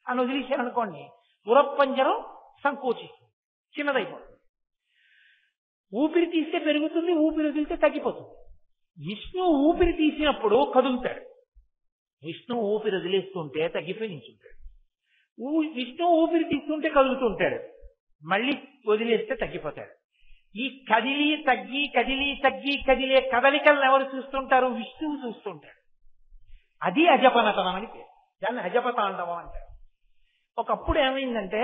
అని వదిలేశాను అనుకోండి, ఉరప్పంజరం సంకోచిస్తుంది, చిన్నదైపోతుంది. ఊపిరి తీస్తే పెరుగుతుంది, ఊపిరి వదిలితే తగ్గిపోతుంది. విష్ణువు ఊపిరి తీసినప్పుడు కదులుతాడు, విష్ణువు ఊపిరి వదిలేస్తుంటే తగ్గిపోయి నిల్చుంటాడు. విష్ణువు ఊపిరి తీస్తుంటే కదులుతుంటాడు, మళ్ళీ వదిలేస్తే తగ్గిపోతాడు. ఈ కదిలి తగ్గి కదిలి తగ్గి కదిలే కదలికలను ఎవరు చూస్తుంటారు? విష్ణువు చూస్తుంటాడు. అది అజపనటనం అని పేరు, దాన్ని అజపతాండవం అంటారు. ఒకప్పుడు ఏమైందంటే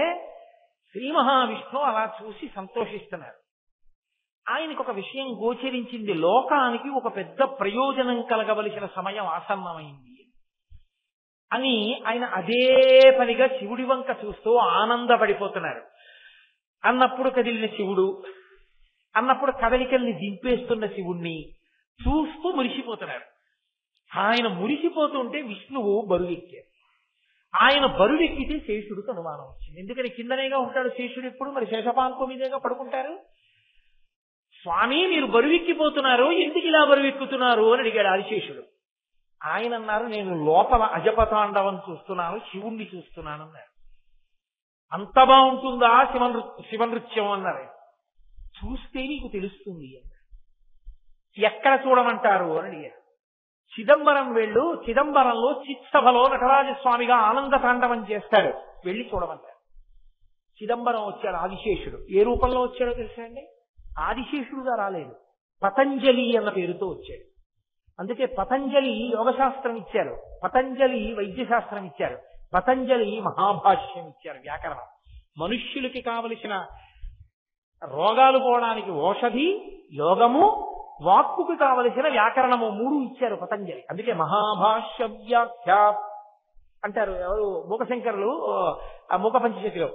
శ్రీ మహావిష్ణువు అలా చూసి సంతోషిస్తున్నారు. ఆయనకు ఒక విషయం గోచరించింది, లోకానికి ఒక పెద్ద ప్రయోజనం కలగవలసిన సమయం ఆసన్నమైంది అని. ఆయన అదే పనిగా శివుడి వంక చూస్తూ ఆనందపడిపోతున్నారు. అన్నప్పుడు కదిలిన శివుడు, అన్నప్పుడు కదలికల్ని దింపేస్తున్న శివుణ్ణి చూస్తూ మురిసిపోతున్నారు. ఆయన మురిసిపోతుంటే విష్ణువు బరువెక్కారు. ఆయన బరువెక్కితే శేషుడికి అనుమానం వచ్చింది. ఎందుకని కిందనేగా ఉంటాడు శేషుడు ఎప్పుడు, మరి శేషపాంకం మీదేగా పడుకుంటారు. స్వామి మీరు బరువెక్కిపోతున్నారు, ఎందుకు ఇలా బరువెక్కుతున్నారు అని అడిగాడు ఆదిశేషుడు. ఆయన అన్నారు, నేను లోపల అజపతాండవం చూస్తున్నాను, శివుణ్ణి చూస్తున్నాను అన్నారు. అంత బాగుంటుందా శివనృత్యం అన్నారు. చూస్తే నీకు తెలుస్తుంది అన్నారు. ఎక్కడ చూడమంటారు అని అడిగారు. చిదంబరం వెళ్ళు, చిదంబరంలో చిత్సభలో నటరాజస్వామిగా ఆనంద తాండవం చేస్తాడు, వెళ్ళి చూడమంటారు. చిదంబరం వచ్చాడు ఆదిశేషుడు. ఏ రూపంలో వచ్చాడో తెలుసా అండి? ఆదిశేషుడుగా రాలేదు, పతంజలి అన్న పేరుతో వచ్చాడు. అందుకే పతంజలి యోగశాస్త్రం ఇచ్చారు, పతంజలి వైద్యశాస్త్రం ఇచ్చారు, పతంజలి మహాభాష్యం ఇచ్చారు, వ్యాకరణం. మనుష్యులకి కావలసిన రోగాలు పోవడానికి ఔషధి, యోగము, వాక్కుకి కావలసిన వ్యాకరణము, 3 ఇచ్చారు పతంజలి. అందుకే మహాభాష్య వ్యాఖ్య అంటారు ఎవరు, మూకశంకరులు మూక పంచశతిలో.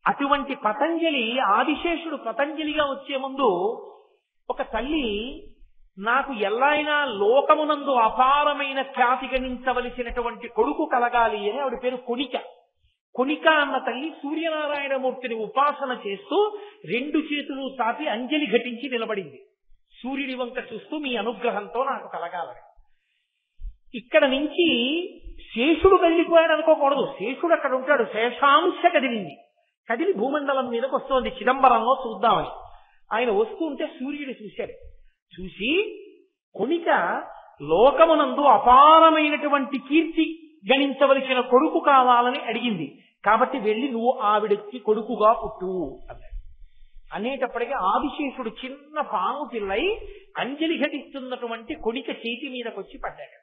అటువంటి పతంజలి, ఆదిశేషుడు పతంజలిగా వచ్చే ముందు ఒక తల్లి, నాకు ఎల్లైనా లోకమునందు అపారమైన ఖ్యాతి గణించవలసినటువంటి కొడుకు కలగాలి అని ఆవిడ పేరు కొనిక. కొనిక అన్న తల్లి సూర్యనారాయణమూర్తిని ఉపాసన చేస్తూ 2 చేతులు చాపి అంజలి ఘటించి నిలబడింది, సూర్యుడి వంక చూస్తూ మీ అనుగ్రహంతో నాకు కలగాలని. ఇక్కడ నుంచి శేషుడు వెళ్ళిపోయాడు అనుకోకూడదు, శేషుడు అక్కడ ఉంటాడు. శేషాంశ కదిలింది, కదిలి భూమండలం మీదకి వస్తోంది, చిదంబరంలో చూద్దామని. ఆయన వస్తూ ఉంటే సూర్యుడు చూశాడు. చూసి కొనిక లోకమునందు అపారమైనటువంటి కీర్తి గణించవలసిన కొడుకు కావాలని అడిగింది. కాబట్టి వెళ్ళి నువ్వు ఆవిడకి కొడుకుగా పుట్టు అన్నాడు. అనేటప్పటికీ ఆదిశేషుడు చిన్న పాము పిల్లై అంజలి ఘటిస్తున్నటువంటి కొనిక చేతి మీదకి వచ్చి పడ్డాడు.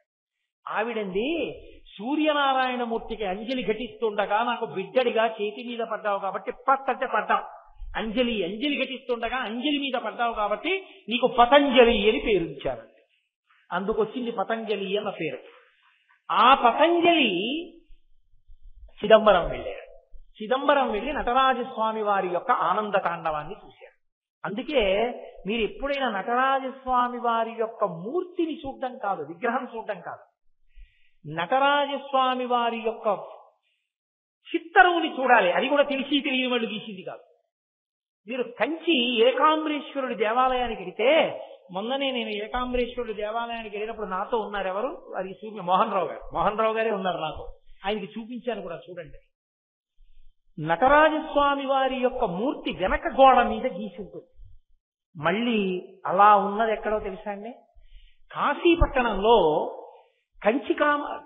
ఆవిడంది, సూర్యనారాయణమూర్తికి అంజలి ఘటిస్తుండగా నాకు బిడ్డడిగా చేతి మీద పడ్డావు కాబట్టి పట్టంటే పడ్డావు, అంజలి ఘటిస్తుండగా అంజలి మీద పడ్డావు కాబట్టి నీకు పతంజలి అని పేరుంచారండి. అందుకొచ్చింది పతంజలి అన్న పేరు. ఆ పతంజలి చిదంబరం వెళ్ళాడు. చిదంబరం వెళ్ళి నటరాజస్వామి వారి యొక్క ఆనంద తాండవాన్ని చూశారు. అందుకే మీరు ఎప్పుడైనా నటరాజస్వామి వారి యొక్క మూర్తిని చూడడం కాదు, విగ్రహం చూడడం కాదు, నటరాజస్వామి వారి యొక్క చిత్తరువుని చూడాలి. అది కూడా తెలిసి తెలియని వాళ్ళు గీసింది కాదు. మీరు కంచి ఏకాంబరేశ్వరుడి దేవాలయానికి వెళితే, మొన్ననే నేను ఏకాంబరేశ్వరుడి దేవాలయానికి వెళ్ళినప్పుడు నాతో ఉన్నారు ఎవరు, అది మోహన్ రావు గారే ఉన్నారు నాతో. ఆయనకి చూపించాను కూడా, చూడండి. నటరాజస్వామి వారి యొక్క మూర్తి వెనక గోడ మీద గీసి ఉంటుంది. మళ్ళీ అలా ఉన్నది ఎక్కడో తెలుసా అండి? కాశీపట్టణంలో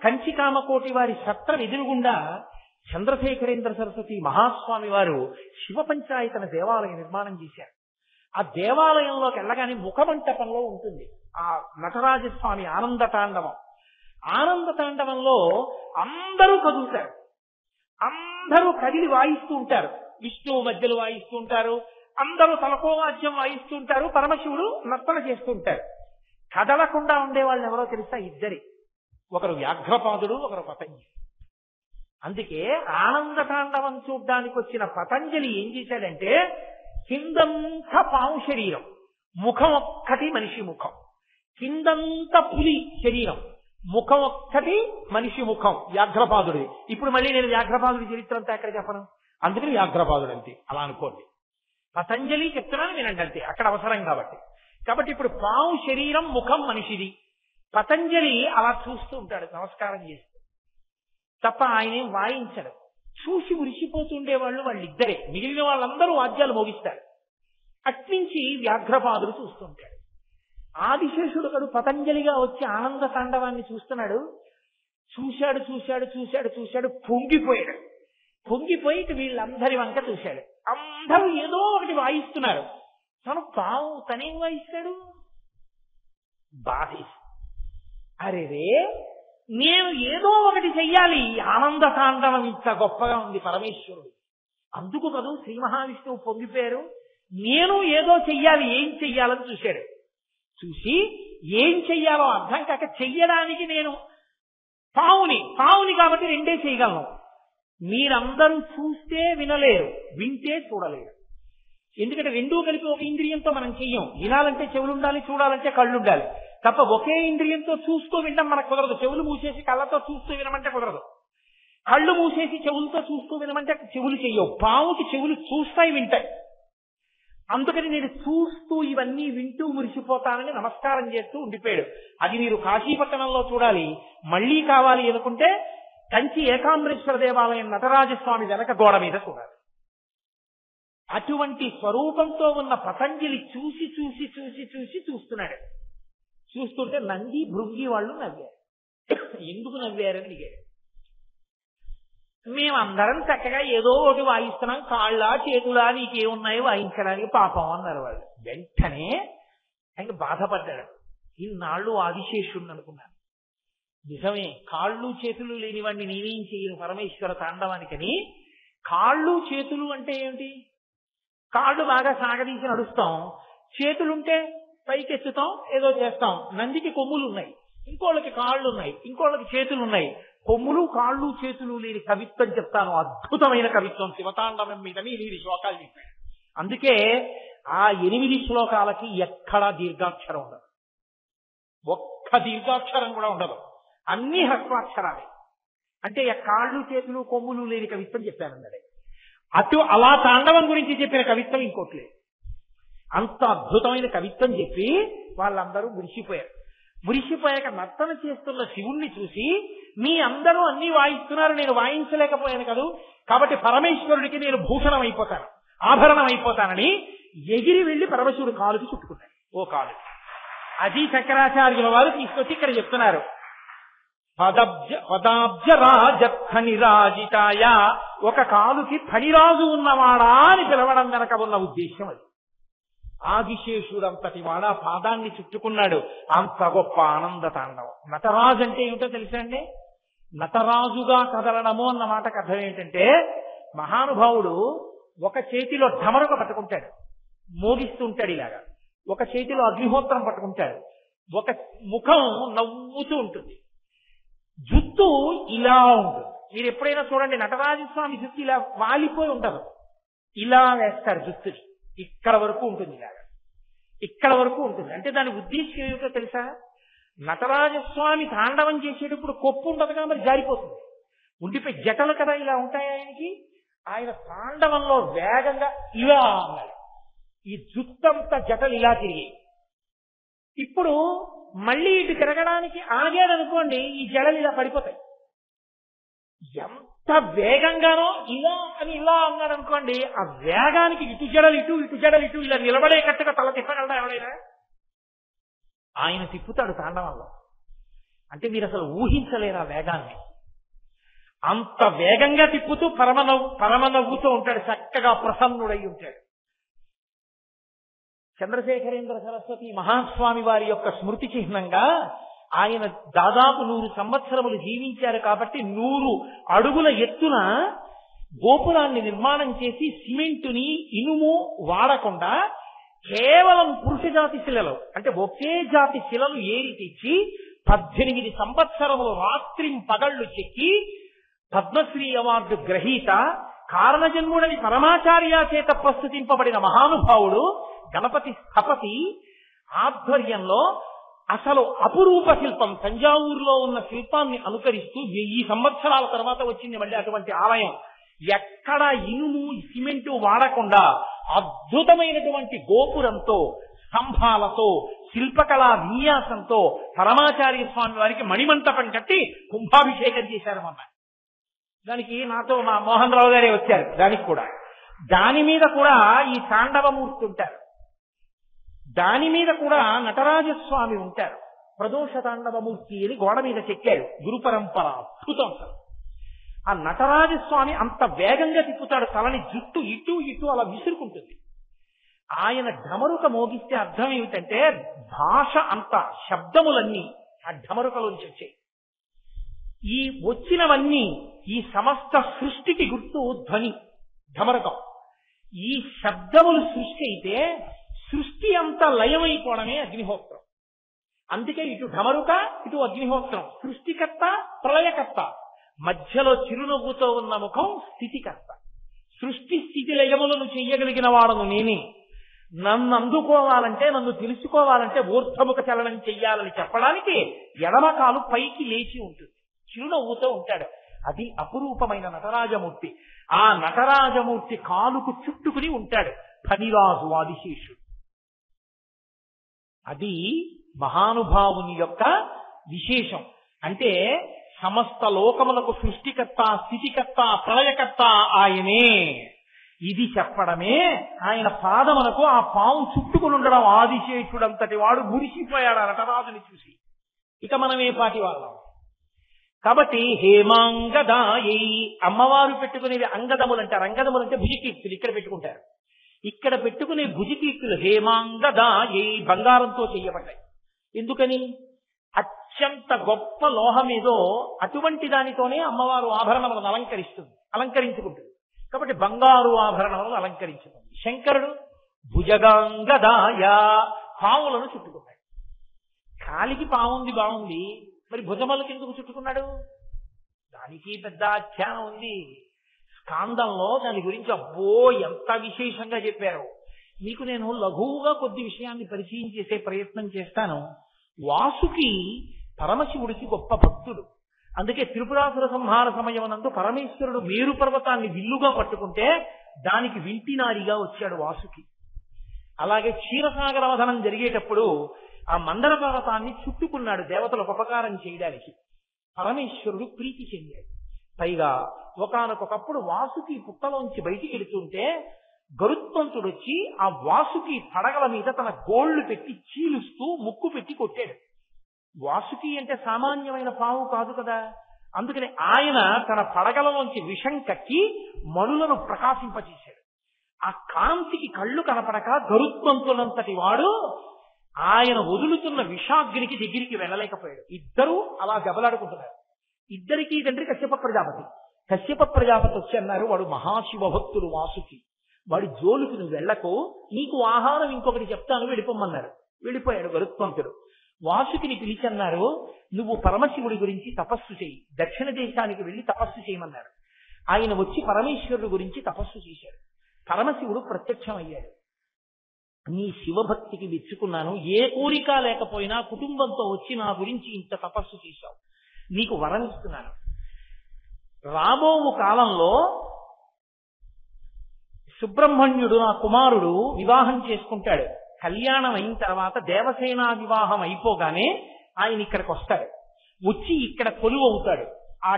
కంచికామకోటి వారి సత్రం ఎదురుగుండా చంద్రశేఖరేంద్ర సరస్వతి మహాస్వామి వారు శివ పంచాయతన దేవాలయం నిర్మాణం చేశారు. ఆ దేవాలయంలోకి వెళ్ళగానే ముఖమంటపంలో ఉంటుంది ఆ నటరాజస్వామి ఆనంద తాండవం. ఆనంద తాండవంలో అందరూ కదులుతారు, అందరూ కదిలి వాయిస్తూ ఉంటారు. విష్ణువు మధ్యలో వాయిస్తూ ఉంటారు, అందరూ తలకో వాద్యం వాయిస్తూ ఉంటారు, పరమశివుడు నర్తన చేస్తూ ఉంటారు. కదలకుండా ఉండేవాళ్ళు ఎవరో తెలుసా? ఇద్దరి. ఒకరు వ్యాఘ్రపాదుడు, ఒకరు పతంజలి. అందుకే ఆనంద తాండవం చూడ్డానికి వచ్చిన పతంజలి ఏం చేశాడంటే, కిందంతా పాము శరీరం, ముఖం ఒక్కటి మనిషి ముఖం, కిందంతా పులి శరీరం, ముఖం ఒక్కటి మనిషి ముఖం వ్యాఘ్రపాదుడి. ఇప్పుడు మళ్ళీ నేను వ్యాఘ్రపాదుడి చరిత్ర అంతా ఎక్కడ చెప్పను, అందుకని వ్యాఘ్రపాదుడు అంతే అలా అనుకోండి. పతంజలి చెప్తున్నాను వినండి అంతే, అక్కడ అవసరం కాబట్టి. కాబట్టి ఇప్పుడు పాము శరీరం, ముఖం మనిషిది. పతంజలి అలా చూస్తూ ఉంటాడు నమస్కారం చేస్తూ, తప్ప ఆయనేం వాయించడు. చూసి మురిసిపోతుండేవాళ్ళు వాళ్ళిద్దరే, మిగిలిన వాళ్ళందరూ వాద్యాలు మోగిస్తారు. అట్నుంచి వ్యాఘ్రపాదుడు చూస్తుంటాడు. ఆదిశేషుడు కడు పతంజలిగా వచ్చి ఆనంద తాండవాన్ని చూస్తున్నాడు. చూశాడు చూశాడు చూశాడు చూశాడు పొంగిపోయాడు. పొంగిపోయి వీళ్ళందరి వంక చూశాడు. అందరూ ఏదో ఒకటి వాయిస్తున్నారు, తను పాము తనేం వాయిస్తాడు? బాధేసి, అరే నేను ఏదో ఒకటి చెయ్యాలి, ఆనంద తాండవం ఇంత గొప్పగా ఉంది పరమేశ్వరుడు, అందుకు కదూ శ్రీ మహావిష్ణువు పొంగిపోయారు. నేను ఏదో చెయ్యాలి, ఏం చెయ్యాలని చూశాడు. చూసి ఏం చెయ్యాలో అర్థం కాక, చెయ్యడానికి నేను పావుని కాబట్టి రెండే చేయగలను. మీరందరూ చూస్తే వినలేరు, వింటే చూడలేరు. ఎందుకంటే రెండూ కలిపి ఒక ఇంద్రియంతో మనం చెయ్యం. వినాలంటే చెవులు ఉండాలి, చూడాలంటే కళ్ళు ఉండాలి. తప్ప ఒకే ఇంద్రియంతో చూస్తూ వినడం మనకు కుదరదు. చెవులు మూసేసి కళ్ళతో చూస్తూ వినమంటే కుదరదు, కళ్ళు మూసేసి చెవులతో చూస్తూ వినమంటే చెవులు చెయ్యవు. పావుకి చెవులు చూస్తాయి, వింటాయి. అందుకని నేను చూస్తూ ఇవన్నీ వింటూ మురిసిపోతానని నమస్కారం చేస్తూ ఉండిపోయాడు. అది మీరు కాశీపట్టణంలో చూడాలి. మళ్లీ కావాలి అనుకుంటే కంచి ఏకాంబరేశ్వర దేవాలయం నటరాజస్వామి వెనక గోడ మీద చూడాలి. అటువంటి స్వరూపంతో ఉన్న పతంజలి చూసి చూసి చూసి చూసి చూస్తున్నాడు. చూస్తుంటే నంది భృంగి వాళ్ళు నవ్వారు. ఎందుకు నవ్వారని అడిగాడు. మేమందరం చక్కగా ఏదో ఒకటి వాయిస్తున్నాం, కాళ్ళ చేతులా నీకేమున్నాయో వాయించడానికి పాపం అన్నారు వాళ్ళు. వెంటనే ఆయన బాధపడ్డాడు. ఇన్నాళ్ళు ఆదిశేషుణ్ణి అనుకున్నాను, నిజమే కాళ్ళు చేతులు లేనివాడిని నేనేం చేయను పరమేశ్వర తాండవానికని. కాళ్ళు చేతులు అంటే ఏమిటి? కాళ్ళు బాగా సాగదీసి నడుస్తాం, చేతులుంటే పైకెత్తుతాం, ఏదో చేస్తాం. నందికి కొమ్ములు ఉన్నాయి, ఇంకోళ్ళకి కాళ్ళు ఉన్నాయి, ఇంకోళ్ళకి చేతులు ఉన్నాయి. కొమ్ములు కాళ్ళు చేతులు లేని కవిత్వం చెప్తాను, అద్భుతమైన కవిత్వం. శివతాండవం మీద 8 శ్లోకాలు చెప్పాడు. అందుకే ఆ 8 శ్లోకాలకి ఎక్కడా దీర్ఘాక్షరం ఉండదు, ఒక్క దీర్ఘాక్షరం కూడా ఉండదు, అన్ని హ్రస్వాక్షరాలే. అంటే కాళ్ళు చేతులు కొమ్ములు లేని కవిత్వం చెప్పానన్నాడు. అలా తాండవం గురించి చెప్పిన కవిత్వం ఇంకోటి లేదు. అంత అద్భుతమైన కవిత్వం చెప్పి వాళ్ళందరూ మురిసిపోయారు. మురిసిపోయాక నర్తన చేస్తున్న శివుణ్ణి చూసి, మీ అందరూ అన్ని వాయిస్తున్నారు, నేను వాయించలేకపోయాను కదూ, కాబట్టి పరమేశ్వరుడికి నేను భూషణం అయిపోతాను, ఆభరణం అయిపోతానని ఎగిరి వెళ్లి పరమశివుడు కాలుకి చుట్టుకున్నాడు. ఓ కాలు అది శంకరాచార్యుల వారు తీసుకొచ్చి ఇక్కడ చెప్తున్నారు. పదాబ్జ రాజనిరాజితాయ, ఒక కాలుకి ఫణిరాజు ఉన్నవాడా అని పిలవడం వెనక ఉన్న ఉద్దేశం అది. ఆదిశేషుడంతటి వాడా పాదాన్ని చుట్టుకున్నాడు. అంత గొప్ప ఆనంద తాండవం. నటరాజు అంటే ఏమిటో తెలుసా అండి? నటరాజుగా కదలడము అన్న మాటకు అర్థం ఏంటంటే, మహానుభావుడు ఒక చేతిలో ఢమరుక పట్టుకుంటాడు, మోగిస్తుంటాడు ఇలాగా, ఒక చేతిలో అగ్నిహోత్రం పట్టుకుంటాడు, ఒక ముఖం నవ్వుతూ ఉంటుంది, జుత్తు ఇలా ఉంటుంది. మీరు ఎప్పుడైనా చూడండి, నటరాజస్వామి జుత్తు ఇలా వాలిపోయి ఉండదు, ఇలా వేస్తారు జుత్తుని, ఇక్కడ వరకు ఉంటుంది, ఇలాగా ఇక్కడ వరకు ఉంటుంది. అంటే దాని ఉద్దేశం ఏమిటో తెలుసా? నటరాజస్వామి తాండవం చేసేటప్పుడు కొప్పు ఉండదు కదా, మరి జారిపోతుంది, ఉండిపోయి జటలు కదా ఇలా ఉంటాయి ఆయనకి. ఆయన తాండవంలో వేగంగా ఇలా అన్నాడు, ఈ జుత్తంతా జటలు ఇలా తిరిగి. ఇప్పుడు మళ్ళీ ఇటు తిరగడానికి ఆగాడనుకోండి, ఈ జడలు ఇలా పడిపోతాయి. ఎంత వేగంగానో ఇలా అని ఇలా అన్నాడు అనుకోండి, ఆ వేగానికి ఇటు జడలు ఇటు, ఇటు జడలు ఇటు, ఇలా నిలబడేటట్టుగా తల తిప్పగలడా ఎవడైనా? ఆయన తిప్పుతాడు తాండవంలో. అంటే మీరు అసలు ఊహించలేరు ఆ వేగాన్ని. అంత వేగంగా తిప్పుతూ పరమనవ్వుతూ ఉంటాడు, చక్కగా ప్రసన్నుడై ఉంటాడు. చంద్రశేఖరేంద్ర సరస్వతి మహాస్వామి వారి యొక్క స్మృతి చిహ్నంగా ఆయన దాదాపు 100 సంవత్సరములు జీవించారు. కాబట్టి 100 అడుగుల ఎత్తున గోపురాన్ని నిర్మాణం చేసి సిమెంటుని ఇనుము వాడకుండా కేవలం పురుష జాతి శిలలు, అంటే ఒకే జాతి శిలలు ఏరి తెచ్చి 18 సంవత్సరములు రాత్రింపగళ్లు చెక్కి పద్మశ్రీ అవార్డు గ్రహీత కారణజన్ముడని పరమాచార్య చేత ప్రస్తుతింపబడిన మహానుభావుడు గణపతి స్థపతి ఆధ్వర్యంలో అసలు అపురూప శిల్పం తంజావూరులో ఉన్న శిల్పాన్ని అనుకరిస్తూ 1000 సంవత్సరాల తర్వాత వచ్చింది మళ్ళీ అటువంటి ఆలయం. ఎక్కడ ఇనుము సిమెంటు వాడకుండా అద్భుతమైనటువంటి గోపురంతో స్తంభాలతో శిల్పకళా విన్యాసంతో పరమాచార్య స్వామి వారికి మణిమంటపం కట్టి కుంభాభిషేకం చేశారన్నమాట. దానికి నాతో మా మోహన్ రావు గారే వచ్చారు. దాని మీద కూడా ఈ తాండవమూర్తి ఉంటారు. దాని మీద కూడా నటరాజస్వామి ఉంటారు. ప్రదోష తాండవమూర్తి అని గోడ మీద చెక్కారు. గురు పరంపర అద్భుతం. అసలు ఆ నటరాజస్వామి అంత వేగంగా తిప్పుతాడు. తలని జుట్టు ఇటు ఇటు అలా విసురుకుంటుంది. ఆయన ఢమరుక మోగిస్తే అర్థం ఏమిటంటే భాష అంత శబ్దములన్నీ ఆ ఢమరుకలోంచి వచ్చాయి. ఈ వచ్చినవన్నీ ఈ సమస్త సృష్టికి గుర్తు ధ్వని, ఢమరుకం. ఈ శబ్దములు సృష్టి అయితే సృష్టి అంతా లయమైపోవడమే అగ్నిహోత్రం. అందుకే ఇటు ఢమరుక ఇటు అగ్నిహోత్రం. సృష్టికర్త ప్రళయకర్త, మధ్యలో చిరునవ్వుతో ఉన్న ముఖం స్థితికర్త. సృష్టి స్థితి లయములను చెయ్యగలిగిన వాడను నేనే. నన్ను అందుకోవాలంటే, నన్ను తెలుసుకోవాలంటే ఊర్ధ్వముఖ చలనం చెయ్యాలని చెప్పడానికి ఎడమకాలు పైకి లేచి ఉంటుంది. చిరునవ్వుతో ఉంటాడు. అది అపురూపమైన నటరాజమూర్తి. ఆ నటరాజమూర్తి కాలుకు చుట్టుకుని ఉంటాడు ఫణిరాజు ఆదిశేషుడు. అది మహానుభావుని యొక్క విశేషం. అంటే సమస్త లోకములకు సృష్టికర్త, స్థితికర్త, ప్రళయకర్త ఆయనే. ఇది చెప్పడమే ఆయన పాదములకు ఆ పాము చుట్టుకుని ఉండడం. ఆదిశేషుడంతటి వాడు మురిసిపోయాడు ఆ నటరాజుని చూసి. ఇక మనమే పాటి వాళ్ళం. కాబట్టి హేమాంగదాయై అమ్మవారు పెట్టుకునేవి అంగదములు అంటారు. అంగదములు భుజకీర్తులు ఇక్కడ పెట్టుకుంటారు. ఇక్కడ పెట్టుకునే భుజకీర్తులు హేమాంగదాయై బంగారంతో చేయబడ్డాయి. ఎందుకని? అత్యంత గొప్ప లోహమేదో అటువంటి దానితోనే అమ్మవారు ఆభరణములను అలంకరించుకుంటుంది. కాబట్టి బంగారు ఆభరణములను అలంకరించుకుంది. శంకరుడు భుజగాంగదాయ పావులను చుట్టుకున్నాడు. కాలికి పావుంది బాగుంది, మరి భుజములకు ఎందుకు చుట్టుకున్నాడు? దానికి పెద్ద ఆఖ్యానం ఉంది. స్కాందంలో దాని గురించి అబ్బో ఎంత విశేషంగా చెప్పారు. మీకు నేను లఘువుగా కొద్ది విషయాన్ని పరిచయం చేసే ప్రయత్నం చేస్తాను. వాసుకి పరమశివుడికి గొప్ప భక్తుడు. అందుకే త్రిపురాసుర సంహార సమయమునందు పరమేశ్వరుడు మేరు పర్వతాన్ని విల్లుగా పట్టుకుంటే దానికి వింటినారిగా వచ్చాడు వాసుకి. అలాగే క్షీరసాగర వదనం జరిగేటప్పుడు ఆ మందర పర్వతాన్ని చుట్టుకున్నాడు దేవతలకు ఉపకారం చేయడానికి. పరమేశ్వరుడు ప్రీతి చెందాడు. పైగా ఒకానొకప్పుడు వాసుకి పుట్టలోంచి బయటికి వెళుతుంటే గరుత్మంతుడు వచ్చి ఆ వాసుకి పడగల మీద తన గోళ్లు పెట్టి చీలుస్తూ ముక్కు పెట్టి కొట్టాడు. వాసుకి అంటే సామాన్యమైన పాము కాదు కదా. అందుకని ఆయన తన పడగలలోంచి విషం కక్కి మణులను ప్రకాశింపచేశాడు. ఆ కాంతికి కళ్ళు కనపడక గరుత్మంతుడంతటి వాడు ఆయన వదులుతున్న విషాగ్నికి దగ్గరికి వెళ్ళలేకపోయాడు. ఇద్దరూ అలా దెబ్బలాడుకుంటున్నారు. ఇద్దరికీ తండ్రి కశ్యప ప్రజాపతి. కశ్యప ప్రజాపతి వచ్చి అన్నారు, వాడు మహాశివ భక్తుడు వాసుకి, వాడి జోలుకి నువ్వు వెళ్ళకు, నీకు ఆహారం ఇంకొకటి చెప్తాను వెళ్ళిపోమన్నారు. వెళ్ళిపోయాడు గరుత్మంతుడు. వాసుకిని పిలిచి అన్నారు, నువ్వు పరమశివుడి గురించి తపస్సు చేయి, దక్షిణ దేశానికి వెళ్ళి తపస్సు చేయమన్నారు. ఆయన వచ్చి పరమేశ్వరుడు గురించి తపస్సు చేశాడు. పరమశివుడు ప్రత్యక్షమయ్యాడు. నీ శివభక్తికి మెచ్చుకున్నాను. ఏ కోరిక లేకపోయినా కుటుంబంతో వచ్చి నా గురించి ఇంత తపస్సు చేశావు, నీకు వరం ఇస్తున్నాను. రాబో కాలంలో సుబ్రహ్మణ్యుడు నా కుమారుడు వివాహం చేసుకుంటాడు. కళ్యాణం అయిన తర్వాత దేవసేనా వివాహం అయిపోగానే ఆయన ఇక్కడికి వస్తాడు. వచ్చి ఇక్కడ కొలువు అవుతాడు ఆ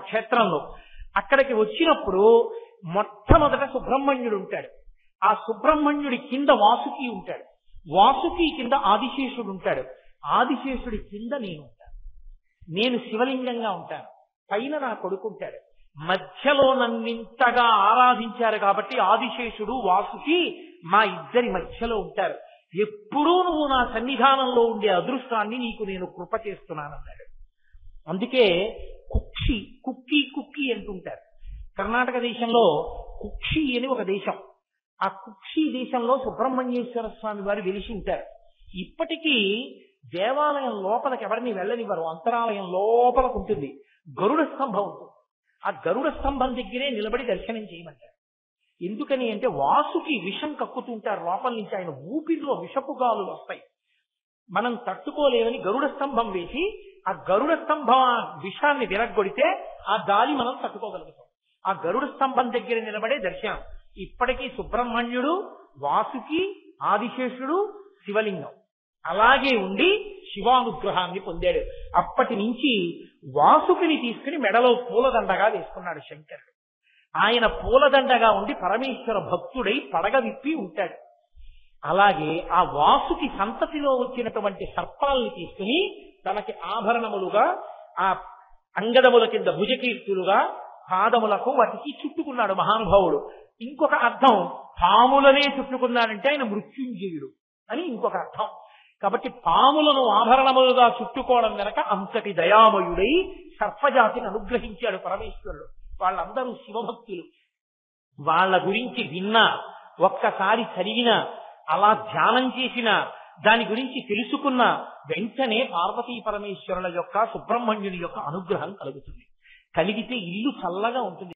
క్షేత్రంలో. అక్కడికి వచ్చినప్పుడు మొట్టమొదట సుబ్రహ్మణ్యుడు ఉంటాడు. ఆ సుబ్రహ్మణ్యుడి కింద వాసుకి ఉంటాడు. వాసుకి కింద ఆదిశేషుడు ఉంటాడు. ఆదిశేషుడి కింద నేను ఉంటాను. నేను శివలింగంగా ఉంటాను. పైన నా కొడుకుంటాడు. మధ్యలో నన్నింతగా ఆరాధించారు కాబట్టి ఆదిశేషుడు వాసుకి మా ఇద్దరి మధ్యలో ఉంటారు. ఎప్పుడూ నువ్వు నా సన్నిధానంలో ఉండే అదృష్టాన్ని నీకు నేను కృప చేస్తున్నానన్నాడు. అందుకే కుక్కి అంటుంటారు. కర్ణాటక దేశంలో కుక్షి అని ఒక దేశం. ఆ కుక్షి దేశంలో సుబ్రహ్మణ్యేశ్వర స్వామి వారు వెలిసి ఉంటారు. ఇప్పటికీ దేవాలయం లోపలికి ఎవరిని వెళ్ళనివ్వరు, అంతరాలయం లోపలకు ఉంటుంది, గరుడ స్తంభం ఉంటుంది. ఆ గరుడ స్తంభం దగ్గరే నిలబడి దర్శనం చేయమంటారు. ఎందుకని అంటే వాసుకి విషం కక్కుతుంటారు లోపల నుంచి, ఆయన ఊపిరిలో విషపు గాలులు వస్తాయి, మనం తట్టుకోలేమని గరుడ స్తంభం వేసి ఆ గరుడ స్తంభం ఆ విషాన్ని విరగ్గొడితే ఆ గాలి మనం తట్టుకోగలుగుతాం. ఆ గరుడ స్తంభం దగ్గర నిలబడే దర్శనం. ఇప్పటికీ సుబ్రహ్మణ్యుడు, వాసుకి, ఆదిశేషుడు, శివలింగం అలాగే ఉండి శివానుగ్రహాన్ని పొందాడు. అప్పటి నుంచి వాసుకిని తీసుకుని మెడలో పూలదండగా వేసుకున్నాడు శంకరుడు. ఆయన పూలదండగా ఉండి పరమేశ్వర భక్తుడై పడగ విప్పి ఉంటాడు. అలాగే ఆ వాసుకి సంతతిలో వచ్చినటువంటి సర్పాలని తీసుకుని తనకి ఆభరణములుగా ఆ అంగదముల కింద భుజకీర్తులుగా పాదములకు వాటికి చుట్టుకున్నాడు మహానుభావుడు. ఇంకొక అర్థం పాములనే చుట్టుకున్నాడంటే ఆయన మృత్యుంజయుడు అని ఇంకొక అర్థం. కాబట్టి పాములను ఆభరణములుగా చుట్టుకోవడం వెనక అంతటి దయామయుడై సర్పజాతిని అనుగ్రహించాడు పరమేశ్వరుడు. వాళ్ళందరూ శివభక్తులు. వాళ్ళ గురించి విన్నా, ఒక్కసారి చదివినా, అలా ధ్యానం చేసినా, దాని గురించి తెలుసుకున్న వెంటనే పార్వతీ పరమేశ్వరుల యొక్క, సుబ్రహ్మణ్యుని యొక్క అనుగ్రహం కలుగుతుంది. కలిగితే ఇల్లు చల్లగా ఉంటుంది.